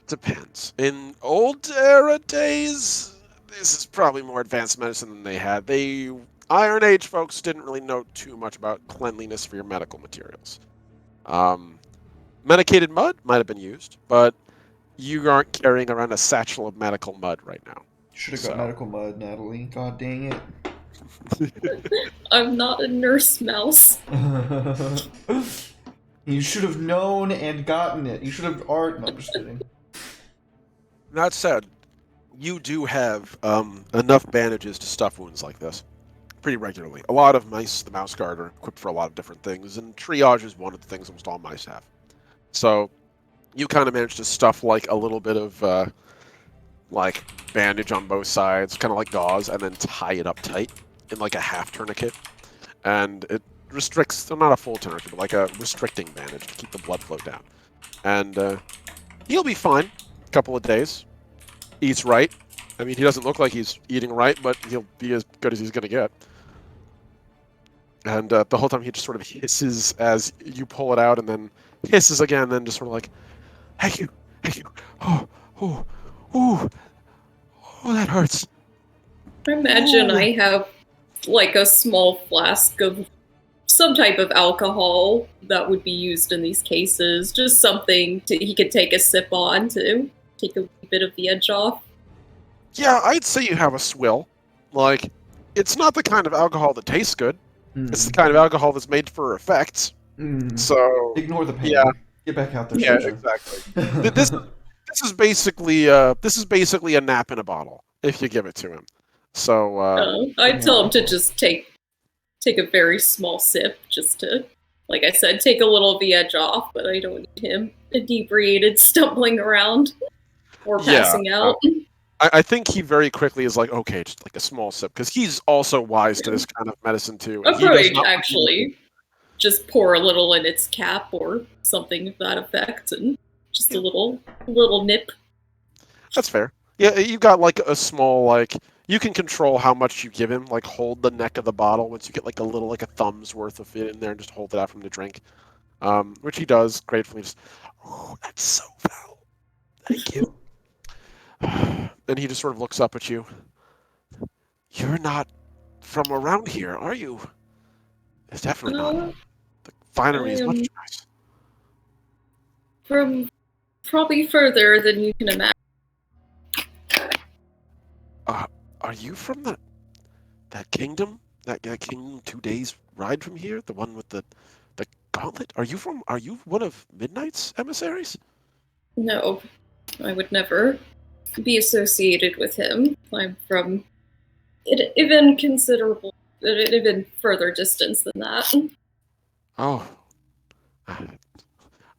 Depends. In old era days, this is probably more advanced medicine than they had. Iron Age folks didn't really know too much about cleanliness for your medical materials. Medicated mud might have been used, but you aren't carrying around a satchel of medical mud right now. Should have got medical mud, Natalie. God dang it. I'm not a nurse mouse. You should have known and gotten it. You should have art. No, I'm just kidding. That said, you do have enough bandages to stuff wounds like this pretty regularly. A lot of mice, the mouse guard, are equipped for a lot of different things, and triage is one of the things almost all mice have. So you kind of manage to stuff like a little bit of like bandage on both sides, kind of like gauze, and then tie it up tight in like a half tourniquet. And it restricts, not a full tourniquet, but like a restricting bandage to keep the blood flow down. And he'll be fine a couple of days. Eats right. I mean, he doesn't look like he's eating right, but he'll be as good as he's going to get. And the whole time he just sort of hisses as you pull it out, and then hisses again, and then just sort of like, thank you, oh, that hurts. Imagine I have like a small flask of some type of alcohol that would be used in these cases. Just something he could take a sip on to take a bit of the edge off. Yeah, I'd say you have a swill. Like, it's not the kind of alcohol that tastes good. It's the kind of alcohol that's made for effects. So Ignore the pain. Yeah. Get back out there. Yeah, Susan. exactly. This is basically a nap in a bottle if you give it to him. So I'd tell him to just take a very small sip, just to, like I said, take a little of the edge off. But I don't need him inebriated, stumbling around or passing out. I think he very quickly is like, okay, just like a small sip, because he's also wise to this kind of medicine too. I'd probably actually just pour a little in its cap or something of that effect, and just a little nip. That's fair. Yeah, you've got like a small, like, You can control how much you give him. Like hold the neck of the bottle once you get like a little, like a thumb's worth of it in there, and just hold it out for him to drink. Which he does gratefully. Just, oh, that's so foul. Thank you. Then he just sort of looks up at you. You're not from around here, are you? It's definitely not. The finery is much nice. From probably further than you can imagine. Are you from that kingdom? That kingdom 2 days ride from here? The one with the gauntlet? Are you one of Midnight's emissaries? No, I would never be associated with him. I'm from even further distance than that. Oh,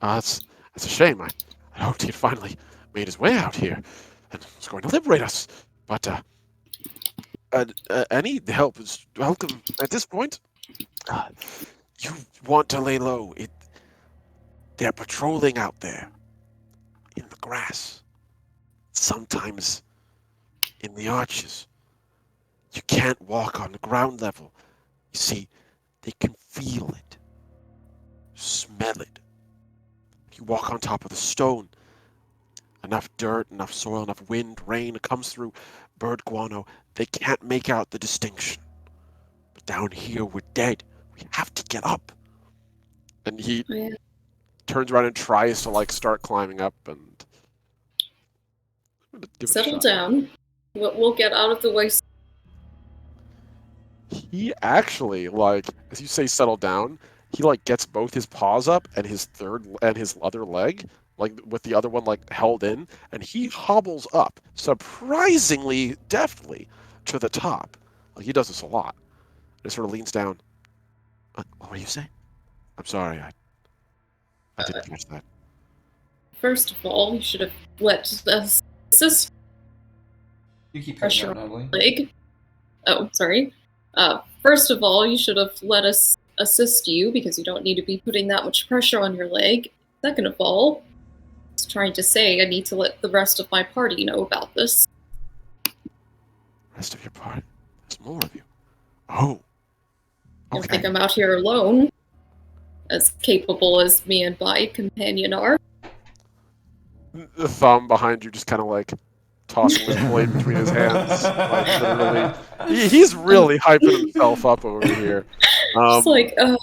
that's a shame. I hoped he'd finally made his way out here and was going to liberate us. But any help is welcome at this point. You want to lay low. They're patrolling out there in the grass, sometimes in the arches. You can't walk on the ground level. You see, they can feel it, smell it. If you walk on top of the stone, enough dirt, enough soil, enough wind, rain comes through, bird guano, they can't make out the distinction. But down here, we're dead. We have to get up. And he turns around and tries to like start climbing up and settle down. We'll get out of the way. He actually, like, as you say settle down, he like gets both his paws up and his other leg, like with the other one like held in, and he hobbles up surprisingly deftly to the top. Like he does this a lot. And he sort of leans down. What do you say? I'm sorry, I didn't catch that. First of all, you should have let us assist. You keep pressure on on the leg. Oh, sorry. First of all, you should have let us assist you because you don't need to be putting that much pressure on your leg. Second of all, I was trying to say I need to let the rest of my party know about this. Rest of your party? There's more of you. Oh. I don't think I'm out here alone, as capable as me and my companion are. The thumb behind you just kind of like tossing his blade between his hands. Like literally, he's really hyping himself up over here. Just like, God,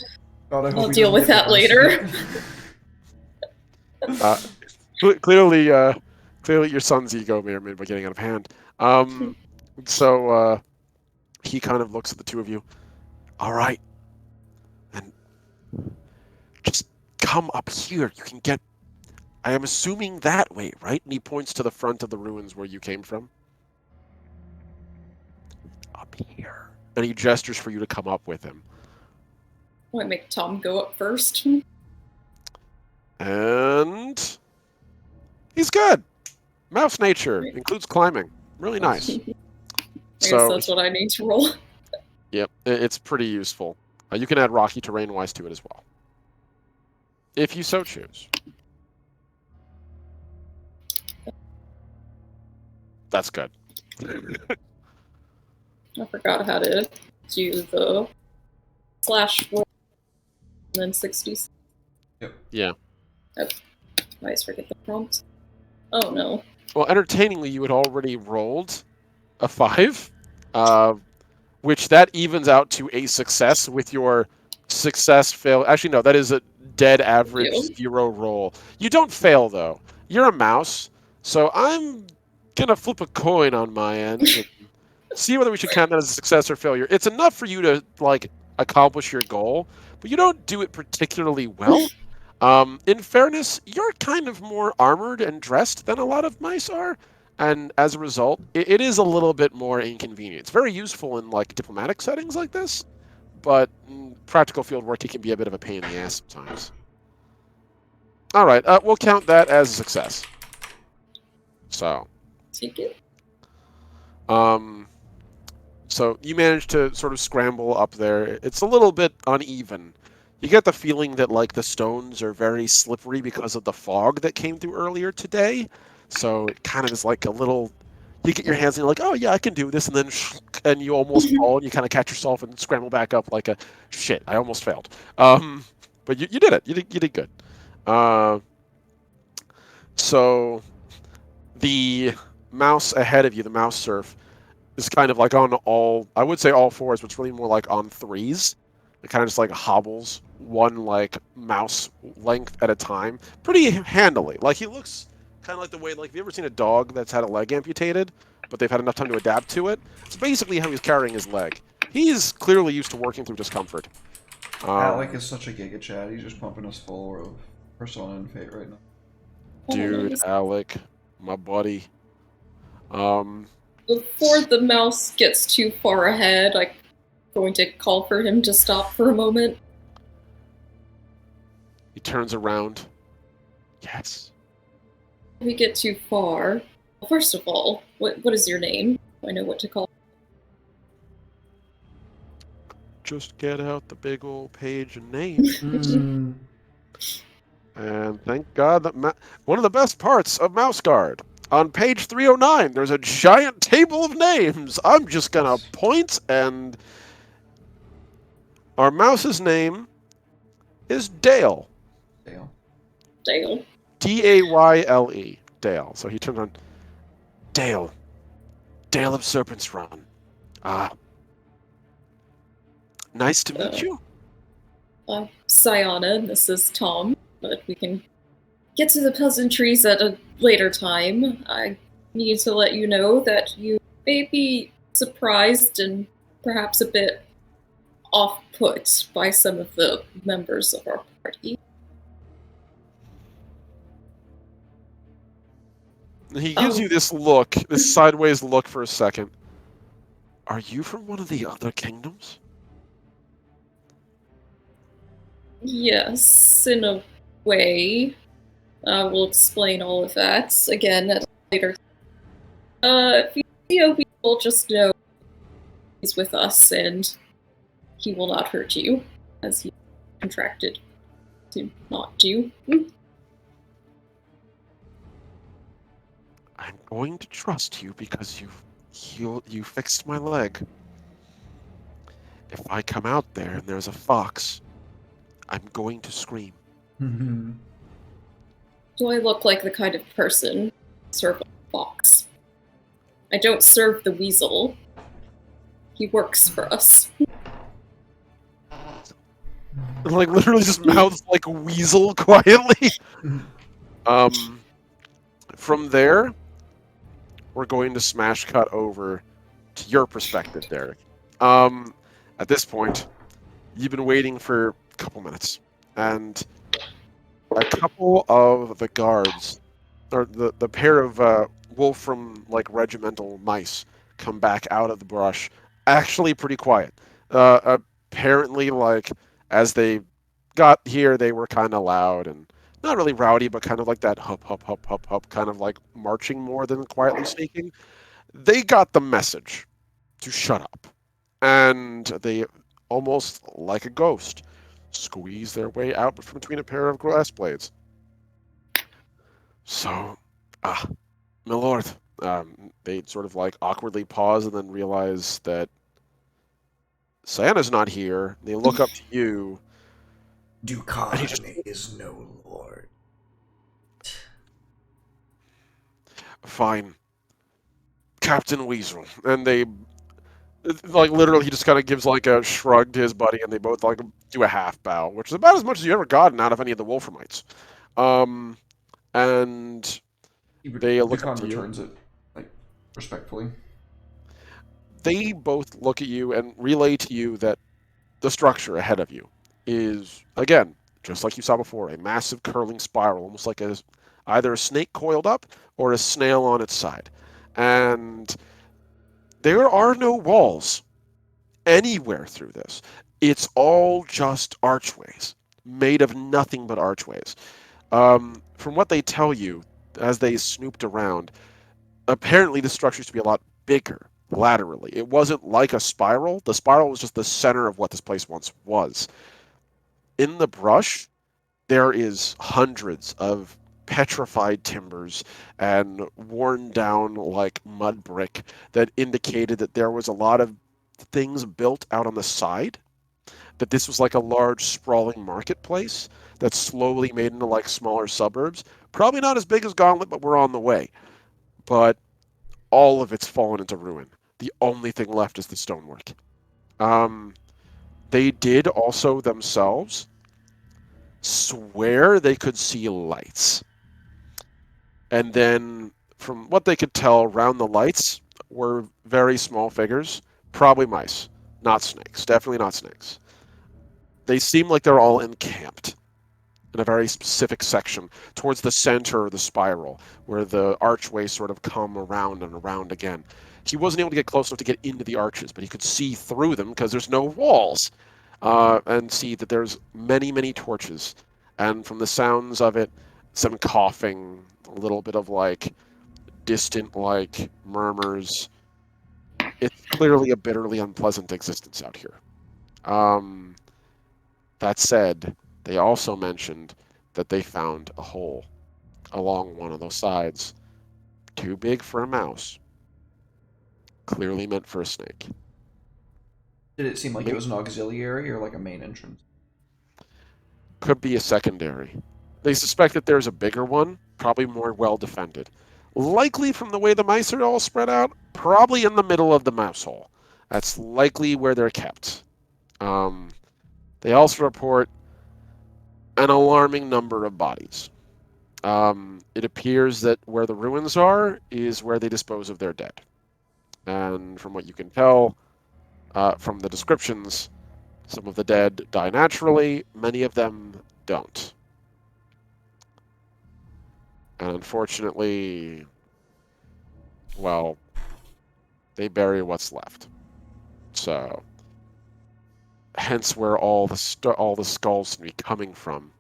I'll deal with that later. Clearly, your son's ego may or may be getting out of hand. So he kind of looks at the two of you. All right, and just come up here. You can get. I am assuming that way, right? And he points to the front of the ruins where you came from. Up here. And he gestures for you to come up with him. I make Tom go up first. And he's good. Mouse nature includes climbing. Really nice. I guess that's what I need to roll. Yep, it's pretty useful. You can add rocky terrain-wise to it as well, if you so choose. That's good. I forgot how to do the slash roll and then 60s. Yep. Yeah. Oh, I always forget the prompt. Oh no. Well, entertainingly, you had already rolled a 5, which that evens out to a success with your success fail. Actually, no, that is a dead average 0 roll. You don't fail though. You're a mouse, so I'm gonna flip a coin on my end and see whether we should count that as a success or failure. It's enough for you to like accomplish your goal, but you don't do it particularly well. In fairness, you're kind of more armored and dressed than a lot of mice are, and as a result, it is a little bit more inconvenient. It's very useful in like diplomatic settings like this, but in practical field work, it can be a bit of a pain in the ass sometimes. All right, we'll count that as a success. So. Take it. So you manage to sort of scramble up there. It's a little bit uneven. You get the feeling that like the stones are very slippery because of the fog that came through earlier today. So it kind of is like a little. you get your hands and you're like, oh yeah, I can do this, and then and you almost fall and you kind of catch yourself and scramble back up like a shit. I almost failed. But you did it. You did good. So the mouse ahead of you, the mouse surf, is kind of like on all, I would say all fours, but it's really more like on threes. It kind of just like hobbles one like mouse length at a time, pretty handily. Like he looks kind of like the way, like, have you ever seen a dog that's had a leg amputated, but they've had enough time to adapt to it? It's basically how he's carrying his leg. He's clearly used to working through discomfort. Alec is such a giga chat. He's just pumping us full of Persona and Fate right now. Dude, Alec, my buddy. Before the mouse gets too far ahead, I'm going to call for him to stop for a moment. He turns around. Yes. If we get too far, well, first of all, what is your name? I know what to call. Just get out the big old page of names. And thank God that one of the best parts of Mouse Guard. On page 309, there's a giant table of names. I'm just gonna point, and our mouse's name is Dale. Dale. Dale. Dayle. Dale. So he turns on. Dale. Dale of Serpent's Run. Nice to meet you. Sayana, and this is Tom, but we can get to the pleasantries at a later time. I need to let you know that you may be surprised and perhaps a bit off-put by some of the members of our party. He gives you this look, this sideways look for a second. Are you from one of the other kingdoms? Yes, in a way. We'll explain all of that again at a later time. If you see a weasel, just know he's with us and he will not hurt you, as he contracted to not do. I'm going to trust you because you fixed my leg. If I come out there and there's a fox, I'm going to scream. Do I look like the kind of person to serve a fox? I don't serve the weasel. He works for us. Like literally just mouths like weasel quietly. From there, we're going to smash cut over to your perspective, Derek. At this point, you've been waiting for a couple minutes, and a couple of the guards, or the pair of Wolfram like regimental mice, come back out of the brush. Actually, pretty quiet. Apparently, like as they got here, they were kind of loud and not really rowdy, but kind of like that hup hup hup hup hup, kind of like marching more than quietly sneaking. They got the message to shut up, and they almost like a ghost squeeze their way out from between a pair of glass blades. So, my lord, they sort of like awkwardly pause and then realize that Santa's not here. They look up to you. Dukan is no lord. Fine. Captain Weasel. And they, like, literally, he just kind of gives, like, a shrug to his buddy, and they both, like, do a half bow, which is about as much as you've ever gotten out of any of the Wolframites. And they look up to you. Returns it, like, respectfully. They both look at you and relay to you that the structure ahead of you is, again, just like you saw before, a massive curling spiral, almost like either a snake coiled up or a snail on its side. And there are no walls anywhere through this. It's all just archways, made of nothing but archways. From what they tell you, as they snooped around, apparently the structure used to be a lot bigger laterally. It wasn't like a spiral. The spiral was just the center of what this place once was. In the brush, there is hundreds of petrified timbers and worn down like mud brick that indicated that there was a lot of things built out on the side, that this was like a large sprawling marketplace that's slowly made into like smaller suburbs. Probably not as big as Gauntlet, but we're on the way. But all of it's fallen into ruin. The only thing left is the stonework. Um, they did also themselves swear they could see lights. And then, from what they could tell, around the lights were very small figures, probably mice, not snakes, definitely not snakes. They seem like they're all encamped in a very specific section towards the center of the spiral, where the archways sort of come around and around again. He wasn't able to get close enough to get into the arches, but he could see through them because there's no walls, and see that there's many, many torches. And from the sounds of it, some coughing, a little bit of like distant like murmurs. It's clearly a bitterly unpleasant existence out here. That said, they also mentioned that they found a hole along one of those sides, too big for a mouse, clearly meant for a snake. Did it seem like it was an auxiliary or like a main entrance? Could be a secondary. They suspect that there's a bigger one, probably more well defended. Likely from the way the mice are all spread out, probably in the middle of the mouse hole. That's likely where they're kept. They also report an alarming number of bodies. It appears that where the ruins are is where they dispose of their dead. And from what you can tell from the descriptions, some of the dead die naturally, many of them don't. And unfortunately, well, they bury what's left. So, hence where all the skulls seem to be coming from.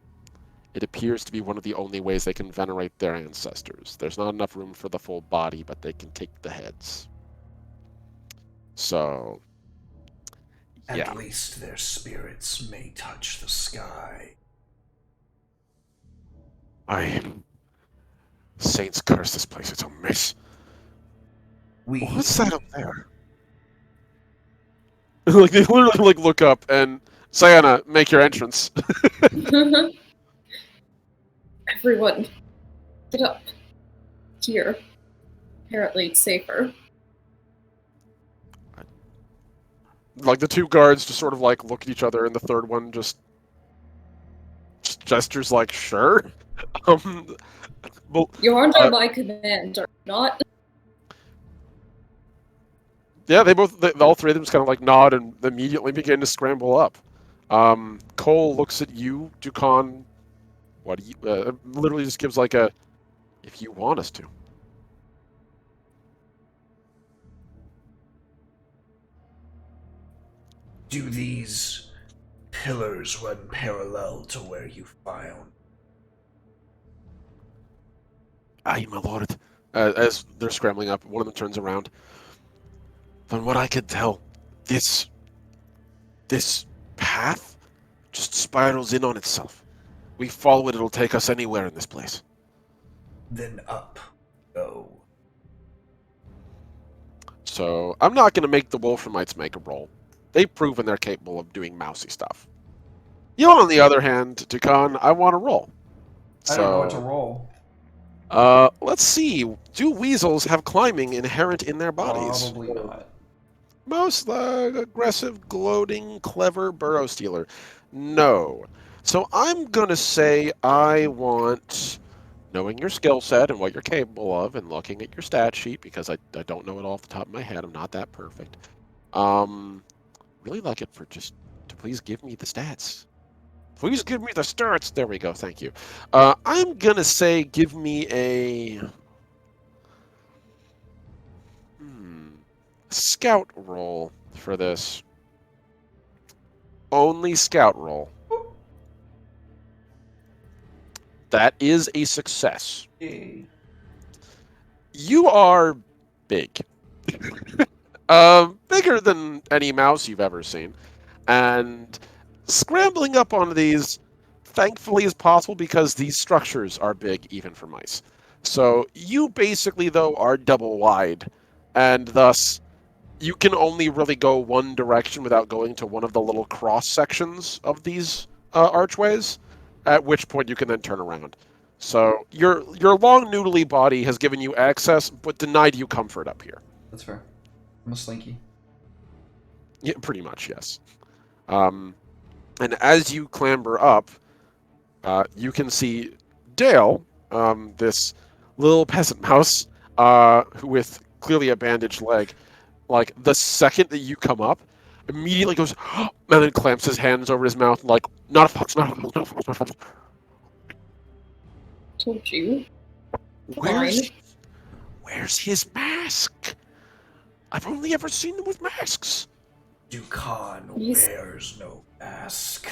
It appears to be one of the only ways they can venerate their ancestors. There's not enough room for the full body, but they can take the heads. So, yeah. At least their spirits may touch the sky. Saints curse this place, it's a mess. What's that up there? Like, they literally like look up and, Sayana, make your entrance. Everyone, get up. Here. Apparently it's safer. Like, the two guards just sort of like look at each other, and the third one just gestures like, sure. Well, You're under my command, are you not? yeah, all three of them just kind of like nod and immediately begin to scramble up. Cole looks at you, Dukan. What do you? Literally just gives like a, if you want us to. Do these pillars run parallel to where you found? Aye, my lord. As they're scrambling up, one of them turns around. From what I can tell, this path just spirals in on itself. We follow it, it'll take us anywhere in this place. Then up go. So, I'm not going to make the Wolframites make a roll. They've proven they're capable of doing mousy stuff. You, on the other hand, Dukan, I want to roll. I don't know what to roll. Let's see. Do weasels have climbing inherent in their bodies? Probably not. Most aggressive, gloating, clever burrow stealer. No. So I'm going to say I want, knowing your skill set and what you're capable of and looking at your stat sheet, because I don't know it all off the top of my head. I'm not that perfect. Really like it for just to please give me the stats. Please give me the stats. There we go. Thank you. I'm going to say give me a scout roll for this. Only scout roll. That is a success. Yay. You are big. Bigger than any mouse you've ever seen. And scrambling up onto these thankfully, as possible because these structures are big even for mice. So you basically, though, are double wide, and thus you can only really go one direction without going to one of the little cross sections of these archways, at which point you can then turn around. So your long noodly body has given you access, but denied you comfort up here. That's fair. I'm a slinky. Yeah, pretty much, yes. And as you clamber up, you can see Dale, this little peasant mouse, with clearly a bandaged leg. Like, the second that you come up, immediately goes, and then clamps his hands over his mouth, like, not a fox, not a fox, not a fox, not a fox. Told you. Where's his mask? I've only ever seen them with masks. Dukan He's- wears no mask.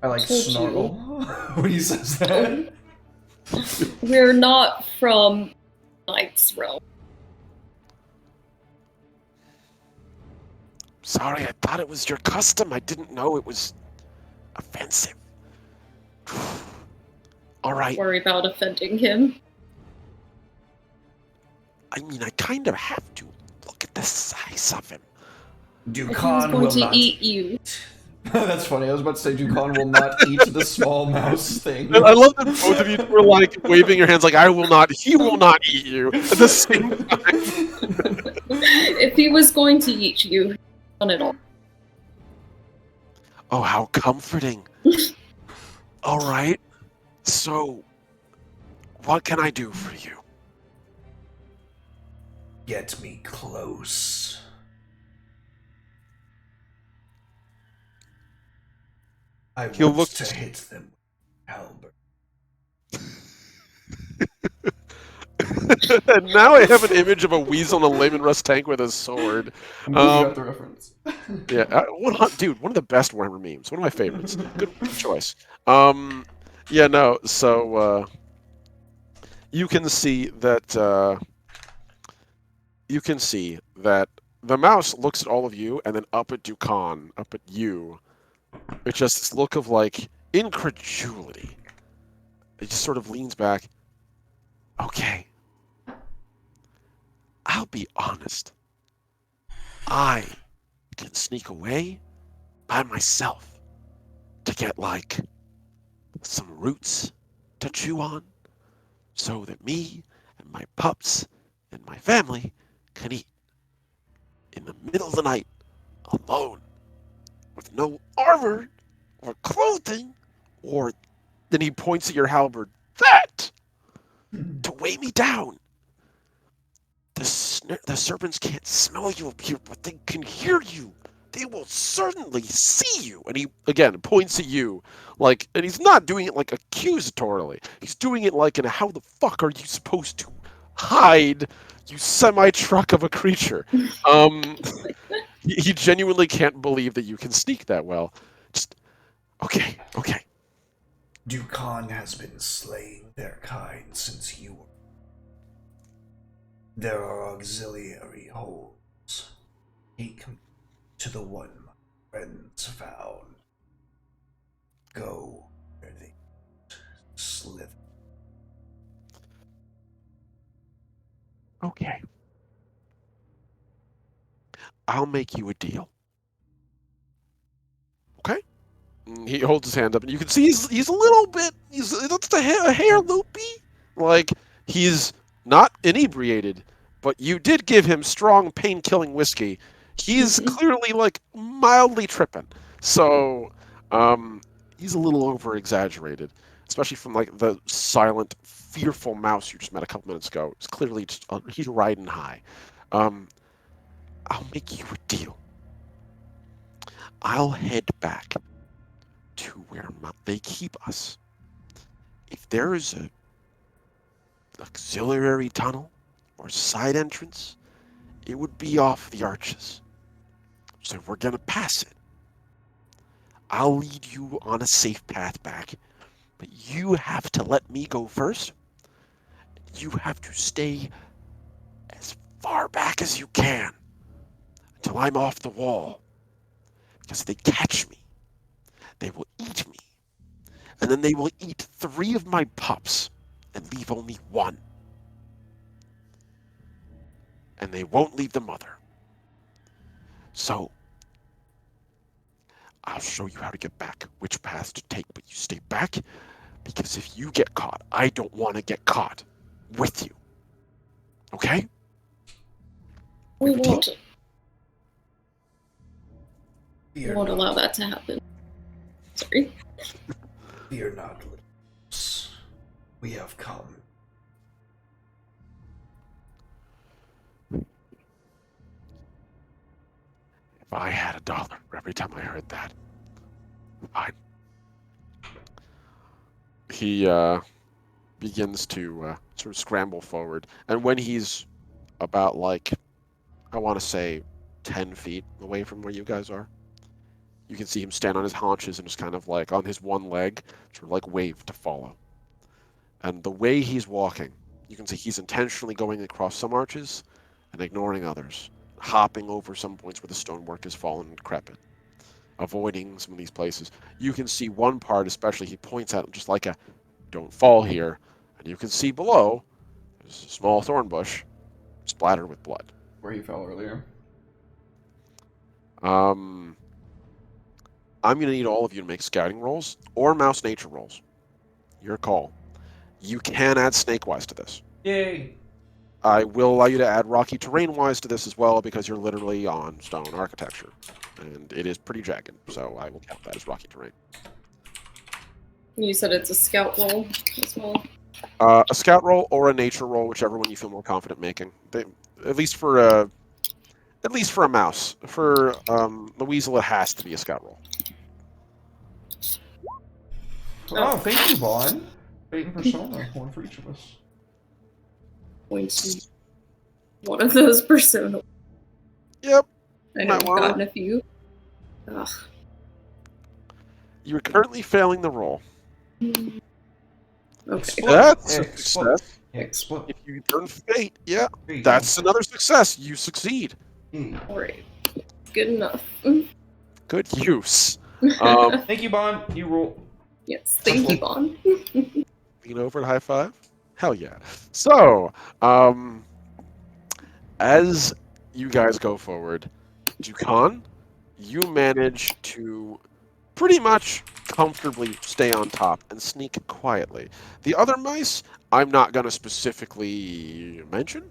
I like Told you. snarl when he says that. We're not from Knight's Realm. Sorry, I thought it was your custom. I didn't know it was offensive. All right. Worry about offending him. I mean, I kind of have to. Look at the size of him. If he was Dukan going will to not eat you. That's funny. I was about to say Dukan will not eat the small mouse thing. I love that both of you were like waving your hands like, I will not, he will not eat you at the same time. If he was going to eat you, done it all. Oh, how comforting. All right. So, what can I do for you? get me close. I He'll want look- to hit them with halberd. And now I have an image of a weasel in a Layman Rust tank with a sword. I'm got the reference. Yeah, dude, one of the best Warhammer memes. One of my favorites. Good choice. Yeah, no. So you can see that. You can see that the mouse looks at all of you, and then up at Dukan, up at you. It's just this look of like incredulity. It just sort of leans back. Okay. I'll be honest. I can sneak away by myself to get like some roots to chew on so that me and my pups and my family can eat in the middle of the night alone with no armor or clothing or then he points at your halberd that to weigh me down. The serpents can't smell you up here, but they can hear you. They will certainly see you. And he, again, points at you. Like, and he's not doing it, like, accusatorily. He's doing it like in a, how the fuck are you supposed to hide, you semi-truck of a creature? He genuinely can't believe that you can sneak that well. Just, okay. Dukan has been slaying their kind since you were. There are auxiliary holes. Take me to the one my friends found. Go where they slither. Okay. I'll make you a deal. Okay? And he holds his hand up, and you can see he's a little bit, he's just a hair loopy. Like, he's not inebriated, but you did give him strong pain-killing whiskey. He's clearly, like, mildly tripping. So, he's a little over-exaggerated, especially from, like, the silent, fearful mouse you just met a couple minutes ago. It's clearly just, he's riding high. I'll make you a deal. I'll head back to where they keep us. If there is a auxiliary tunnel or side entrance, it would be off the arches. So we're gonna pass it. I'll lead you on a safe path back, but you have to let me go first. You have to stay as far back as you can until I'm off the wall. Because if they catch me, they will eat me. and then they will eat 3 of my pups and leave only 1. And they won't leave the mother. So, I'll show you how to get back, which path to take, but you stay back, because if you get caught, I don't want to get caught with you. Okay? We Good deal? won't allow that to happen. Sorry. Fear not, littles. We have come. If I had $1 for every time I heard that, fine. He begins to sort of scramble forward, and when he's about, like, I want to say 10 feet away from where you guys are, you can see him stand on his haunches and just kind of like on his one leg, sort of like wave to follow. And the way he's walking, you can see he's intentionally going across some arches and ignoring others, hopping over some points where the stonework has fallen and decrepit, avoiding some of these places. You can see one part especially, he points at just like a, don't fall here, and you can see below, there's a small thorn bush splattered with blood. Where he fell earlier. I'm going to need all of you to make scouting rolls or mouse nature rolls. Your call. You can add snake-wise to this. Yay! I will allow you to add rocky terrain-wise to this as well because you're literally on stone architecture. And it is pretty jagged, so I will count that as rocky terrain. You said it's a scout roll as well. A scout roll or a nature roll, whichever one you feel more confident making. At least for a mouse. For the weasel, it has to be a scout roll. Oh, thank you, Vaughn. Fate and Persona, one for each of us. Points. One of those persona. Yep. I know I've gotten a few. Ugh. You're currently failing the roll. Okay. That's a success. Explode. If you turn fate, yeah, that's another success. You succeed. Alright. Good enough. Good use. Thank you, Bond. You roll. Yes, thank you, Bond. Lean over and high five. Hell yeah. So, as you guys go forward, Dukan, you manage to pretty much comfortably stay on top and sneak quietly. The other mice, I'm not going to specifically mention.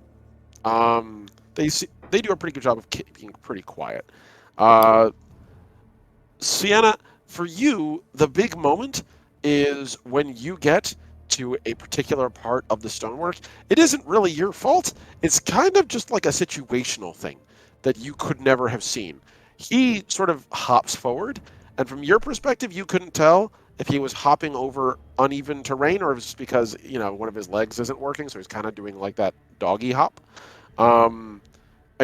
They do a pretty good job of being pretty quiet. Sienna, for you, the big moment is when you get to a particular part of the stonework. It isn't really your fault. It's kind of just like a situational thing that you could never have seen. He sort of hops forward, and from your perspective, you couldn't tell if he was hopping over uneven terrain or if it's because, one of his legs isn't working, so he's kind of doing like that doggy hop. And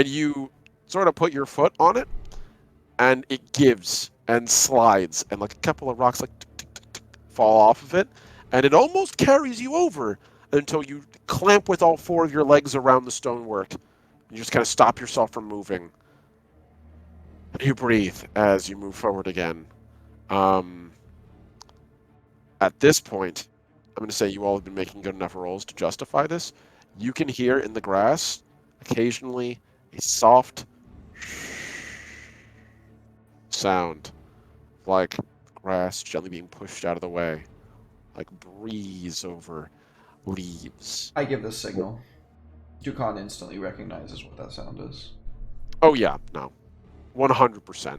you sort of put your foot on it, and it gives and slides, and like a couple of rocks like fall off of it, and it almost carries you over until you clamp with all 4 of your legs around the stonework. You just kind of stop yourself from moving. And you breathe as you move forward again. At this point, I'm going to say you all have been making good enough rolls to justify this. You can hear in the grass, occasionally, a soft sound, like grass gently being pushed out of the way, like breeze over leaves. I give this signal. Dukan instantly recognizes what that sound is. Oh yeah, no, 100%.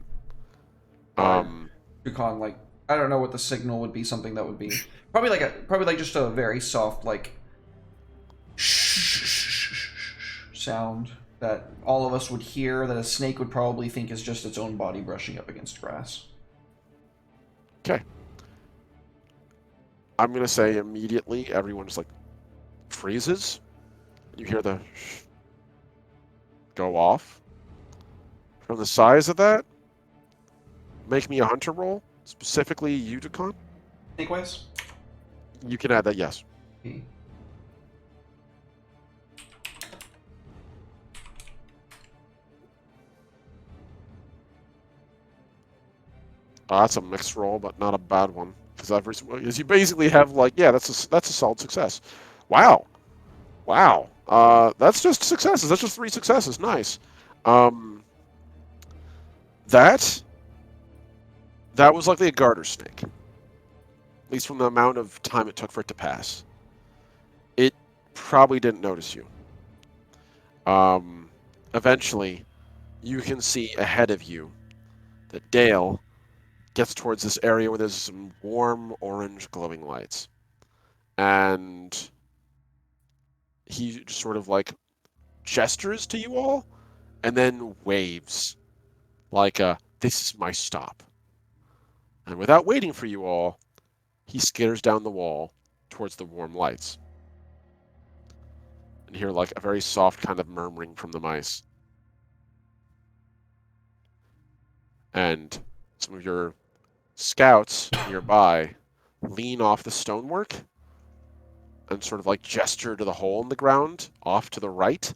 Dukan, like, I don't know what the signal would be. Something that would be probably like just a very soft like sound that all of us would hear, that a snake would probably think is just its own body brushing up against grass. Okay. I'm going to say immediately everyone just like freezes. You hear the go off. From the size of that, make me a hunter roll, specifically Uticon. Snake-wise? You can add that, yes. Okay. That's a mixed roll, but not a bad one. Because you basically have like, yeah, that's a solid success. Wow, wow. That's just successes. That's just 3 successes. Nice. Um, that was likely a garter snake. At least from the amount of time it took for it to pass. It probably didn't notice you. Um, eventually, you can see ahead of you that Dale gets towards this area where there's some warm orange glowing lights. And he just sort of like gestures to you all and then waves like this is my stop. And without waiting for you all, he skitters down the wall towards the warm lights. And hear like a very soft kind of murmuring from the mice. And some of your scouts nearby lean off the stonework and sort of like gesture to the hole in the ground off to the right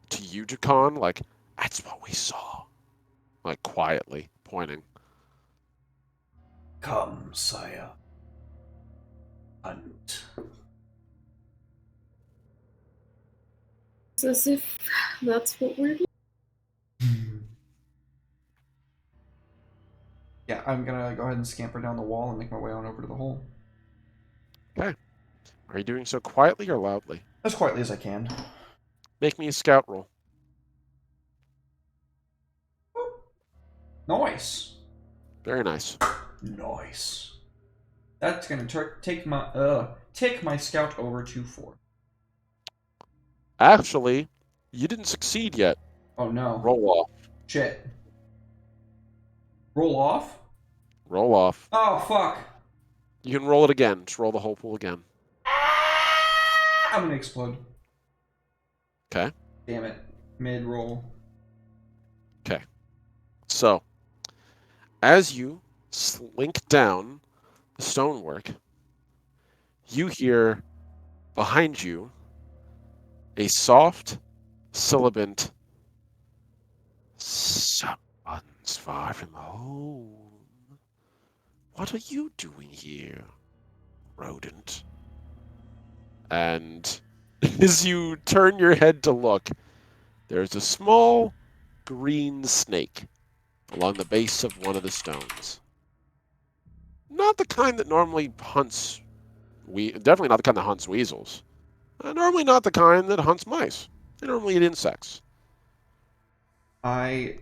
to you, Jacon, like, that's what we saw. Like, quietly pointing. Come, sire. Hunt. It's as if that's what we're doing. Yeah, I'm gonna go ahead and scamper down the wall and make my way on over to the hole. Okay. Are you doing so quietly or loudly? As quietly as I can. Make me a scout roll. Nice. Very nice. Nice. That's gonna take my scout over to 4. Actually, you didn't succeed yet. Oh no. Roll off. Shit. Roll off? Roll off. Oh fuck. You can roll it again. Just roll the whole pool again. I'm gonna explode. Okay. Damn it. Mid roll. Okay. So, as you slink down the stonework, you hear behind you a soft, sibilant, someone's far from home. What are you doing here, rodent? And as you turn your head to look, there's a small green snake along the base of one of the stones. Not the kind that normally hunts, definitely not the kind that hunts weasels. Normally not the kind that hunts mice. They normally eat insects. I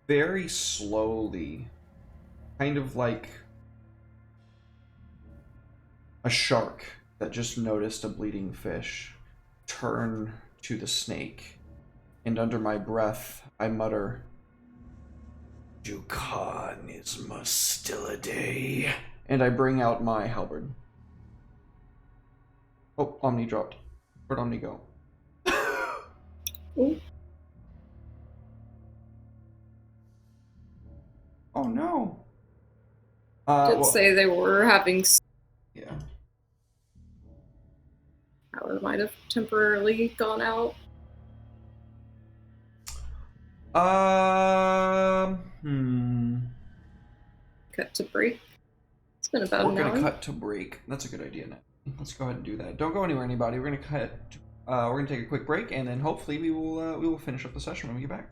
very slowly, kind of like a shark that just noticed a bleeding fish, turn to the snake, and under my breath, I mutter, Jacon is Mustilladay. and I bring out my halberd. Oh, Omni dropped. Where'd Omni go? Ooh. Oh no. Did say they were having Yeah. power might have temporarily gone out. Cut to break. It's been about We're an gonna hour. cut to break. That's a good idea. Let's go ahead and do that. Don't go anywhere, anybody. We're gonna cut. We're gonna take a quick break, and then hopefully we will finish up the session when we get back.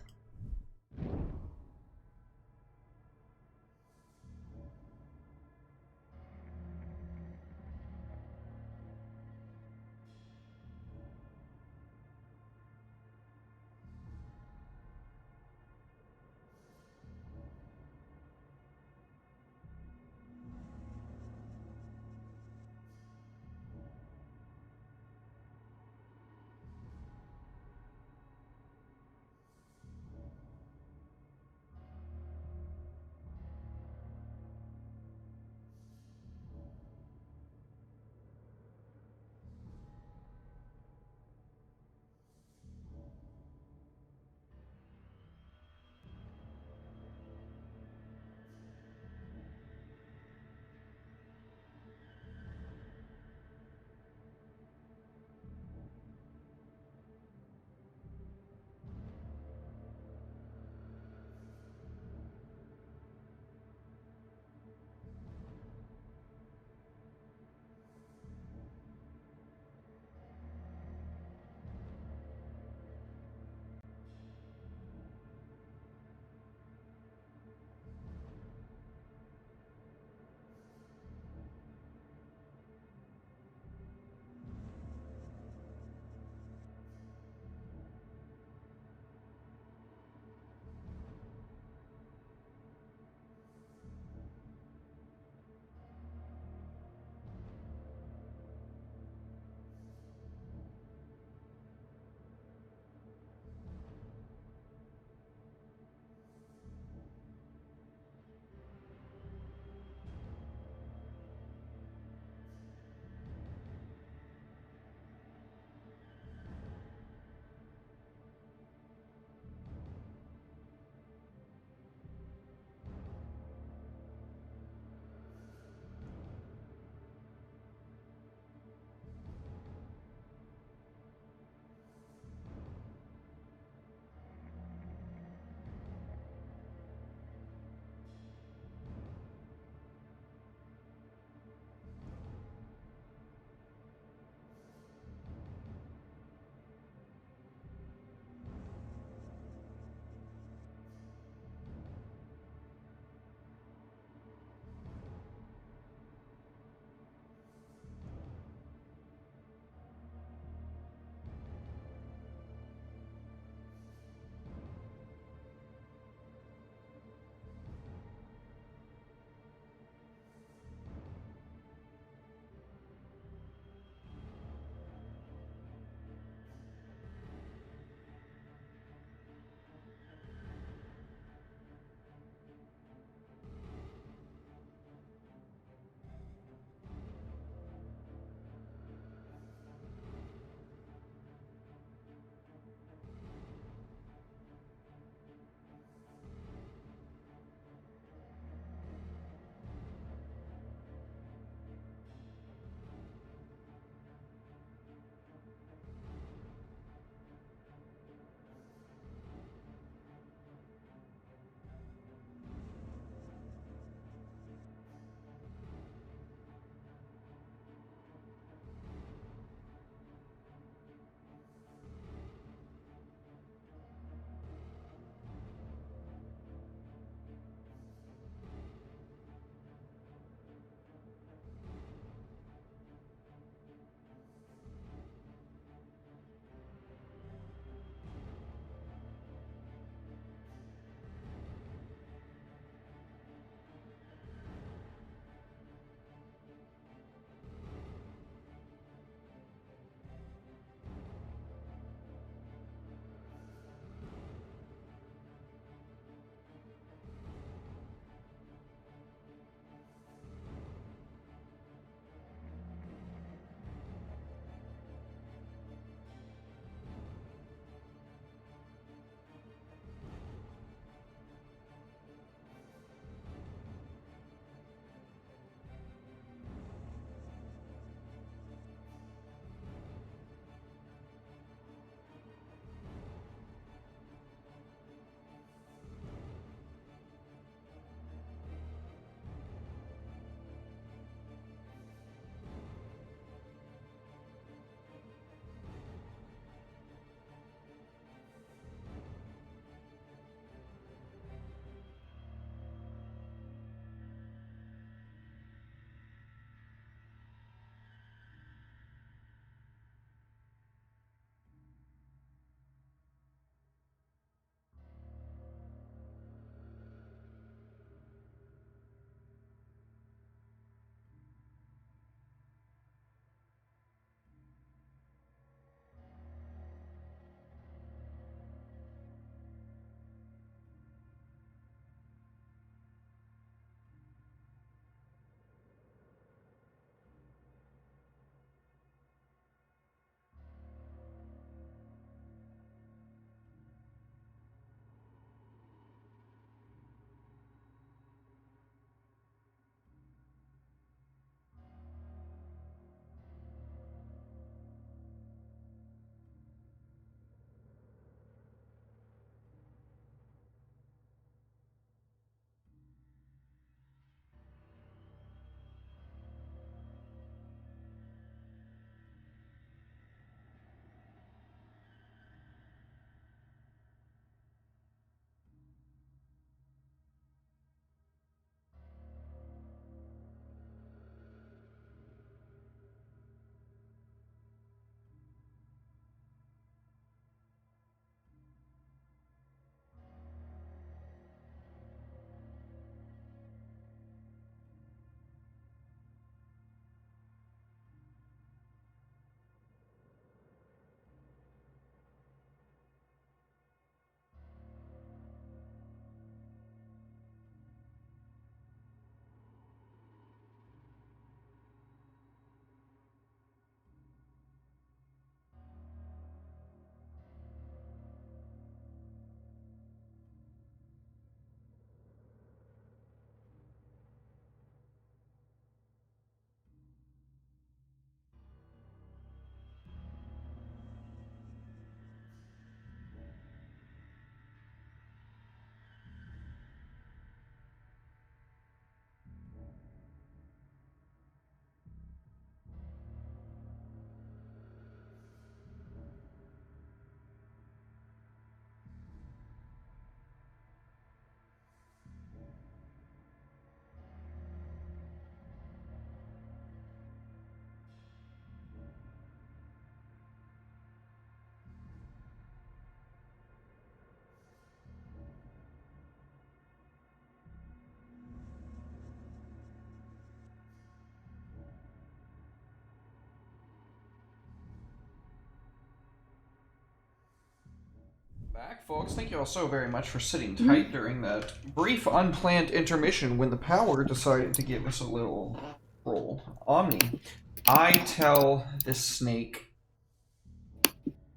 Back, folks. Thank you all so very much for sitting tight during that brief, unplanned intermission when the power decided to give us a little roll. Omni, I tell this snake,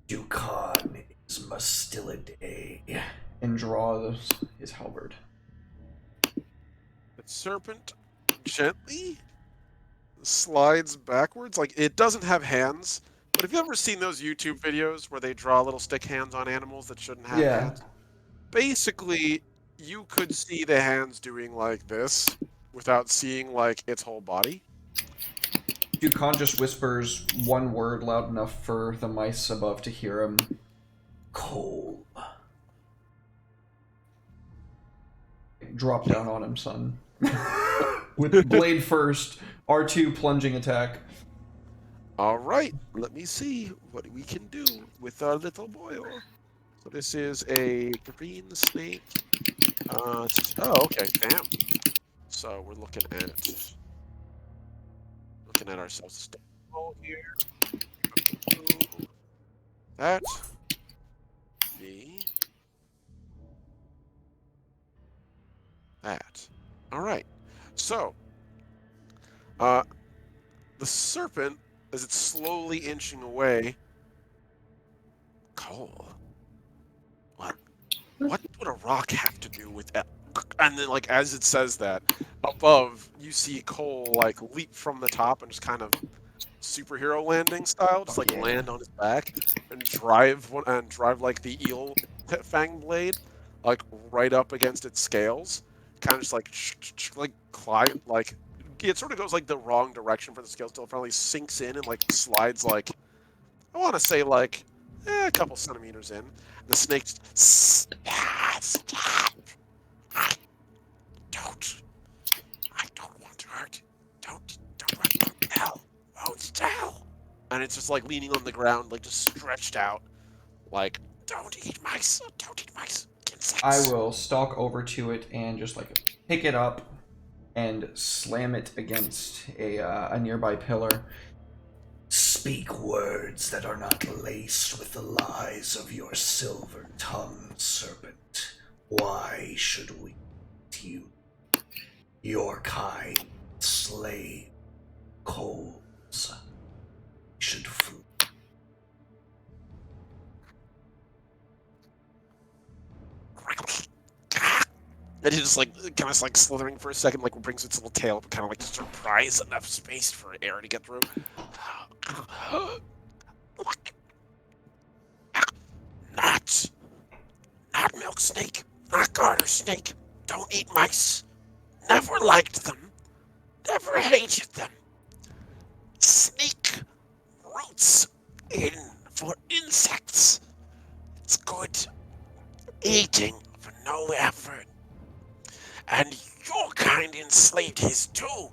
Dukan is Mustilidae. and draws his halberd. The serpent gently slides backwards. Like, it doesn't have hands, but have you ever seen those YouTube videos where they draw little stick hands on animals that shouldn't have hands? Basically, you could see the hands doing like this without seeing like its whole body. Dukan just whispers one word loud enough for the mice above to hear him. Coal. Drop down on him, son. With blade first, R2 plunging attack. All right, let me see what we can do with our little boy. So this is a green snake. Oh, okay, damn. So we're looking at ourselves stable here. That. That. All right. So, the serpent, as it's slowly inching away. Cole. What would a rock have to do with that? And then, like, as it says that, above, you see Cole, like, leap from the top and just kind of superhero landing style, just, like, land on his back and drive like, the eel fang blade, like, right up against its scales. Kind of just, like, climb, like, it sort of goes, like, the wrong direction for the scales till it finally sinks in and, like, slides, like, I want to say, like, a couple centimeters in. The snake just, stop! I don't want to hurt. Don't tell. Won't tell. And it's just like leaning on the ground, like just stretched out. Like, don't eat mice. Don't eat mice. Insects. I will stalk over to it and just like pick it up and slam it against a nearby pillar. Speak words that are not laced with the lies of your silver-tongued serpent. Why should we eat you? Your kind slave coals should flee. And it just like kind of like slithering for a second, like brings its little tail up, kind of like surprise enough space for air to get through. Not milk snake, not garter snake. Don't eat mice. Never liked them. Never hated them. Snake roots in for insects. It's good eating for no effort. And your kind enslaved his too.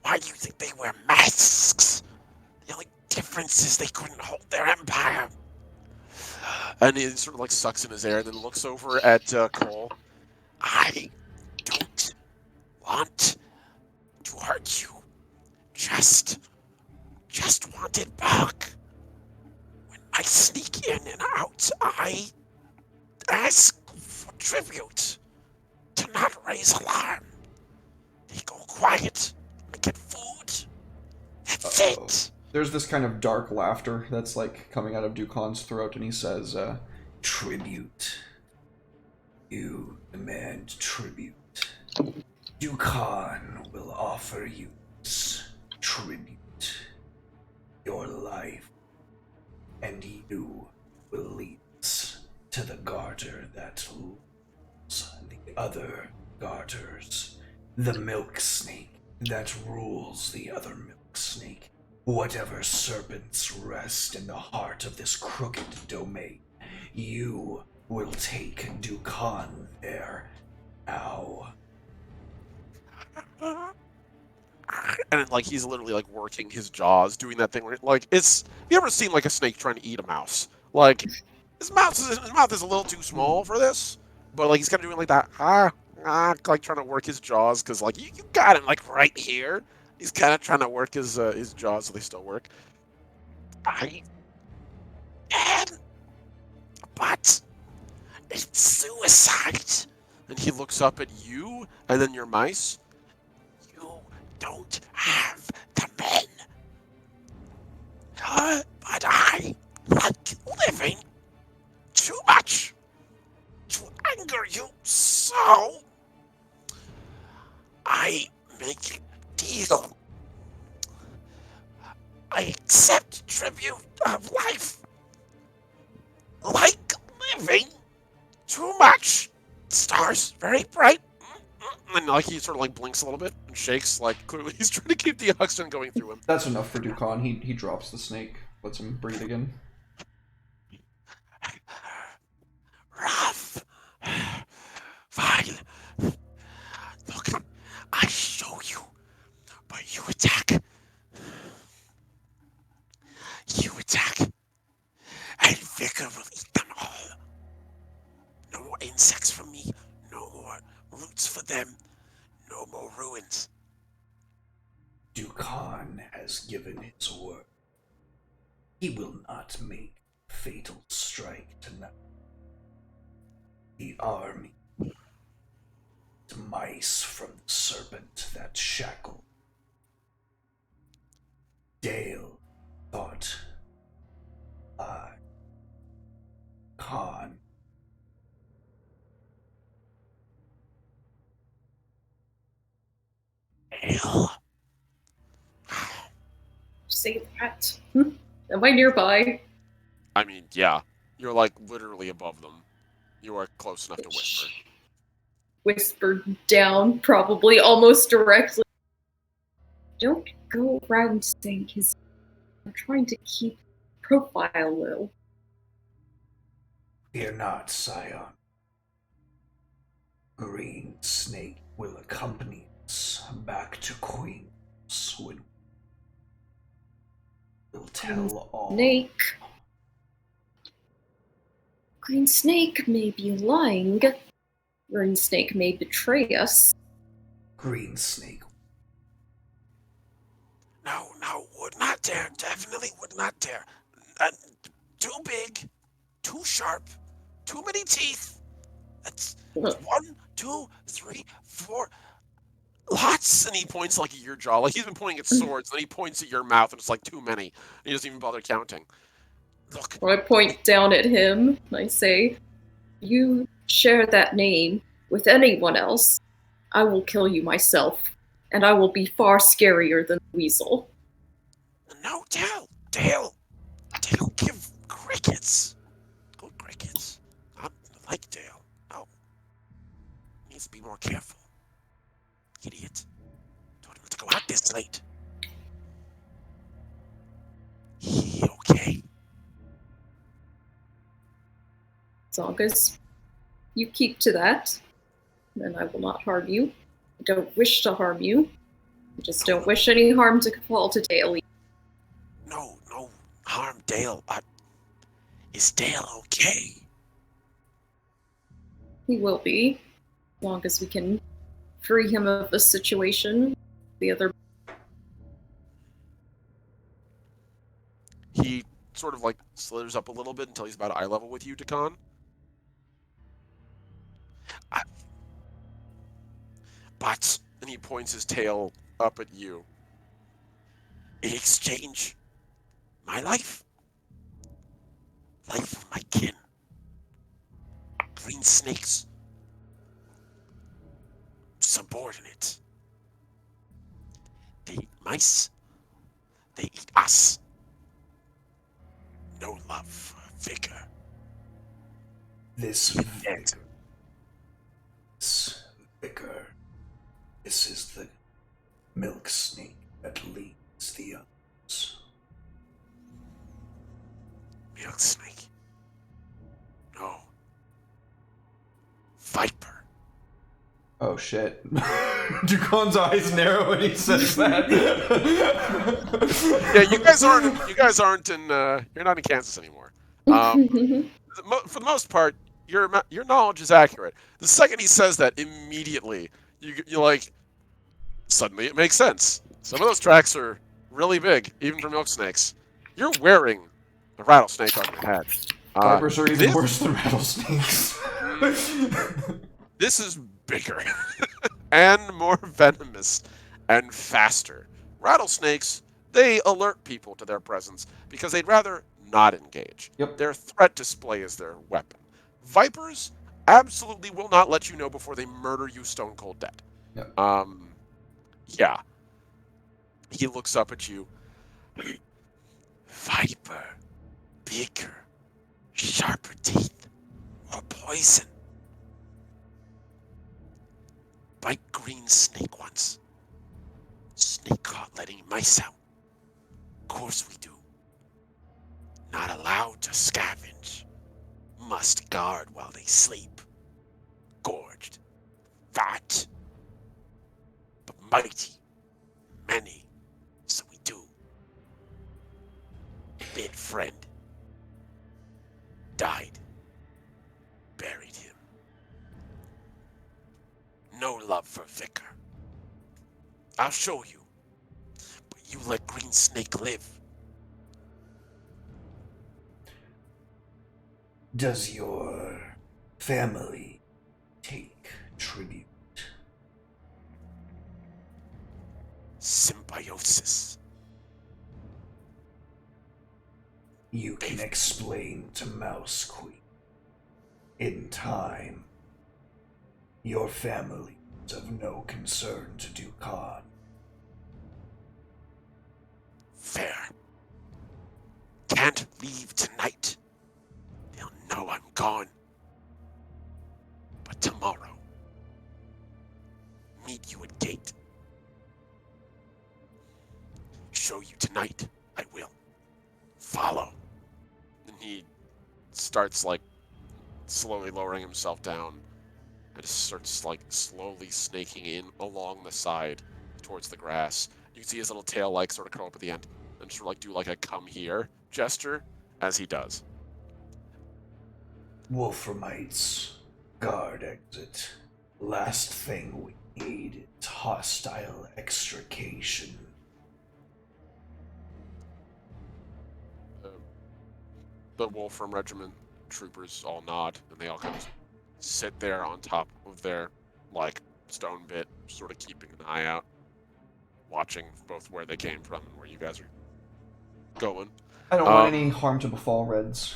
Why do you think they wear masks? The only difference is they couldn't hold their empire. And he sort of like sucks in his air and then looks over at Cole. I don't want to hurt you. Just want it back. When I sneak in and out, I ask for tribute. To not raise alarm. They go quiet. I get food. That's it. There's this kind of dark laughter that's like coming out of Dukan's throat, and he says, Tribute. You demand tribute. Dukan will offer you tribute. Your life. And you will lead us to the garter that rules the other garters. The milk snake that rules the other milk snake. Whatever serpents rest in the heart of this crooked domain, you will take Dukan there now. And like he's literally like working his jaws, doing that thing where like it's. You ever seen like a snake trying to eat a mouse? Like his mouth is a little too small for this, but like he's kind of doing like that like trying to work his jaws because like you got him like right here. He's kind of trying to work his jaws so they still work. But It's suicide. And he looks up at you and then your mice. You don't have the men. But I like living too much to anger you, so I make a deal. I accept tribute of life. Like living too much. Stars, very bright. And like he sort of like blinks a little bit and shakes, like clearly he's trying to keep the oxygen going through him. That's enough for Dukan. He drops the snake, lets him breathe again. Rough. Fine. Look, I show you, but you attack. You attack. And vigor will eat them all. No more insects for me. No more roots for them. No more ruins. Dukan has given his word. He will not make fatal strike tonight. The army, the mice from the serpent that shackled. Dale thought Khan. Dale. Say that. Am I nearby? I mean, yeah. You're like literally above them. You are close enough to whisper. Whispered down, probably almost directly. Don't go around saying his. I'm trying to keep profile low. Fear not, Scion. Green Snake will accompany us back to Queen's when we'll tell all. Snake. Green Snake may be lying. Green Snake may betray us. Green Snake. No, would not dare. Definitely would not dare. Too big, too sharp, too many teeth. That's 1, 2, 3, 4. Lots. And he points like at your jaw. Like he's been pointing at swords, and then he points at your mouth, and it's like too many. And he doesn't even bother counting. Look. I point down at him and I say, you share that name with anyone else, I will kill you myself, and I will be far scarier than the weasel. No, Dale, give crickets. Good crickets. I like Dale. No. Needs to be more careful. Idiot. Told him to go out this late. He okay? As long as you keep to that, then I will not harm you. I don't wish to harm you. I just don't wish any harm to fall to Dale. No harm, Dale. Is Dale okay? He will be, as long as we can free him of the situation. The other. He sort of like slithers up a little bit until he's about eye level with you, Dakan. But, and he points his tail up at you. In exchange, my life, life of my kin, green snakes, subordinate. They eat mice, they eat us. No love, vigor. This vigor. This is the milk snake that leads the others. Milk snake. No. Viper. Oh shit. Dukon's eyes narrow when he says that. Yeah, you guys aren't in, you're not in Kansas anymore. For the most part, your knowledge is accurate. The second he says that, immediately, you're like, suddenly it makes sense. Some of those tracks are really big, even for milk snakes. You're wearing a rattlesnake on your head. Vipers are even this, worse than rattlesnakes. this is bigger and more venomous and faster. Rattlesnakes, they alert people to their presence because they'd rather not engage. Yep. Their threat display is their weapon. Vipers absolutely will not let you know before they murder you stone cold dead. Yep. Yeah. He looks up at you. Viper, bigger, sharper teeth, more poison. Bite green snake once. Snake caught letting mice out. Course we do. Not allowed to scavenge. Must guard while they sleep. Gorged. Fat. But mighty. Many. So we do. Bit friend. Died. Buried him. No love for Vicar. I'll show you. But you let Green Snake live. Does your family take tribute? Symbiosis. You can explain to Mouse Queen. In time, your family is of no concern to Dukan. Fair. Can't leave tonight. They'll know I'm gone. But tomorrow, meet you at gate. Show you tonight, I will. Follow. And he starts, like, slowly lowering himself down and just starts, like, slowly snaking in along the side towards the grass. You can see his little tail, like, sort of curl up at the end and sort of, like, do, like, a come here gesture as he does. Wolframites, guard exit. Last thing we need is hostile extrication. The Wolfram Regiment troopers all nod, and they all kind of sit there on top of their, like, stone bit, sort of keeping an eye out, watching both where they came from and where you guys are going. I don't want any harm to befall Red's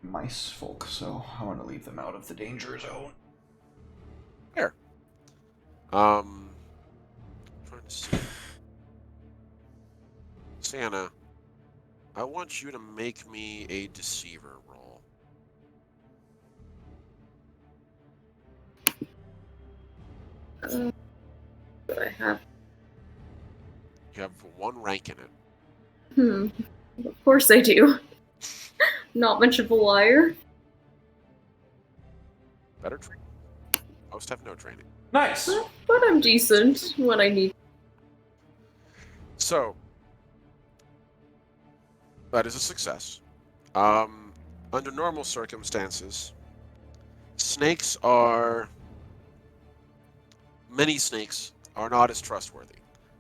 mice folk, so I want to leave them out of the danger zone. Fair. Trying to see. Santa, I want you to make me a deceiver roll. What I have. You have one rank in it. Of course I do. Not much of a liar. Better training. Most have no training. Nice. But I'm decent when I need. So, that is a success. Under normal circumstances, many snakes are not as trustworthy.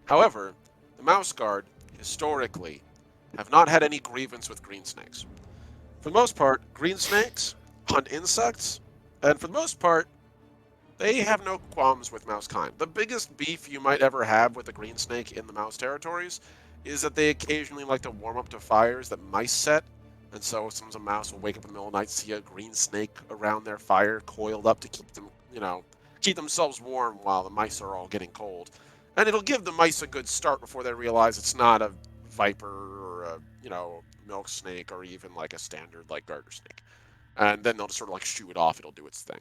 However, the Mouse Guard, historically, have not had any grievance with green snakes. For the most part, green snakes hunt insects, and for the most part, they have no qualms with mouse kind. The biggest beef you might ever have with a green snake in the mouse territories is that they occasionally like to warm up to fires that mice set, and so sometimes a mouse will wake up in the middle of the night, see a green snake around their fire, coiled up to keep them, keep themselves warm while the mice are all getting cold. And it'll give the mice a good start before they realize it's not a viper or a, milk snake or even like a standard like garter snake. And then they'll just sort of like shoo it off, it'll do its thing.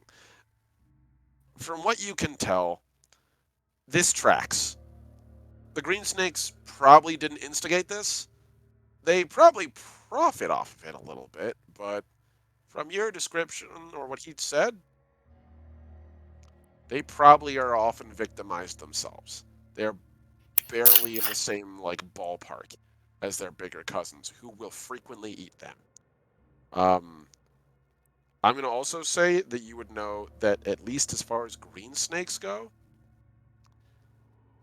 From what you can tell, this tracks. The green snakes probably didn't instigate this. They probably profit off of it a little bit, but from your description or what he said, they probably are often victimized themselves. They're barely in the same ballpark as their bigger cousins, who will frequently eat them. I'm going to also say that you would know that at least as far as green snakes go,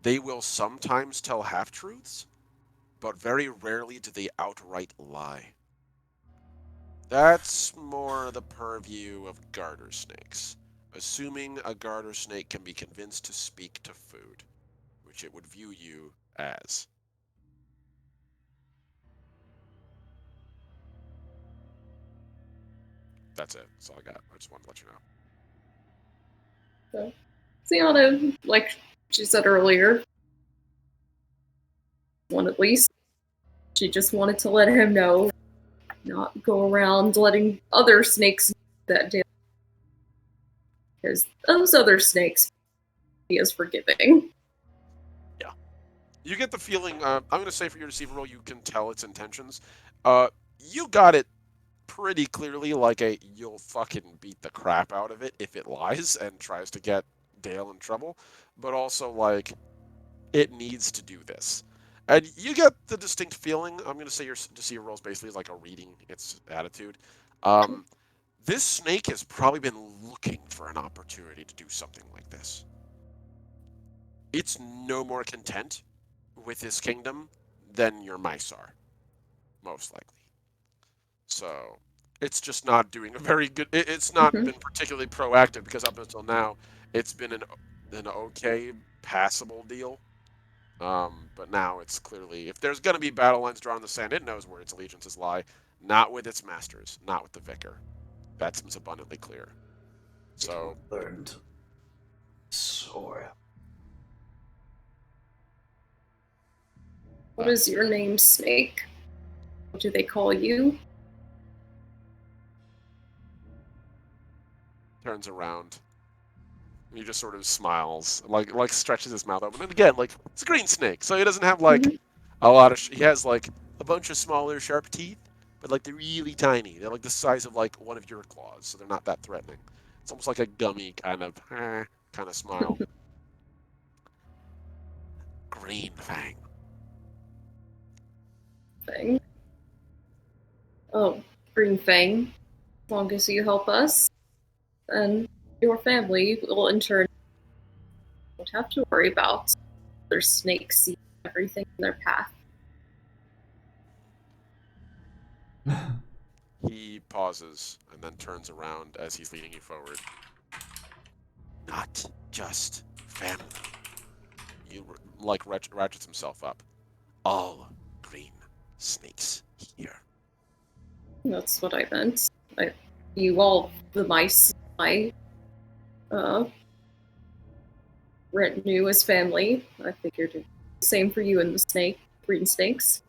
they will sometimes tell half-truths, but very rarely do they outright lie. That's more the purview of garter snakes. Assuming a garter snake can be convinced to speak to food, which it would view you as. That's it. That's all I got. I just wanted to let you know. So, Sienna, like she said earlier, one at least, she just wanted to let him know, not go around letting other snakes that day. Because those other snakes, he is forgiving. Yeah. You get the feeling, I'm going to say for your deceiver roll, you can tell its intentions. You got it pretty clearly, like you'll fucking beat the crap out of it if it lies and tries to get Dale in trouble, but also, like, it needs to do this. And you get the distinct feeling, I'm going to say your deceiver roll is basically like a reading its attitude. This snake has probably been looking for an opportunity to do something like this. It's no more content with his kingdom than your mice are, most likely. So it's just not doing a very good. It's not been particularly proactive because up until now, it's been an okay, passable deal. But now it's clearly, if there's going to be battle lines drawn in the sand, it knows where its allegiances lie, not with its masters, not with the vicar. That seems abundantly clear. So Learned. Or What is your name, Snake? What do they call you? turns around. And he just sort of smiles, like stretches his mouth open. And again, like, it's a green snake, so he doesn't have like a lot of. He has like a bunch of smaller, sharp teeth, but like they're really tiny. They're like the size of like one of your claws, so they're not that threatening. It's almost like a gummy kind of smile. Green Fang. Fang. Oh, Green Fang. As long as you help us, then your family will in turn won't have to worry about other snakes seeing everything in their path. He pauses and then turns around as he's leading you forward. Not just family. You like ratchets himself up. All green snakes here. That's what I meant. You all, the mice, my retinue as family. I figured the same for you and the green snakes.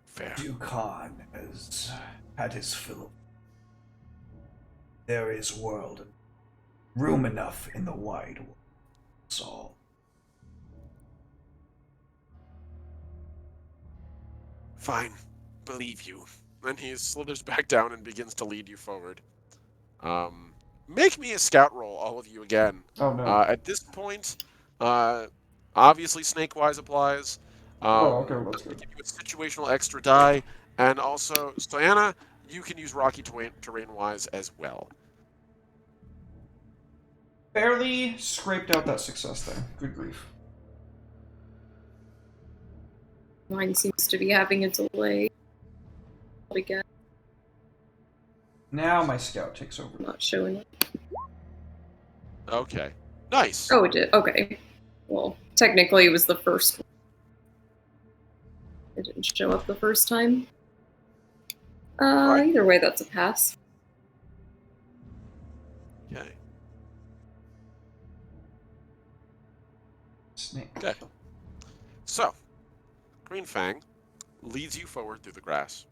Fair. Dukan has had his fill of. There is room enough in the wide world. That's all. Fine. Believe you. Then he slithers back down and begins to lead you forward. Make me a scout roll, all of you again. Oh no. At this point, obviously Snake-wise applies. Okay, let's go. Give you a situational extra die, and also, Stoyana, you can use rocky terrain-wise as well. Barely scraped out that success there. Good grief. Mine seems to be having a delay. Again, Now my scout takes over. not showing up. Okay. Nice. Oh, it did. Okay. Well, technically, it was the first one. It didn't show up the first time. Right. Either way, that's a pass. Okay. Snake. Okay. So, Green Fang leads you forward through the grass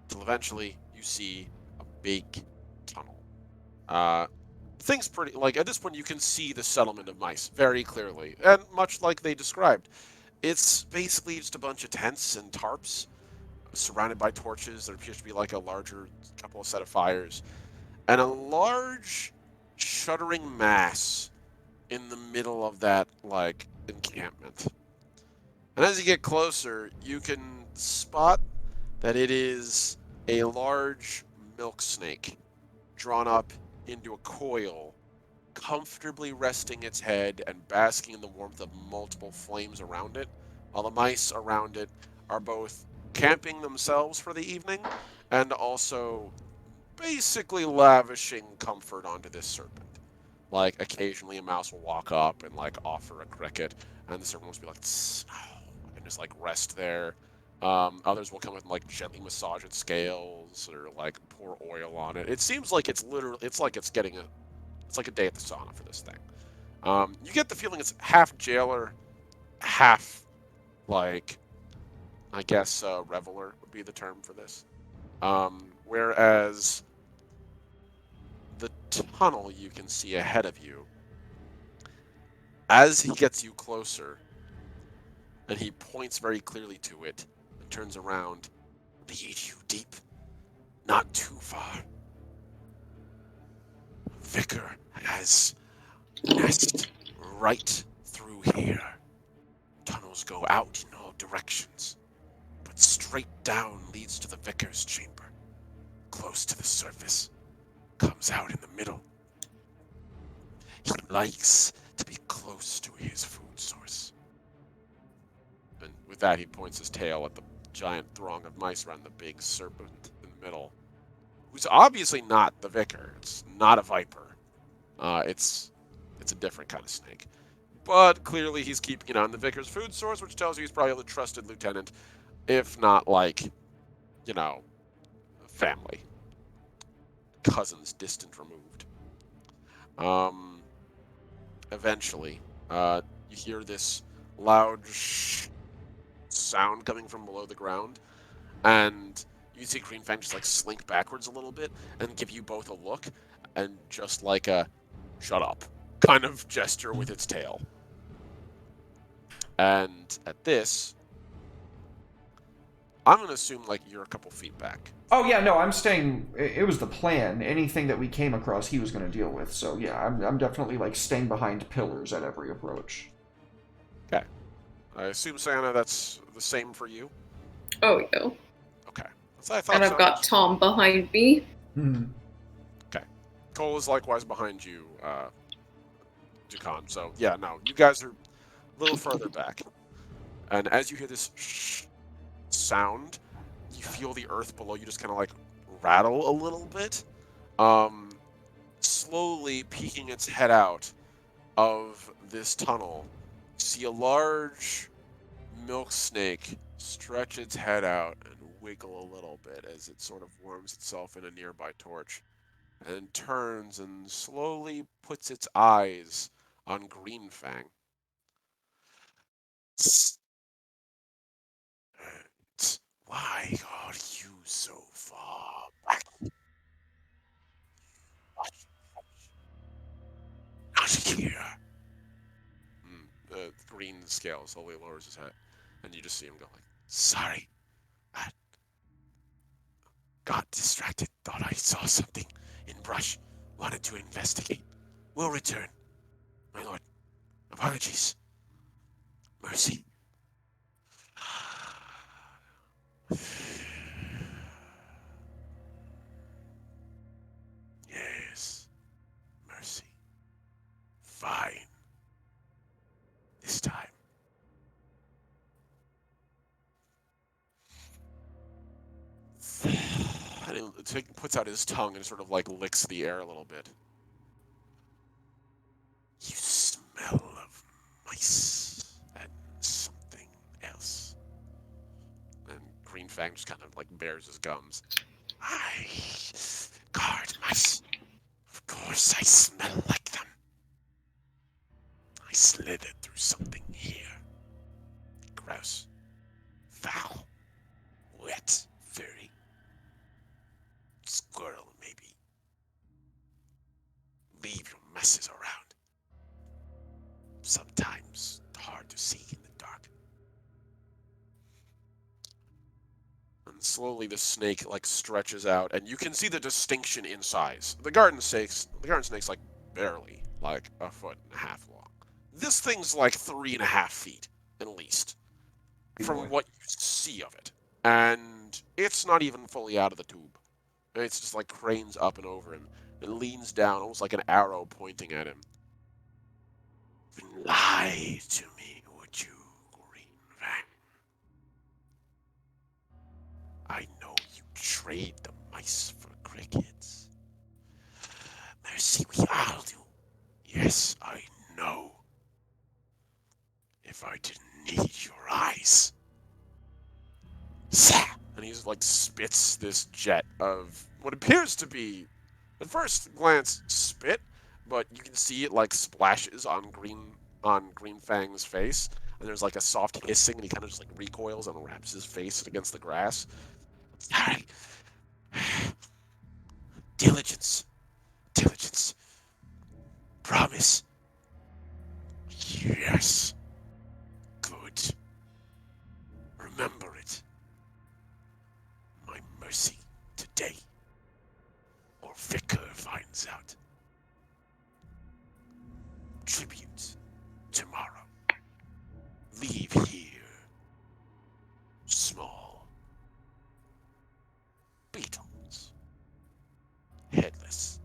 until eventually you see a big tunnel. Things pretty, like, at this point you can see the settlement of mice very clearly, and much like they described. It's basically just a bunch of tents and tarps surrounded by torches. There appears to be like a larger couple of set of fires, and a large shuddering mass in the middle of that, like, encampment. And as you get closer, you can spot that it is a large milk snake drawn up into a coil, comfortably resting its head and basking in the warmth of multiple flames around it, while the mice around it are both camping themselves for the evening, and also basically lavishing comfort onto this serpent. Like, occasionally a mouse will walk up and, like, offer a cricket, and the serpent will be like, "Snow," and just, like, rest there. Others will come and, like, gently massage its scales, or, like, pour oil on it. It seems like it's literally, it's like it's getting it's like a day at the sauna for this thing. You get the feeling it's half jailer, half, like, I guess, reveler would be the term for this. Whereas the tunnel you can see ahead of you, as he gets you closer, and he points very clearly to it, and turns around, lead you deep, not too far. Vicar has nest right through here. Tunnels go out in all directions, but straight down leads to the vicar's chamber, close to the surface, comes out in the middle. He likes to be close to his food source. And with that, he points his tail at the giant throng of mice around the big serpent in the middle, who's obviously not the vicar. It's not a viper. It's a different kind of snake. But clearly he's keeping an eye on the vicar's food source, which tells you he's probably a trusted lieutenant, if not, like, family. Cousins, distant removed. Eventually, you hear this loud sound coming from below the ground, and you see Green Fang just, like, slink backwards a little bit and give you both a look, and just like a "shut up" kind of gesture with its tail. And at this, I'm going to assume, like, you're a couple feet back. Oh yeah, no, I'm staying. It was the plan. Anything that we came across, he was going to deal with. So yeah, I'm definitely like staying behind pillars at every approach. Okay. I assume, Santa, that's the same for you? Oh, yeah. Okay. That's what I thought. And I've got Tom behind me. Okay. Cole is likewise behind you, Dukan. So, yeah, no, you guys are a little further back. And as you hear this sound, you feel the earth below you just kind of, like, rattle a little bit. Slowly peeking its head out of this tunnel, you see a large milk snake stretch its head out and wiggle a little bit as it sort of warms itself in a nearby torch, and turns and slowly puts its eyes on Green Fang. Why are you so far back? Not here. The green scale slowly lowers his head, and you just see him go like, "Sorry, I got distracted. Thought I saw something in brush. Wanted to investigate. Will return. My lord, apologies. Mercy." Yes, mercy. Fine. This time. And he puts out his tongue and sort of, like, licks the air a little bit. You smell of mice and something else. And Green Fang just kind of, like, bares his gums. I guard mice. Of course I smell like them. I slithered through something here. Gross. Foul. Wet. Furry. Squirrel, maybe. Leave your messes around. Sometimes hard to see in the dark. And slowly the snake, like, stretches out, and you can see the distinction in size. The garden snake's like barely like 1.5 foot long. This thing's like 3.5 feet at least, from what you see of it. And it's not even fully out of the tube. It's just like cranes up and over him and leans down, almost like an arrow pointing at him. Lie to me, would you, Green Fang? trade the mice for crickets. Mercy, we all do. Yes, I know. If I didn't need your eyes. And he like spits this jet of what appears to be, at first glance, spit, but you can see it like splashes on Green Fang's face, and there's like a soft hissing, and he kind of just like recoils and wraps his face against the grass. Alright. Diligence. Diligence. Promise. Yes. Good. Remember it. My mercy today. Or Vicar finds out. Tribute tomorrow. Leave here. Small. Beetles. Headless.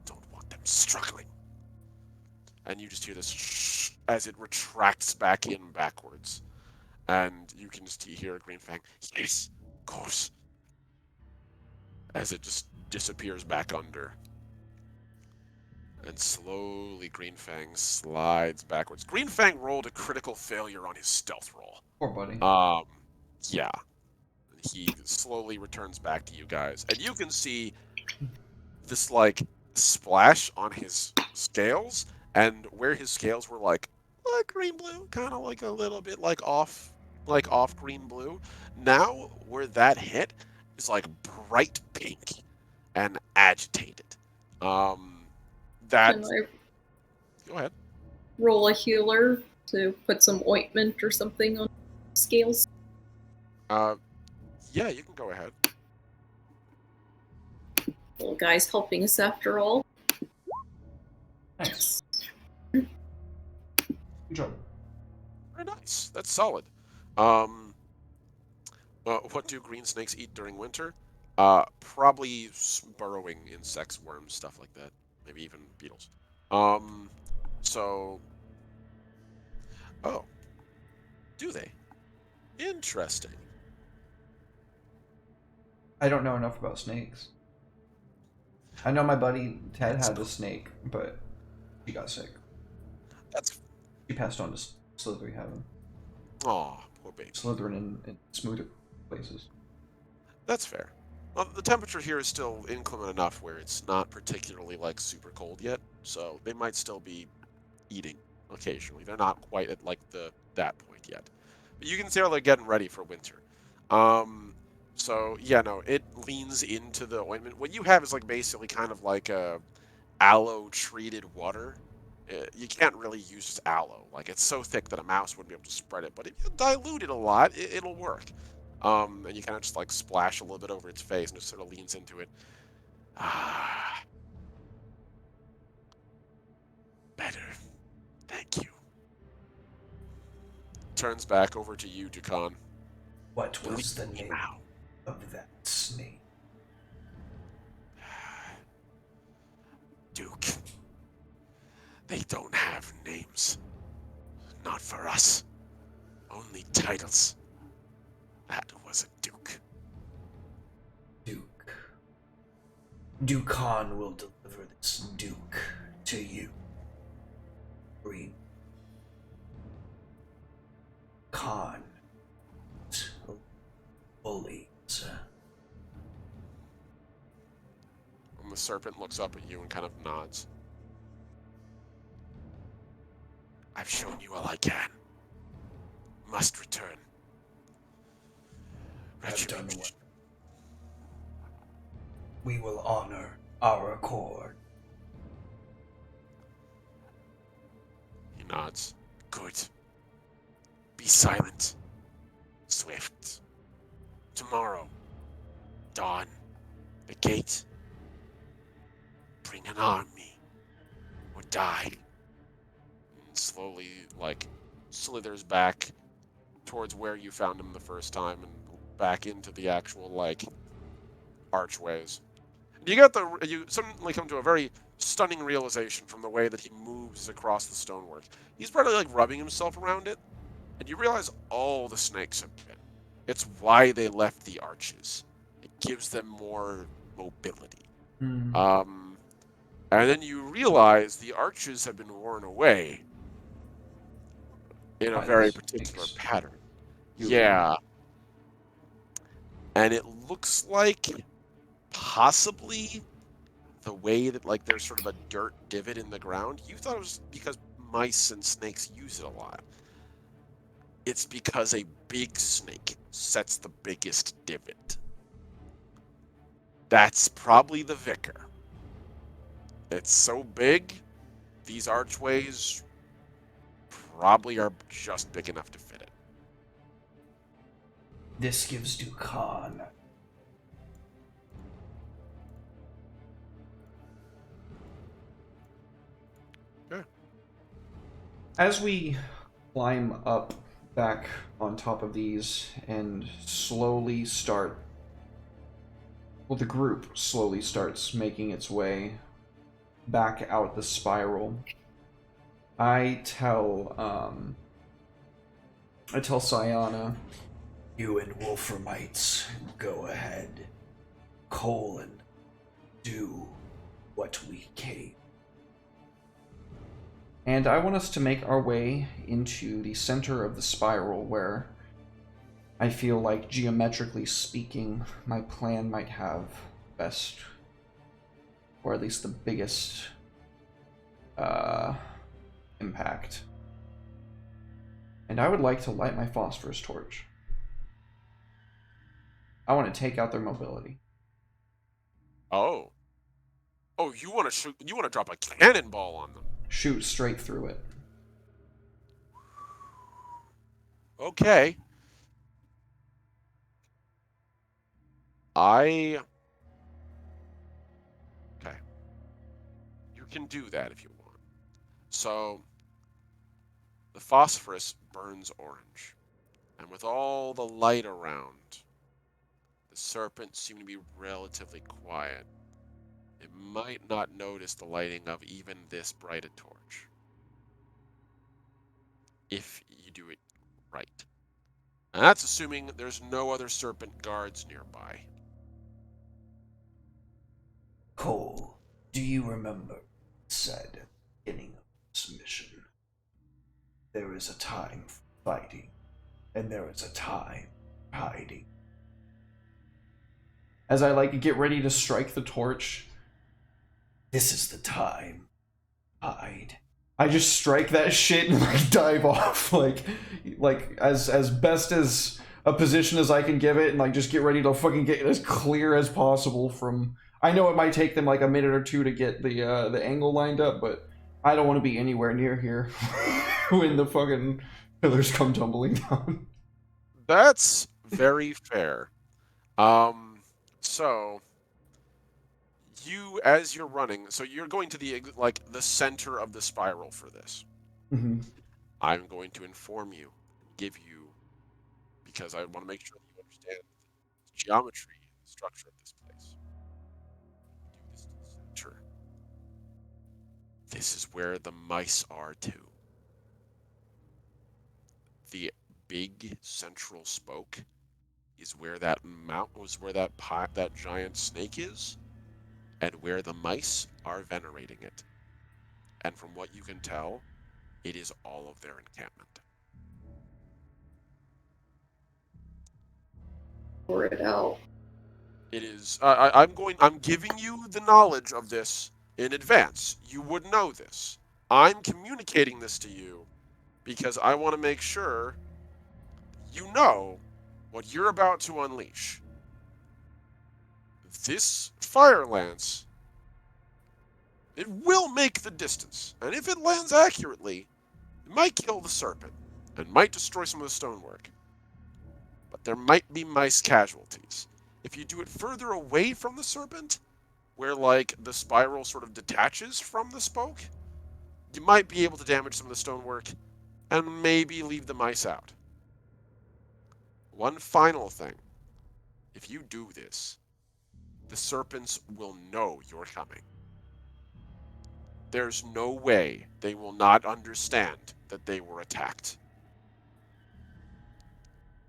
Don't want them struggling. And you just hear this shh as it retracts back in backwards. And you can just hear Green Fang, yes, of course. As it just disappears back under. And slowly Green Fang slides backwards. Green Fang rolled a critical failure on his stealth roll. Poor buddy. Yeah. He slowly returns back to you guys. And you can see this, like, splash on his scales. And where his scales were, like green-blue, kind of like a little bit, like, off green-blue. Now, where that hit is, like, bright pink and agitated. That... Can I Go ahead. roll a healer to put some ointment or something on scales? Yeah, you can go ahead. Little guy's helping us after all. Nice. Good job. Very nice. That's solid. What do green snakes eat during winter? Probably burrowing insects, worms, stuff like that. Maybe even beetles. So... Oh. Do they? Interesting. I don't know enough about snakes. I know my buddy Ted had a snake, but he got sick. That's... He passed on to Slithery heaven. Aw, poor baby. Slytherin in smoother places. That's fair. Well, the temperature here is still inclement enough where it's not particularly, like, super cold yet, so they might still be eating occasionally. They're not quite at, like, that point yet. But you can tell they're getting ready for winter. So, yeah, no, it leans into the ointment. What you have is, like, basically kind of like a aloe-treated water. You can't really use just aloe. Like, it's so thick that a mouse wouldn't be able to spread it. But if you dilute it a lot, it'll work. And you kind of just, like, splash a little bit over its face and just sort of leans into it. Ah. Better. Thank you. Turns back over to you, Dukan. What was the Leave me name now. of that snake? Duke. They don't have names. Not for us. Only titles. That was a Duke. Duke. Dukan will deliver this Duke to you. Green. Khan. Bullies. And the serpent looks up at you and kind of nods. I've shown you all I can. Must return. Have done what? We will honor our accord. He nods. Good. Be silent. Swift. Tomorrow. Dawn. The gate. Bring an army. Or die. And slowly, like, slithers back towards where you found him the first time and back into the actual, like, archways. And you suddenly come to a very stunning realization from the way that he moves across the stonework. He's probably, like, rubbing himself around it, and you realize all the snakes have been. It's why they left the arches. They gives them more mobility. Hmm. And then you realize the arches have been worn away in a By the very particular snakes. pattern. You agree? Yeah. And it looks like possibly the way that like there's sort of a dirt divot in the ground. You thought it was because mice and snakes use it a lot. It's because a big snake sets the biggest divot. That's probably the vicar. It's so big, these archways probably are just big enough to fit it. This gives Dukan. Yeah. As we climb up back on top of these and slowly start. Well, the group slowly starts making its way back out the spiral. I tell Sayana, You and Wolframites, go ahead. Colon, do what we came. and I want us to make our way into the center of the spiral where I feel like, geometrically speaking, my plan might have best, or at least the biggest, impact. And I would like to light my phosphorus torch. I want to take out their mobility. Oh. Oh, you want to shoot? You want to drop a cannonball on them? Shoot straight through it. Okay. Okay. You can do that if you want. So, the phosphorus burns orange. And with all the light around, the serpents seem to be relatively quiet. It might not notice the lighting of even this bright a torch. If you do it right. And that's assuming there's no other serpent guards nearby. Cole, do you remember what it said at the beginning of this mission? There is a time for fighting, and there is a time for hiding. As I get ready to strike the torch, This is the time. Hide. I just strike that shit and dive off, like as best as a position as I can give it, and just get ready to fucking get as clear as possible from. I know it might take them a minute or two to get the angle lined up, but I don't want to be anywhere near here when the fucking pillars come tumbling down. That's very fair. So you, as you're running, so you're going to the center of the spiral for this. Mm-hmm. I'm going to inform you, give you, because I want to make sure that you understand the geometry and the structure of this place. Do this to the center. This is where the mice are too. The big central spoke is where that that giant snake is, and where the mice are venerating it. And from what you can tell, it is all of their encampment. Pour it out. It is. I'm giving you the knowledge of this in advance. You would know this. I'm communicating this to you because I want to make sure you know what you're about to unleash. This fire lance, it will make the distance, and if it lands accurately, it might kill the serpent and might destroy some of the stonework. But there might be mice casualties. If you do it further away from the serpent, where the spiral sort of detaches from the spoke, you might be able to damage some of the stonework and maybe leave the mice out. One final thing. If you do this, the serpents will know you're coming. There's no way they will not understand that they were attacked.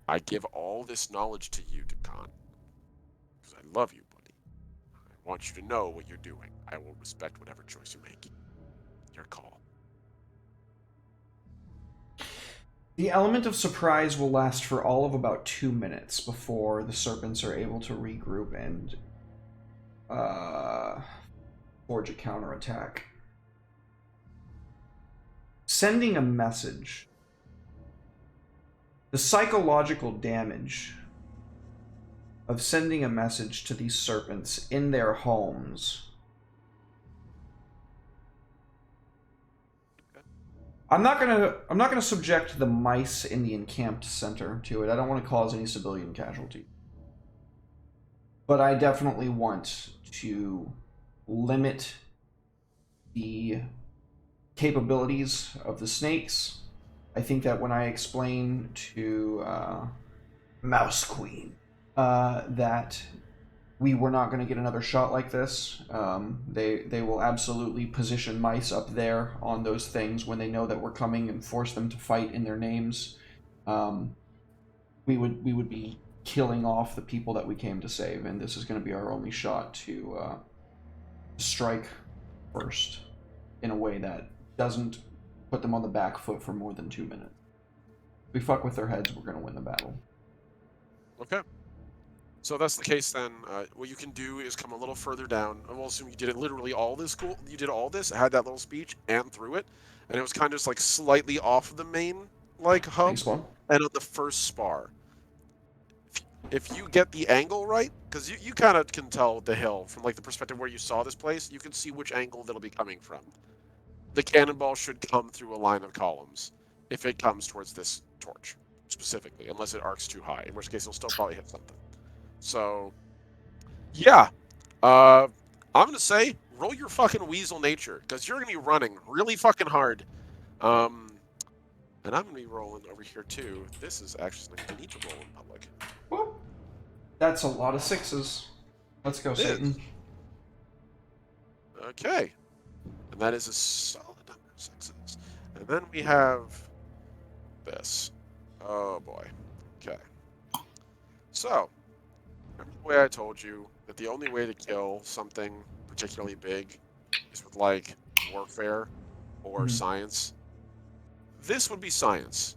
I give all this knowledge to you, Dukan, because I love you, buddy. I want you to know what you're doing. I will respect whatever choice you make. Your call. The element of surprise will last for all of about 2 minutes before the serpents are able to regroup and forge a counterattack. Sending a message. The psychological damage of sending a message to these serpents in their homes. I'm not gonna subject the mice in the encamped center to it. I don't want to cause any civilian casualty. But I definitely want to limit the capabilities of the snakes. I think that when I explain to Mouse Queen. that we were not going to get another shot like this, they will absolutely position mice up there on those things when they know that we're coming and force them to fight in their names. We would be killing off the people that we came to save, and this is going to be our only shot to strike first in a way that doesn't put them on the back foot for more than 2 minutes. If we fuck with their heads, we're going to win the battle. Okay. So if that's the case, then what you can do is come a little further down. We'll assume you did it literally all this cool. You did all this, had that little speech, and through it, and it was kind of just like slightly off the main hub, Thanks, Spawn. and on the first spar. If you get the angle right, because you kind of can tell the hill from like the perspective where you saw this place, you can see which angle that'll be coming from. The cannonball should come through a line of columns if it comes towards this torch specifically, unless it arcs too high, in which case it'll still probably hit something. So, yeah, I'm gonna say roll your fucking weasel nature, because you're gonna be running really fucking hard. And I'm gonna be rolling over here too. This is actually something I need to roll in public. Well, that's a lot of sixes. Let's go, It is. Satan. Okay, and that is a solid number of sixes. And then we have this. Oh boy. Okay. So, remember the way I told you that the only way to kill something particularly big is with like warfare or science? This would be science.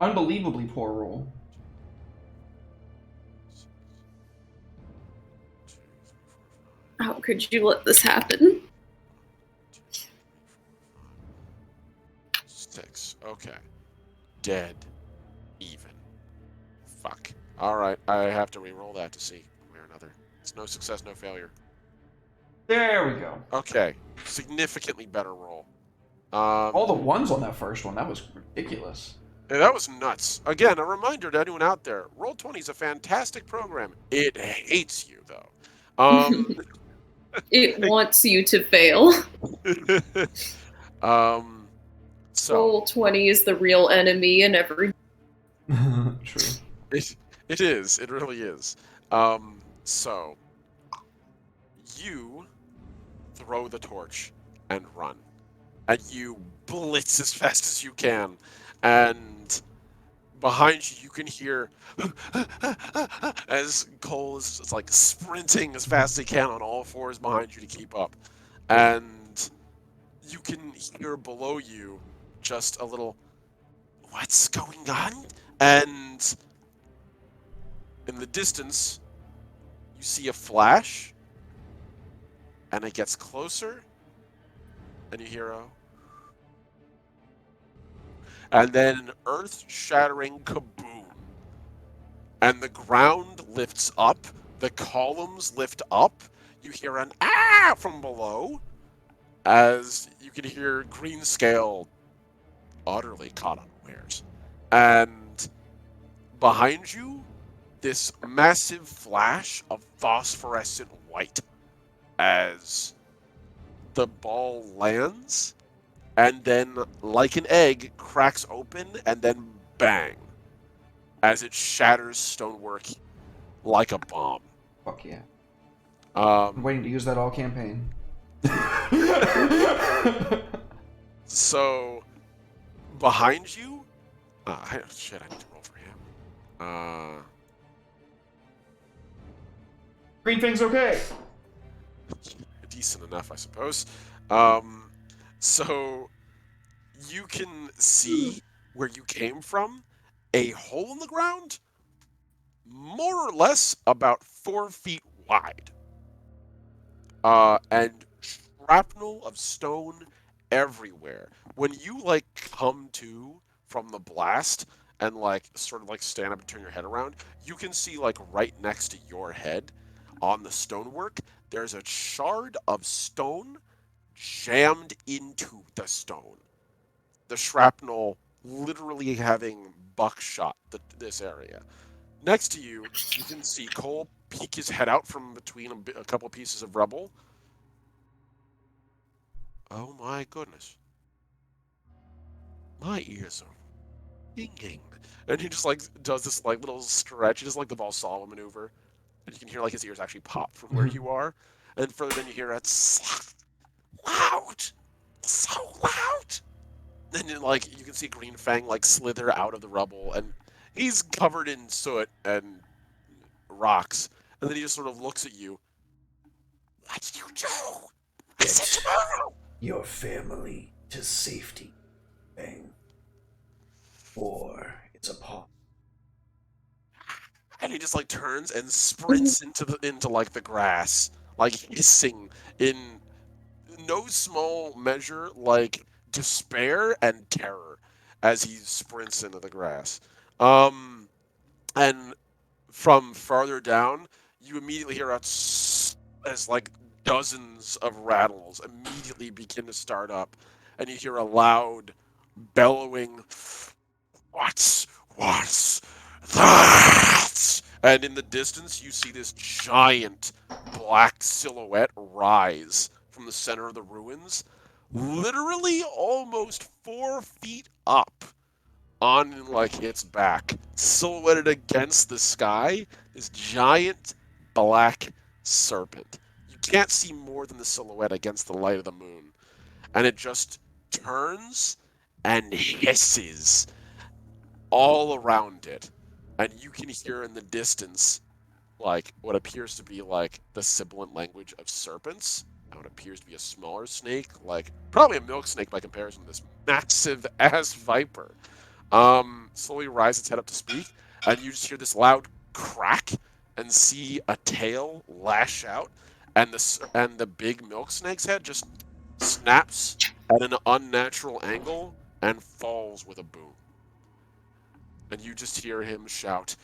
Unbelievably poor roll. 2, 3, 4, 5, How could you let this happen? 6. Okay. Dead. Even. Fuck. Alright, I have to re-roll that to see one way or another. It's no success, no failure. There we go. Okay. Significantly better roll. All the ones on that first one, that was ridiculous. Yeah, that was nuts. Again, a reminder to anyone out there, Roll20 is a fantastic program. It hates you, though. It wants you to fail. So Roll20 is the real enemy in every... True. it is. It really is. So you throw the torch and run, and you blitz as fast as you can, and behind you, you can hear as Cole is like sprinting as fast as he can on all fours behind you to keep up, and you can hear below you just a little, "What's going on?" And in the distance, you see a flash, and it gets closer, and you hear a... And then an earth-shattering kaboom. And the ground lifts up, the columns lift up, you hear an "ah" from below, as you can hear Greenscale utterly caught unawares. And behind you, this massive flash of phosphorescent white as the ball lands, and then, like an egg, cracks open, and then bang, as it shatters stonework like a bomb. Fuck yeah. I'm waiting to use that all campaign. So, behind you, shit, I need to roll for him. Green Fang's okay. Decent enough, I suppose. So you can see where you came from, a hole in the ground, more or less about 4 feet wide, and shrapnel of stone everywhere. When you like come to from the blast and like sort of like stand up and turn your head around, you can see like right next to your head on the stonework, there's a shard of stone jammed into the stone. The shrapnel literally having buckshot this area. Next to you, you can see Cole peek his head out from between a couple pieces of rubble. Oh my goodness. My ears are ringing. And he just like does this like little stretch, just like the Valsalva maneuver. And you can hear like his ears actually pop from where you are. And further then you hear it's loud. So loud. And then like you can see Green Fang like slither out of the rubble, and he's covered in soot and rocks. And then he just sort of looks at you. What did you do? I said tomorrow. Your family to safety, Bang. Or it's upon. And he just like turns and sprints into like the grass, like hissing in no small measure like despair and terror as he sprints into the grass. And from farther down, you immediately hear as like dozens of rattles immediately begin to start up, and you hear a loud bellowing, what's that? And in the distance, you see this giant black silhouette rise from the center of the ruins, literally almost 4 feet up on like its back, silhouetted against the sky, this giant black serpent. You can't see more than the silhouette against the light of the moon, and it just turns and hisses all around it, and you can hear in the distance like what appears to be like the sibilant language of serpents, and what appears to be a smaller snake, like probably a milk snake by comparison to this massive ass viper. Slowly rise its head up to speak, and you just hear this loud crack and see a tail lash out, and the big milk snake's head just snaps at an unnatural angle and falls with a boom. And you just hear him shout,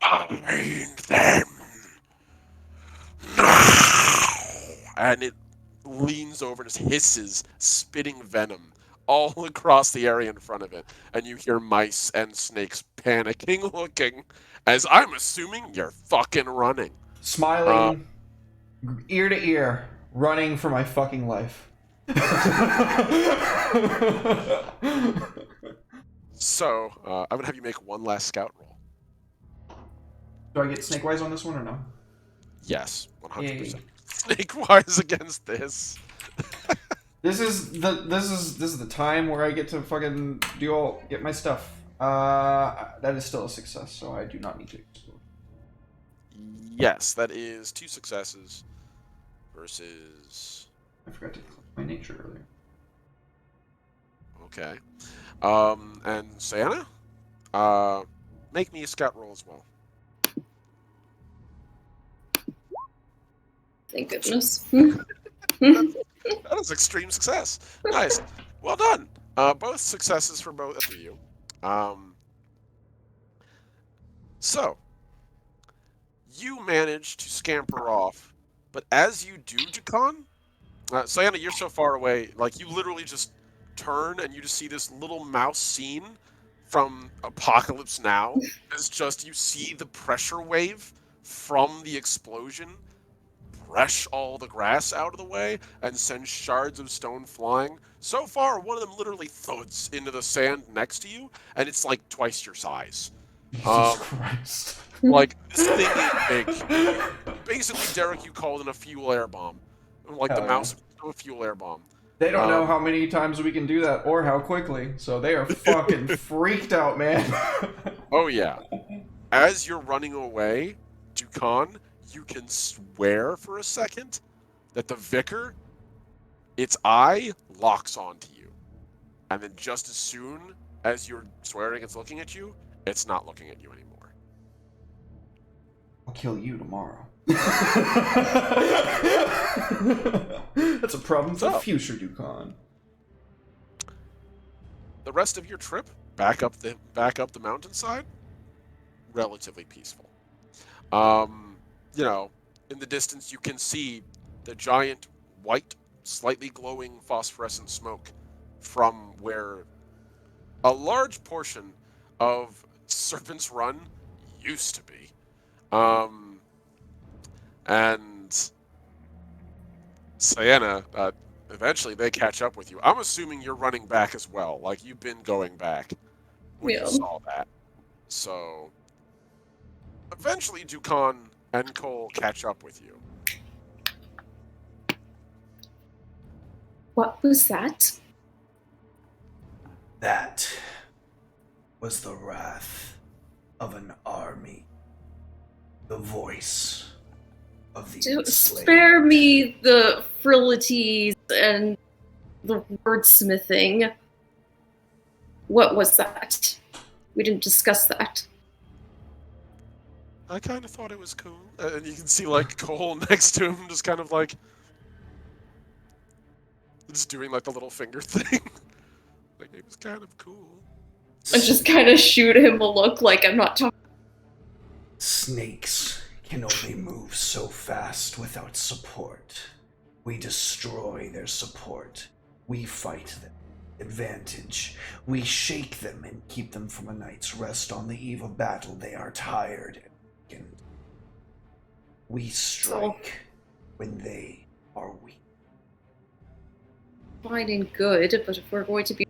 "Find them now!" And it leans over and just hisses, spitting venom all across the area in front of it. And you hear mice and snakes panicking, looking, as I'm assuming you're fucking running. Smiling, ear to ear, running for my fucking life. So, I'm going to have you make one last scout roll. Do I get snake-wise on this one or no? Yes, 100%. Yay. Snake-wise against this. This is the time where I get to fucking get my stuff. That is still a success, so I do not need to explode. Yes, that is 2 successes versus... I forgot to click my nature earlier. Okay. And Sayana? Make me a scout roll as well. Thank goodness. That is extreme success. Nice. Well done. Both successes for both of you. So, you manage to scamper off, but as you do, Jakan, Sayana, you're so far away, like you literally just turn and you just see this little mouse scene from Apocalypse Now. It's just you see the pressure wave from the explosion brush all the grass out of the way and send shards of stone flying. So far, one of them literally thuds into the sand next to you, and it's like twice your size. Jesus Christ. Like, this thing is big. Basically, Derek, you called in a fuel air bomb. Like, Hell the yeah. mouse of a fuel air bomb. They don't know how many times we can do that or how quickly, so they are fucking freaked out, man. Oh yeah. As you're running away, Dukan, you can swear for a second that the vicar, its eye locks onto you. And then just as soon as you're swearing it's looking at you, it's not looking at you anymore. I'll kill you tomorrow. That's a problem for future Dukan. The rest of your trip back up the mountainside, relatively peaceful. You know, in the distance you can see the giant white, slightly glowing phosphorescent smoke from where a large portion of Serpent's Run used to be. And Sienna, eventually they catch up with you. I'm assuming you're running back as well. Like, you've been going back when you saw that. So, eventually Dukan and Cole catch up with you. What was that? That was the wrath of an army. The voice of the enslaved. Spare me the frivolities and the wordsmithing. What was that? We didn't discuss that. I kind of thought it was cool. And you can see, like, Cole next to him just kind of, like, just doing, like, the little finger thing. Like, it was kind of cool. I just kind of shoot him a look like I'm not talking. Snakes can only move so fast without support. We destroy their support. We fight them. Advantage. We shake them and keep them from a night's rest. On the eve of battle, they are tired and weakened. We strike when they are weak. Fine and good, but if we're going to be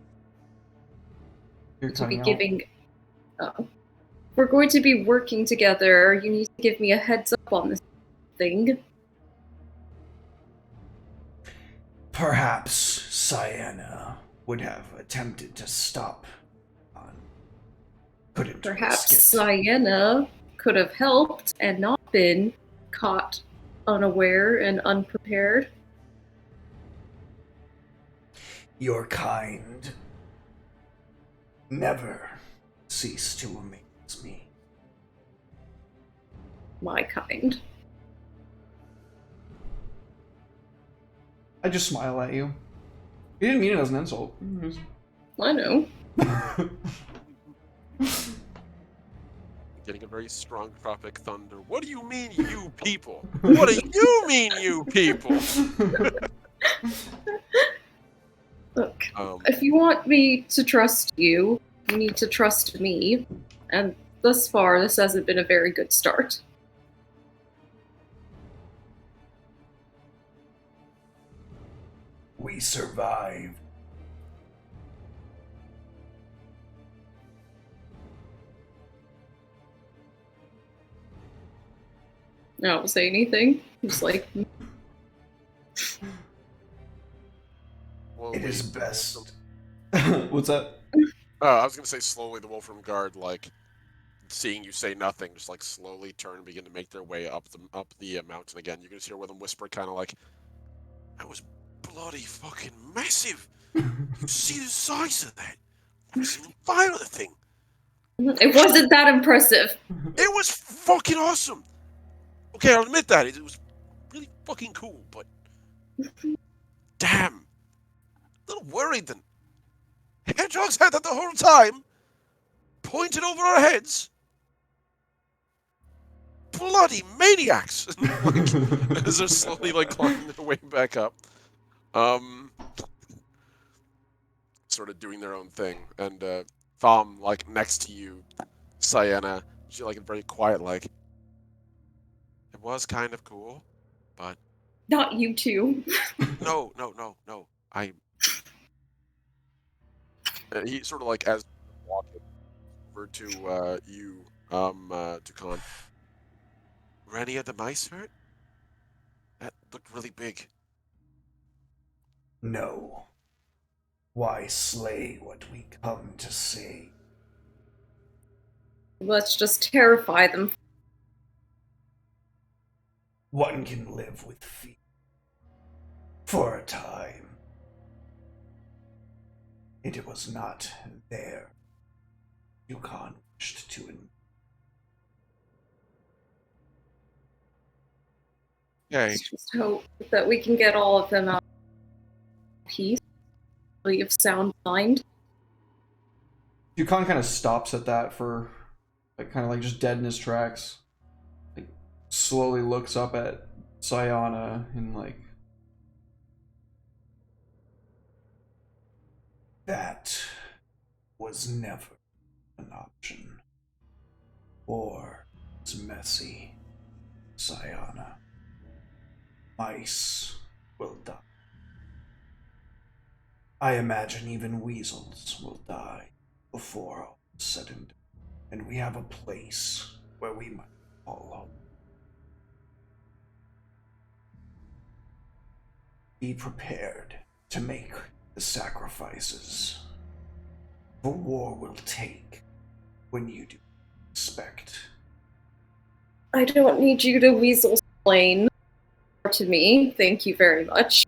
giving, we're going to be working together, you need to give me a heads up on this thing. Perhaps Sienna would have attempted to stop on. Perhaps Sienna could have helped and not been caught unaware and unprepared. Your kind never cease to amaze me. My kind. I just smile at you. You didn't mean it as an insult. I know. Getting a very strong Tropic Thunder. What do you mean, you people? What do you mean, you people? Look, if you want me to trust you, you need to trust me. And thus far, this hasn't been a very good start. We survived. I don't say anything. Just like... It is best. What's that? I was gonna say slowly the Wolfram Guard, like, seeing you say nothing, just like slowly turn and begin to make their way up the mountain again. You can just hear one of them whisper, kind of like, "That was bloody fucking massive. You see the size of that? I've never seen them fire the thing. It wasn't that impressive. It was fucking awesome. Okay, I'll admit that it was really fucking cool, but damn, a little worried then. Hedgehogs had that the whole time, pointed over our heads. Bloody maniacs!" Like, as they're slowly like climbing their way back up, sort of doing their own thing. And Thom, like next to you, Sienna, she like very quiet, like, it was kind of cool, but Not you two. no. He sort of like as walking over to you, Dukan. Were any of the mice hurt? That looked really big. No. Why slay what we come to save? Let's just terrify them. One can live with fear. For a time. It was not there. Yukon wished to Okay. Let's just hope that we can get all of them out of peace, of sound mind. Yukon kind of stops at that for, like, kind of like just dead in his tracks. Like, slowly looks up at Sayana and, like, That was never an option. War is messy, Sayana. Mice will die. I imagine even weasels will die before all is said and done, and we have a place where we might call home. Be prepared to make the sacrifices the war will take when you do expect. I don't need you to weasel explain to me. Thank you very much.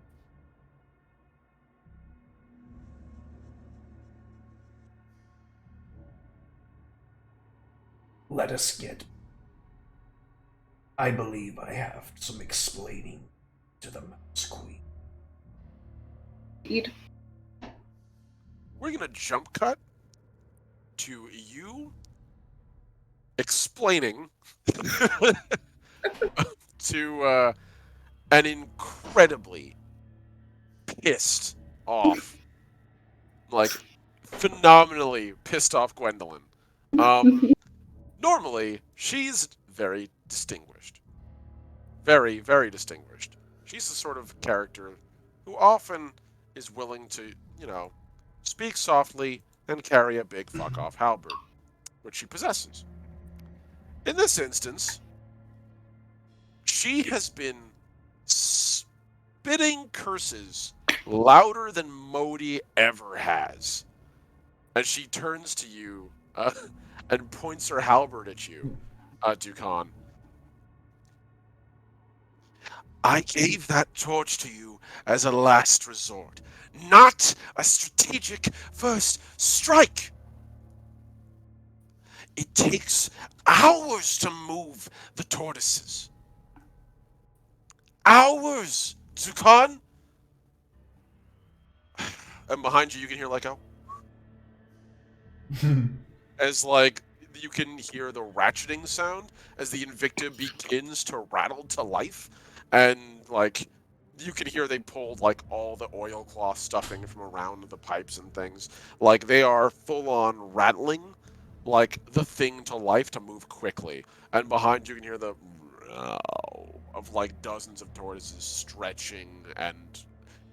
Let us get. I believe I have some explaining to the Mouse Queen. Indeed. We're gonna jump cut to you explaining to an incredibly pissed off, like phenomenally pissed off Gwendolyn. Normally, she's very distinguished. Very, very distinguished. She's the sort of character who often is willing to, speak softly and carry a big fuck off halberd, which she possesses. In this instance, she has been spitting curses louder than Modi ever has. As she turns to you and points her halberd at you, Dukan. I gave that torch to you as a last resort, not a strategic first strike. It takes hours to move the tortoises. Hours, Dukan. And behind you, you can hear like as like you can hear the ratcheting sound as the Invicta begins to rattle to life, and like you can hear they pulled like all the oilcloth stuffing from around the pipes and things. Like they are full on rattling like the thing to life to move quickly. And behind you can hear the of like dozens of tortoises stretching and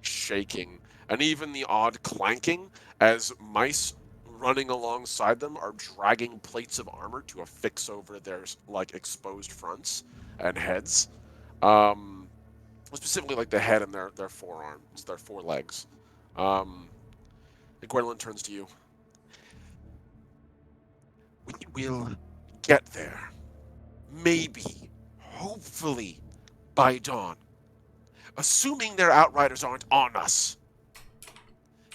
shaking, and even the odd clanking as mice running alongside them are dragging plates of armor to affix over their like exposed fronts and heads. Specifically like the head and their forearms, their forelegs. And Gwendolyn turns to you. We will get there. Maybe, hopefully, by dawn. Assuming their outriders aren't on us.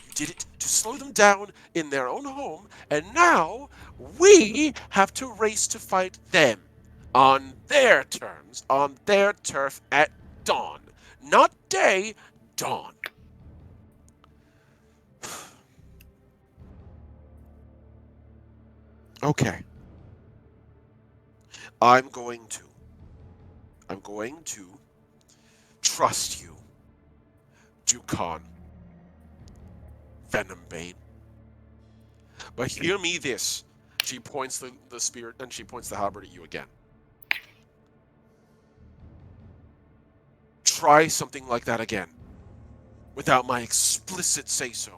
You did it to slow them down in their own home, and now we have to race to fight them on their terms, on their turf at dawn. Not day, dawn. Okay. I'm going to trust you, Dukan, Venombane. But hear me this. She points the spear, and she points the halberd at you again. Try something like that again, without my explicit say-so.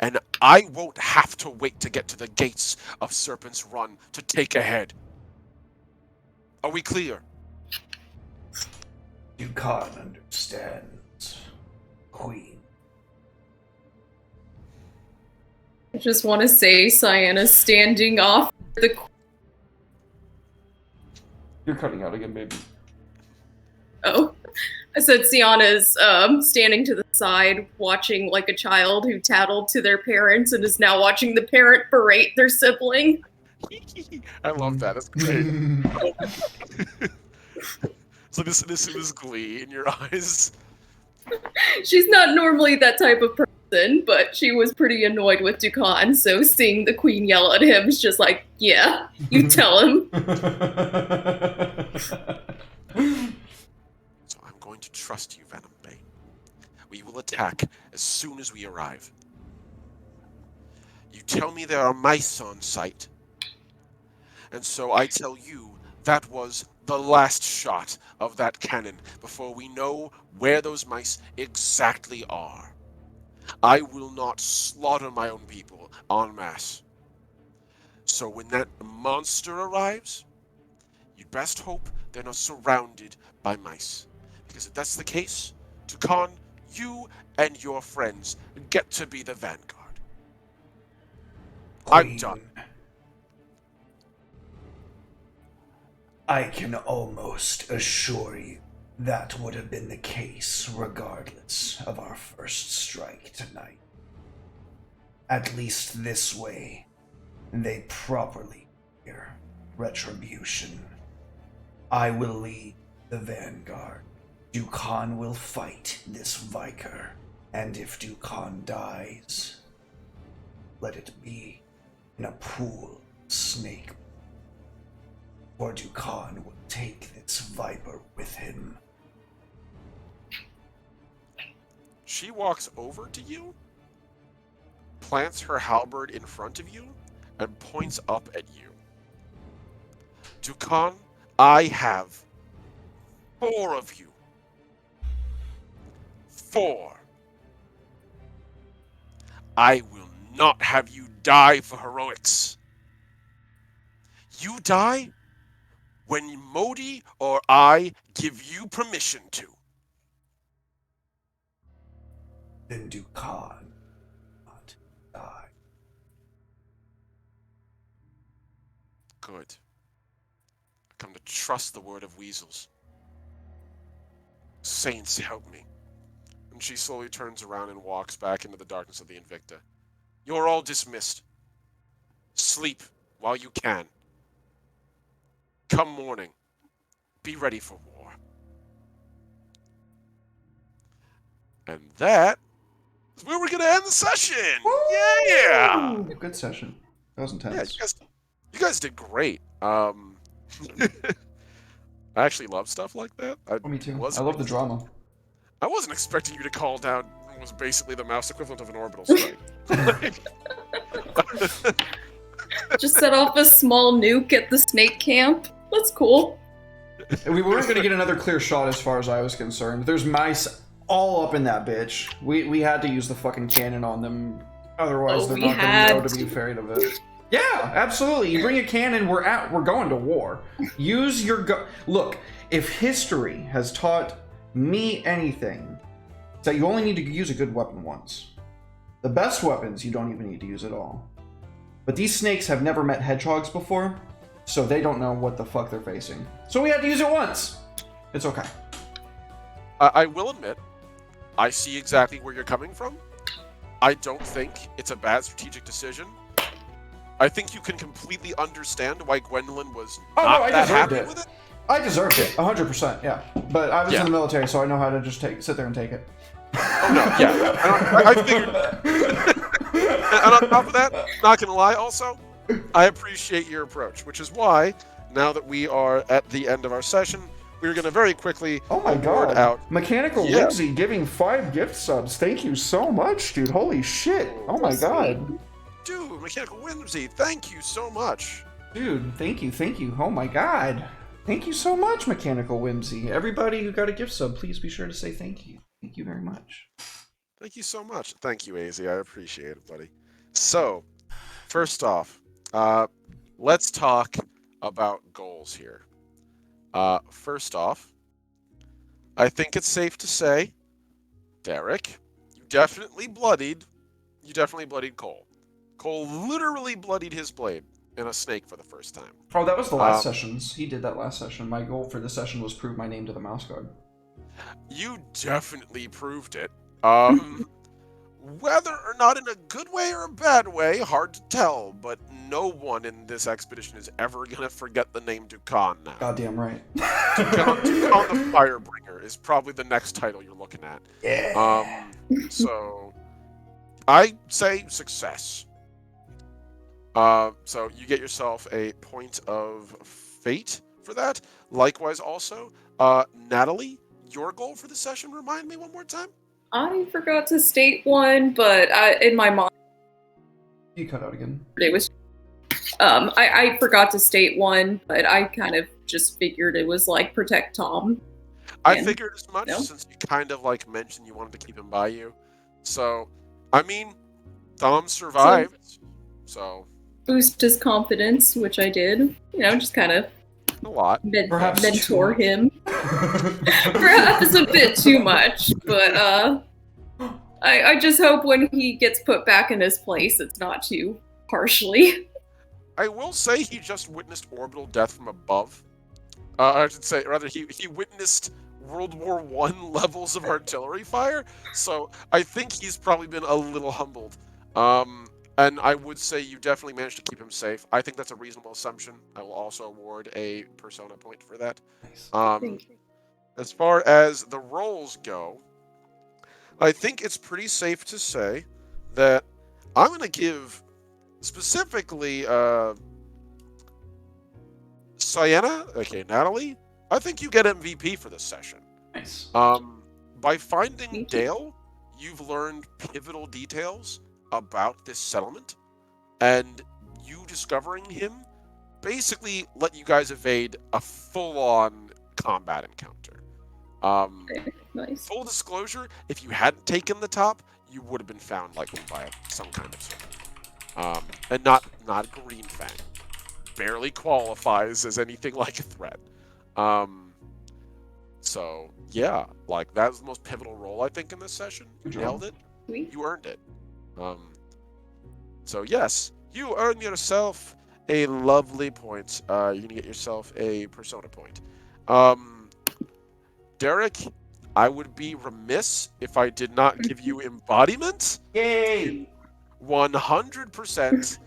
And I won't have to wait to get to the gates of Serpent's Run to take ahead. Are we clear? You can't understand. Queen. I just want to say Cyanna's standing off the. You're cutting out again, baby. Oh, I said Sienna's standing to the side, watching like a child who tattled to their parents and is now watching the parent berate their sibling. I love that. That's great. So this glee in your eyes. She's not normally that type of person, but she was pretty annoyed with Dukan, so seeing the queen yell at him is just like, yeah, you tell him. So I'm going to trust you, Venom Bane. We will attack as soon as we arrive. You tell me there are mice on site. And so I tell you that was the last shot of that cannon before we know where those mice exactly are. I will not slaughter my own people en masse. So when that monster arrives, you'd best hope they're not surrounded by mice. Because if that's the case, Tukan, you and your friends get to be the vanguard. I'm done. I can almost assure you that would have been the case regardless of our first strike tonight. At least this way, they properly hear retribution. I will lead the vanguard. Dukan will fight this Viker, and if Dukan dies, let it be in a pool of snake. Or Dukan will take this viper with him. She walks over to you, plants her halberd in front of you, and points up at you. Dukan, I have 4 of you. 4. I will not have you die for heroics. You die when Modi or I give you permission to. Then Dukan not die. Good. I come to trust the word of weasels. Saints help me. And she slowly turns around and walks back into the darkness of the Invicta. You're all dismissed. Sleep while you can. Come morning, be ready for war. And that is where we're going to end the session. Yeah! Good session. That was intense. Yeah, you guys did great. I actually love stuff like that. Me too. I love the drama. I wasn't expecting you to call down what was basically the mouse equivalent of an orbital strike. Just set off a small nuke at the snake camp. That's cool. We weren't going to get another clear shot as far as I was concerned. There's mice all up in that bitch. We had to use the fucking cannon on them. Otherwise, they're not going to know to be afraid of it. Yeah, absolutely. You bring a cannon, we're going to war. Use your Look, if history has taught me anything, it's that you only need to use a good weapon once. The best weapons, you don't even need to use at all. But these snakes have never met hedgehogs before, so they don't know what the fuck they're facing. So we had to use it once. It's okay. I will admit, I see exactly where you're coming from. I don't think it's a bad strategic decision. I think you can completely understand why Gwendolyn was not that happy with it. I deserved it, 100%, yeah. But I was in the military, so I know how to just sit there and take it. Oh no, yeah. I figured. And on top of that, not gonna lie, also, I appreciate your approach, which is why, now that we are at the end of our session, we're gonna very quickly award out. Mechanical Whimsy giving 5 gift subs. Thank you so much, dude. Holy shit. Oh my god. Dude, Mechanical Whimsy, thank you so much. Dude, thank you. Oh my god. Thank you so much, Mechanical Whimsy. Everybody who got a gift sub, please be sure to say thank you. Thank you very much. Thank you so much. Thank you, AZ. I appreciate it, buddy. So, first off, let's talk about goals here. First off, I think it's safe to say, Derek, definitely bloodied Cole. Cole literally bloodied his blade in a snake for the first time. Oh, that was the last sessions. He did that last session. My goal for this session was prove my name to the mouse guard. You definitely proved it. Whether or not in a good way or a bad way, hard to tell, but no one in this expedition is ever going to forget the name Dukan now. Goddamn right. Dukan the Firebringer is probably the next title you're looking at. Yeah. So, I say success. So you get yourself a point of fate for that. Likewise also, Natalie, your goal for the session, remind me one more time? I forgot to state one, but in my mind, You cut out again. it was. I forgot to state one, but I kind of just figured it was like protect Tom. I And- figured as much no? since you kind of like mentioned you wanted to keep him by you. So, I mean, Tom survived. So, Boost his confidence, which I did. You know, just kind of a lot. Perhaps mentor too him. Perhaps a bit too much, but I just hope when he gets put back in his place, it's not too harshly. I will say he just witnessed orbital death from above. I should say, rather, he witnessed World War I levels of artillery fire, so I think he's probably been a little humbled. And I would say you definitely managed to keep him safe. I think that's a reasonable assumption. I will also award a persona point for that. Nice. Thank you. As far as the roles go, I think it's pretty safe to say that I'm going to give specifically Sienna, okay, Natalie, I think you get MVP for this session. Nice. By finding Thank you. Dale, you've learned pivotal details about this settlement, and you discovering him basically let you guys evade a full-on combat encounter. Nice. Full disclosure, if you hadn't taken the top, you would have been found likely by some kind of serpent. And not Green Fang. Barely qualifies as anything like a threat. So, yeah, like, that was the most pivotal role, I think, in this session. You Good job. nailed it. Sweet. You earned it. So, yes, you earn yourself a lovely point. You're going to get yourself a persona point. Derek, I would be remiss if I did not give you embodiment. Yay! 100%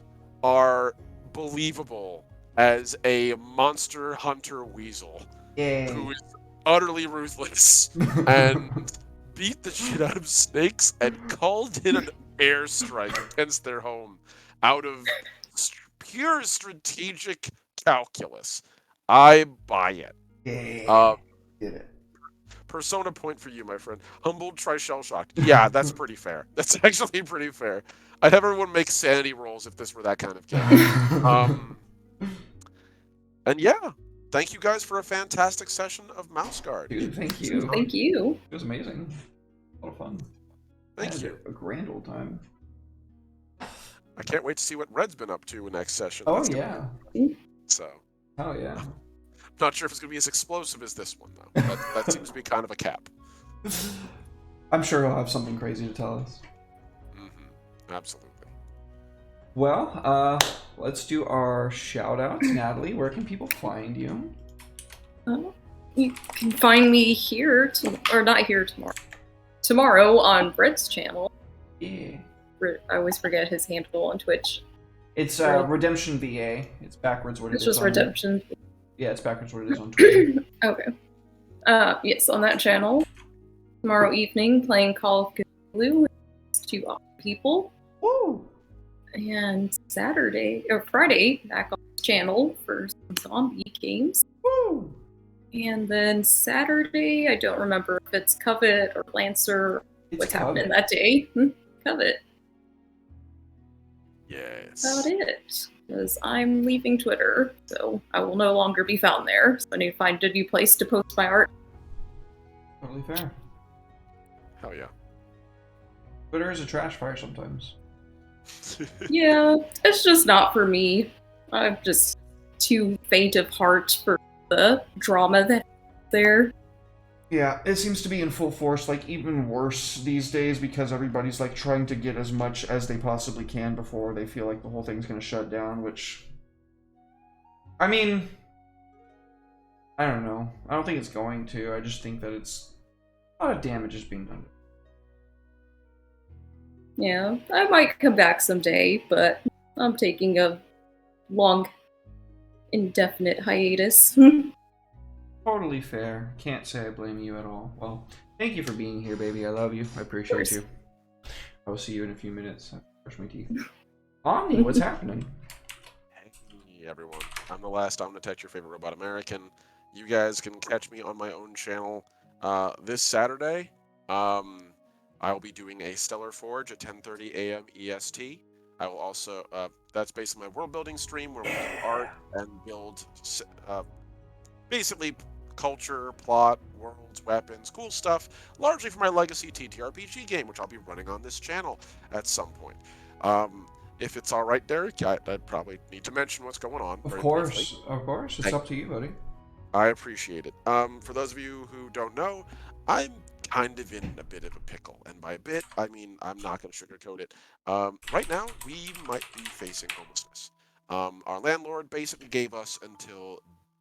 are believable as a monster hunter weasel Yay! who is utterly ruthless and beat the shit out of snakes and called in an airstrike against their home out of pure strategic calculus. I buy it. Yay! Get it. Persona point for you, my friend. Humbled, try shell shocked. Yeah, that's pretty fair. That's actually pretty fair. I'd have everyone make sanity rolls if this were that kind of game. And yeah, thank you guys for a fantastic session of Mouse Guard. Dude, thank you. Thank you. It was amazing. A lot of fun. Thank I had you. A grand old time. I can't wait to see what Red's been up to next session. Oh That's gonna yeah. be- So, Oh yeah. not sure if it's going to be as explosive as this one, though. That seems to be kind of a cap. I'm sure he'll have something crazy to tell us. Absolutely. Well, let's do our shout outs. Natalie, where can people find you? You can find me here, or not here tomorrow. Tomorrow on Brett's channel. Yeah. I always forget his handle on Twitch. It's Right. Redemption VA. It's backwards what it It's is just on... Redemption. Yeah, it's backwards what it is on Twitter. Okay. Yes, on that channel. Tomorrow evening, playing Call of Cthulhu with 2 other people. Woo! And Friday, back on the channel for some zombie games. Woo! And then Saturday, I don't remember if it's Covet or Lancer, It's what's happening Covet. that day. Covet. Yes. About it. Because I'm leaving Twitter, so I will no longer be found there. So I need to find a new place to post my art. Totally fair. Hell yeah. Twitter is a trash fire sometimes. Yeah, it's just not for me. I'm just too faint of heart for the drama that's there. Yeah, it seems to be in full force, like even worse these days because everybody's like trying to get as much as they possibly can before they feel like the whole thing's gonna shut down, which I mean, I don't know. I don't think it's going to. I just think that it's a lot of damage is being done. Yeah, I might come back someday, but I'm taking a long, indefinite hiatus. Totally fair. Can't say I blame you at all. Well, thank you for being here, baby. I love you. I appreciate you. I will see you in a few minutes. I brush my teeth. Omni, what's happening? Hey everyone, I'm the last Omnitech, your favorite robot American. You guys can catch me on my own channel this Saturday. I will be doing a Stellar Forge at 10:30 a.m. EST. I will also, that's basically my world building stream where we do art and build basically culture, plot, worlds, weapons, cool stuff, largely for my legacy TTRPG game, which I'll be running on this channel at some point. If it's all right, Derek, I'd probably need to mention what's going on. Of course. It's up to you, buddy. I appreciate it. For those of you who don't know, I'm kind of in a bit of a pickle. And by a bit, I mean, I'm not going to sugarcoat it. Right now, we might be facing homelessness. Our landlord basically gave us until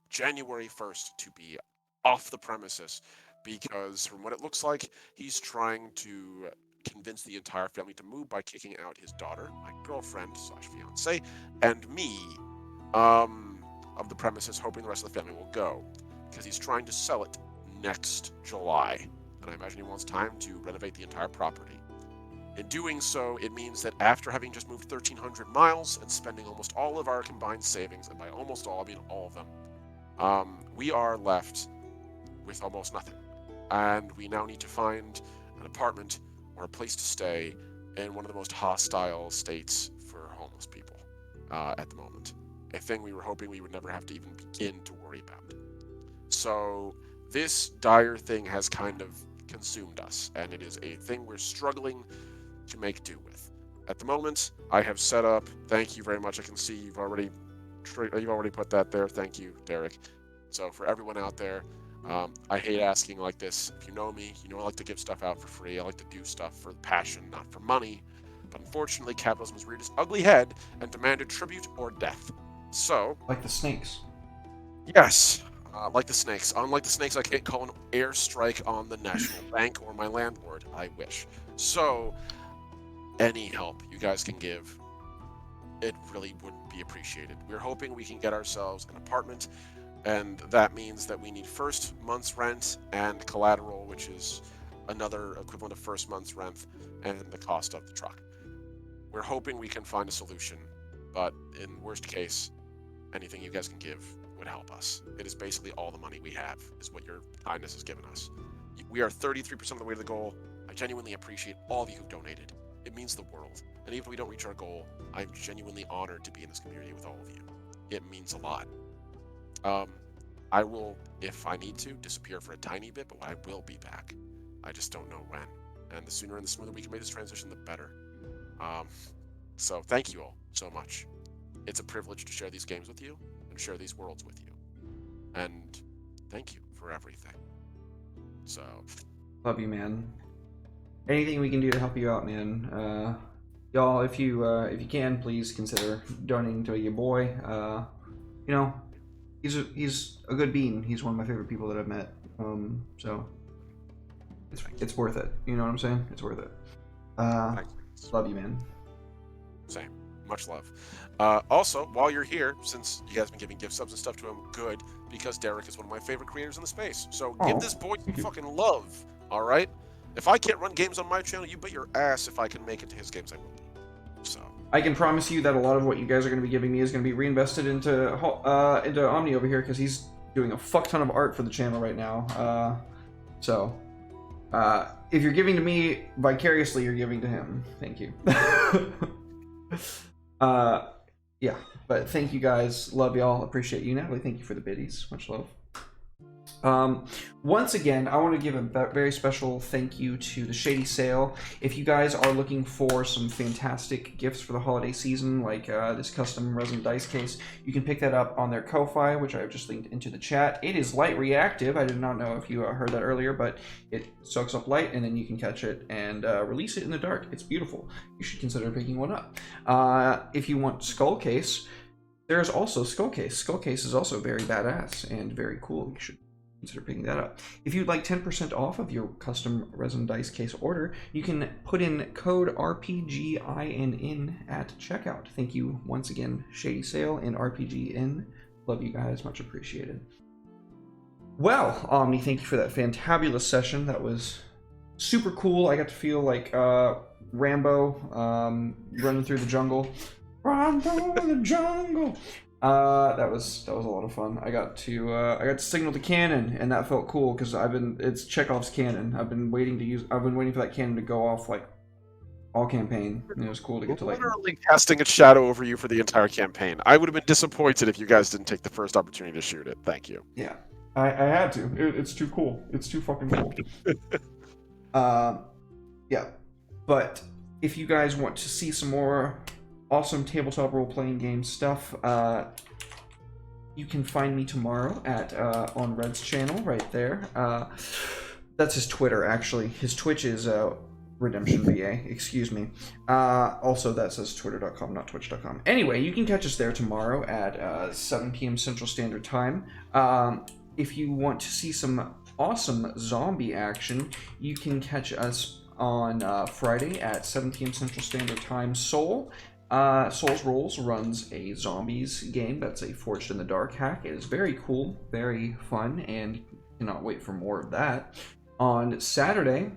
January 1st to be off the premises because from what it looks like, he's trying to convince the entire family to move by kicking out his daughter, my girlfriend slash fiance, and me of the premises, hoping the rest of the family will go because he's trying to sell it next July. And I imagine he wants time to renovate the entire property. In doing so, it means that after having just moved 1,300 miles and spending almost all of our combined savings, and by almost all, I mean all of them, we are left with almost nothing. And we now need to find an apartment or a place to stay in one of the most hostile states for homeless people at the moment. A thing we were hoping we would never have to even begin to worry about. So this dire thing has kind of consumed us, and it is a thing we're struggling to make do with. At the moment, I have set up, thank you very much, I can see you've already put that there, thank you, Derek. So for everyone out there, I hate asking like this. If you know me, you know I like to give stuff out for free. I like to do stuff for passion, not for money. But unfortunately, capitalism has reared its ugly head and demanded tribute or death. So... Like the snakes. Yes, like the snakes. Unlike the snakes, I can't call an airstrike on the National Bank or my landlord. I wish. So, any help you guys can give, it really would be appreciated. We're hoping we can get ourselves an apartment, and that means that we need first month's rent and collateral, which is another equivalent of first month's rent, and the cost of the truck. We're hoping we can find a solution, but in worst case, anything you guys can give would help us. It is basically all the money we have, is what your kindness has given us. We are 33% of the way to the goal. I genuinely appreciate all of you who donated. It means the world. And even if we don't reach our goal, I'm genuinely honored to be in this community with all of you. It means a lot. I will, if I need to, disappear for a tiny bit, but I will be back. I just don't know when. And the sooner and the smoother we can make this transition, the better. So thank you all so much. It's a privilege to share these games with you and share these worlds with you. And thank you for everything. So... Love you, man. Anything we can do to help you out, man. Y'all, if you can, please consider donating to your boy. You know, he's a good bean. He's one of my favorite people that I've met. So it's worth it. You know what I'm saying? It's worth it. Love you, man. Same. Much love. Also, while you're here, since you guys have been giving gift subs and stuff to him, good, because Derek is one of my favorite creators in the space. So give this boy some fucking love, alright? If I can't run games on my channel, you bet your ass if I can make it to his games, I will be. So I can promise you that a lot of what you guys are going to be giving me is going to be reinvested into Omni over here, because he's doing a fuck ton of art for the channel right now. If you're giving to me vicariously, you're giving to him. Thank you. Yeah, but thank you guys. Love y'all. Appreciate you, Natalie. Thank you for the biddies. Much love. Once again, I want to give a very special thank you to the Shady Sale. If you guys are looking for some fantastic gifts for the holiday season, like this custom resin dice case, you can pick that up on their Ko-Fi, which I've just linked into the chat. It is light reactive. I did not know if you heard that earlier, but it soaks up light, and then you can catch it and release it in the dark. It's beautiful. You should consider picking one up. If you want Skull Case, there's also Skull Case. Skull Case is also very badass and very cool. You should consider picking that up. If you'd like 10% off of your custom resin dice case order, you can put in code RPGINN at checkout. Thank you once again, Shady Sale and RPGN. Love you guys, much appreciated. Well, Omni, thank you for that fantabulous session. That was super cool. I got to feel like Rambo running through the jungle. Run through the jungle. That was a lot of fun. I got to signal the cannon, and that felt cool because it's Chekhov's cannon. I've been waiting for that cannon to go off like all campaign, and it was cool to get to like literally casting its shadow over you for the entire campaign. I would have been disappointed if you guys didn't take the first opportunity to shoot it. Thank you. Yeah, I had to. It's too cool. It's too fucking cool. Yeah, but if you guys want to see some more awesome tabletop role-playing game stuff, you can find me tomorrow at on Red's channel right there. That's his Twitter, actually. His Twitch is Redemption VA, excuse me. Also, that says twitter.com, not twitch.com. Anyway, you can catch us there tomorrow at 7 p.m. Central Standard Time. If you want to see some awesome zombie action, you can catch us on Friday at 7 p.m. Central Standard Time. Souls Rolls runs a zombies game that's a Forged in the Dark hack. It is very cool, very fun, and cannot wait for more of that. On Saturday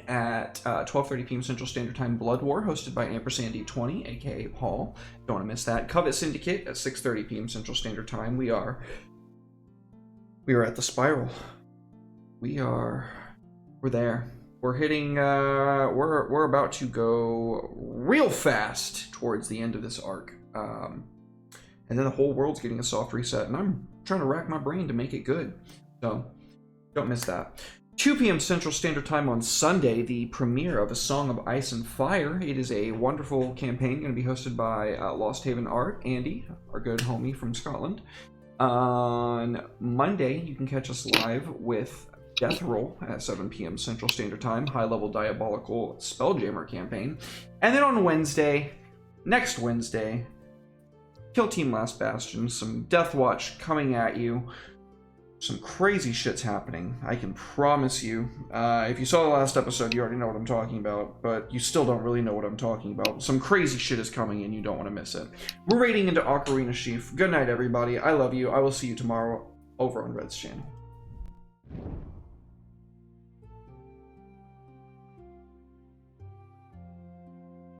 at 12:30 p.m. Central Standard Time, Blood War, hosted by Ampersand20, aka Paul. Don't want to miss that. Covet Syndicate at 6:30 p.m. Central Standard Time. We are at the Spiral. We're there. We're hitting, we're about to go real fast towards the end of this arc. And then the whole world's getting a soft reset, and I'm trying to rack my brain to make it good. So, don't miss that. 2 p.m. Central Standard Time on Sunday, the premiere of A Song of Ice and Fire. It is a wonderful campaign, going to be hosted by Lost Haven Art, Andy, our good homie from Scotland. On Monday, you can catch us live with Death Roll at 7 p.m. Central Standard Time, high-level diabolical Spelljammer campaign. And then on Wednesday, next Wednesday, Kill Team Last Bastion, some Death Watch coming at you. Some crazy shit's happening, I can promise you. If you saw the last episode, you already know what I'm talking about, but you still don't really know what I'm talking about. Some crazy shit is coming and you don't want to miss it. We're raiding into Ocarina Sheaf. Good night, everybody. I love you. I will see you tomorrow over on Red's channel.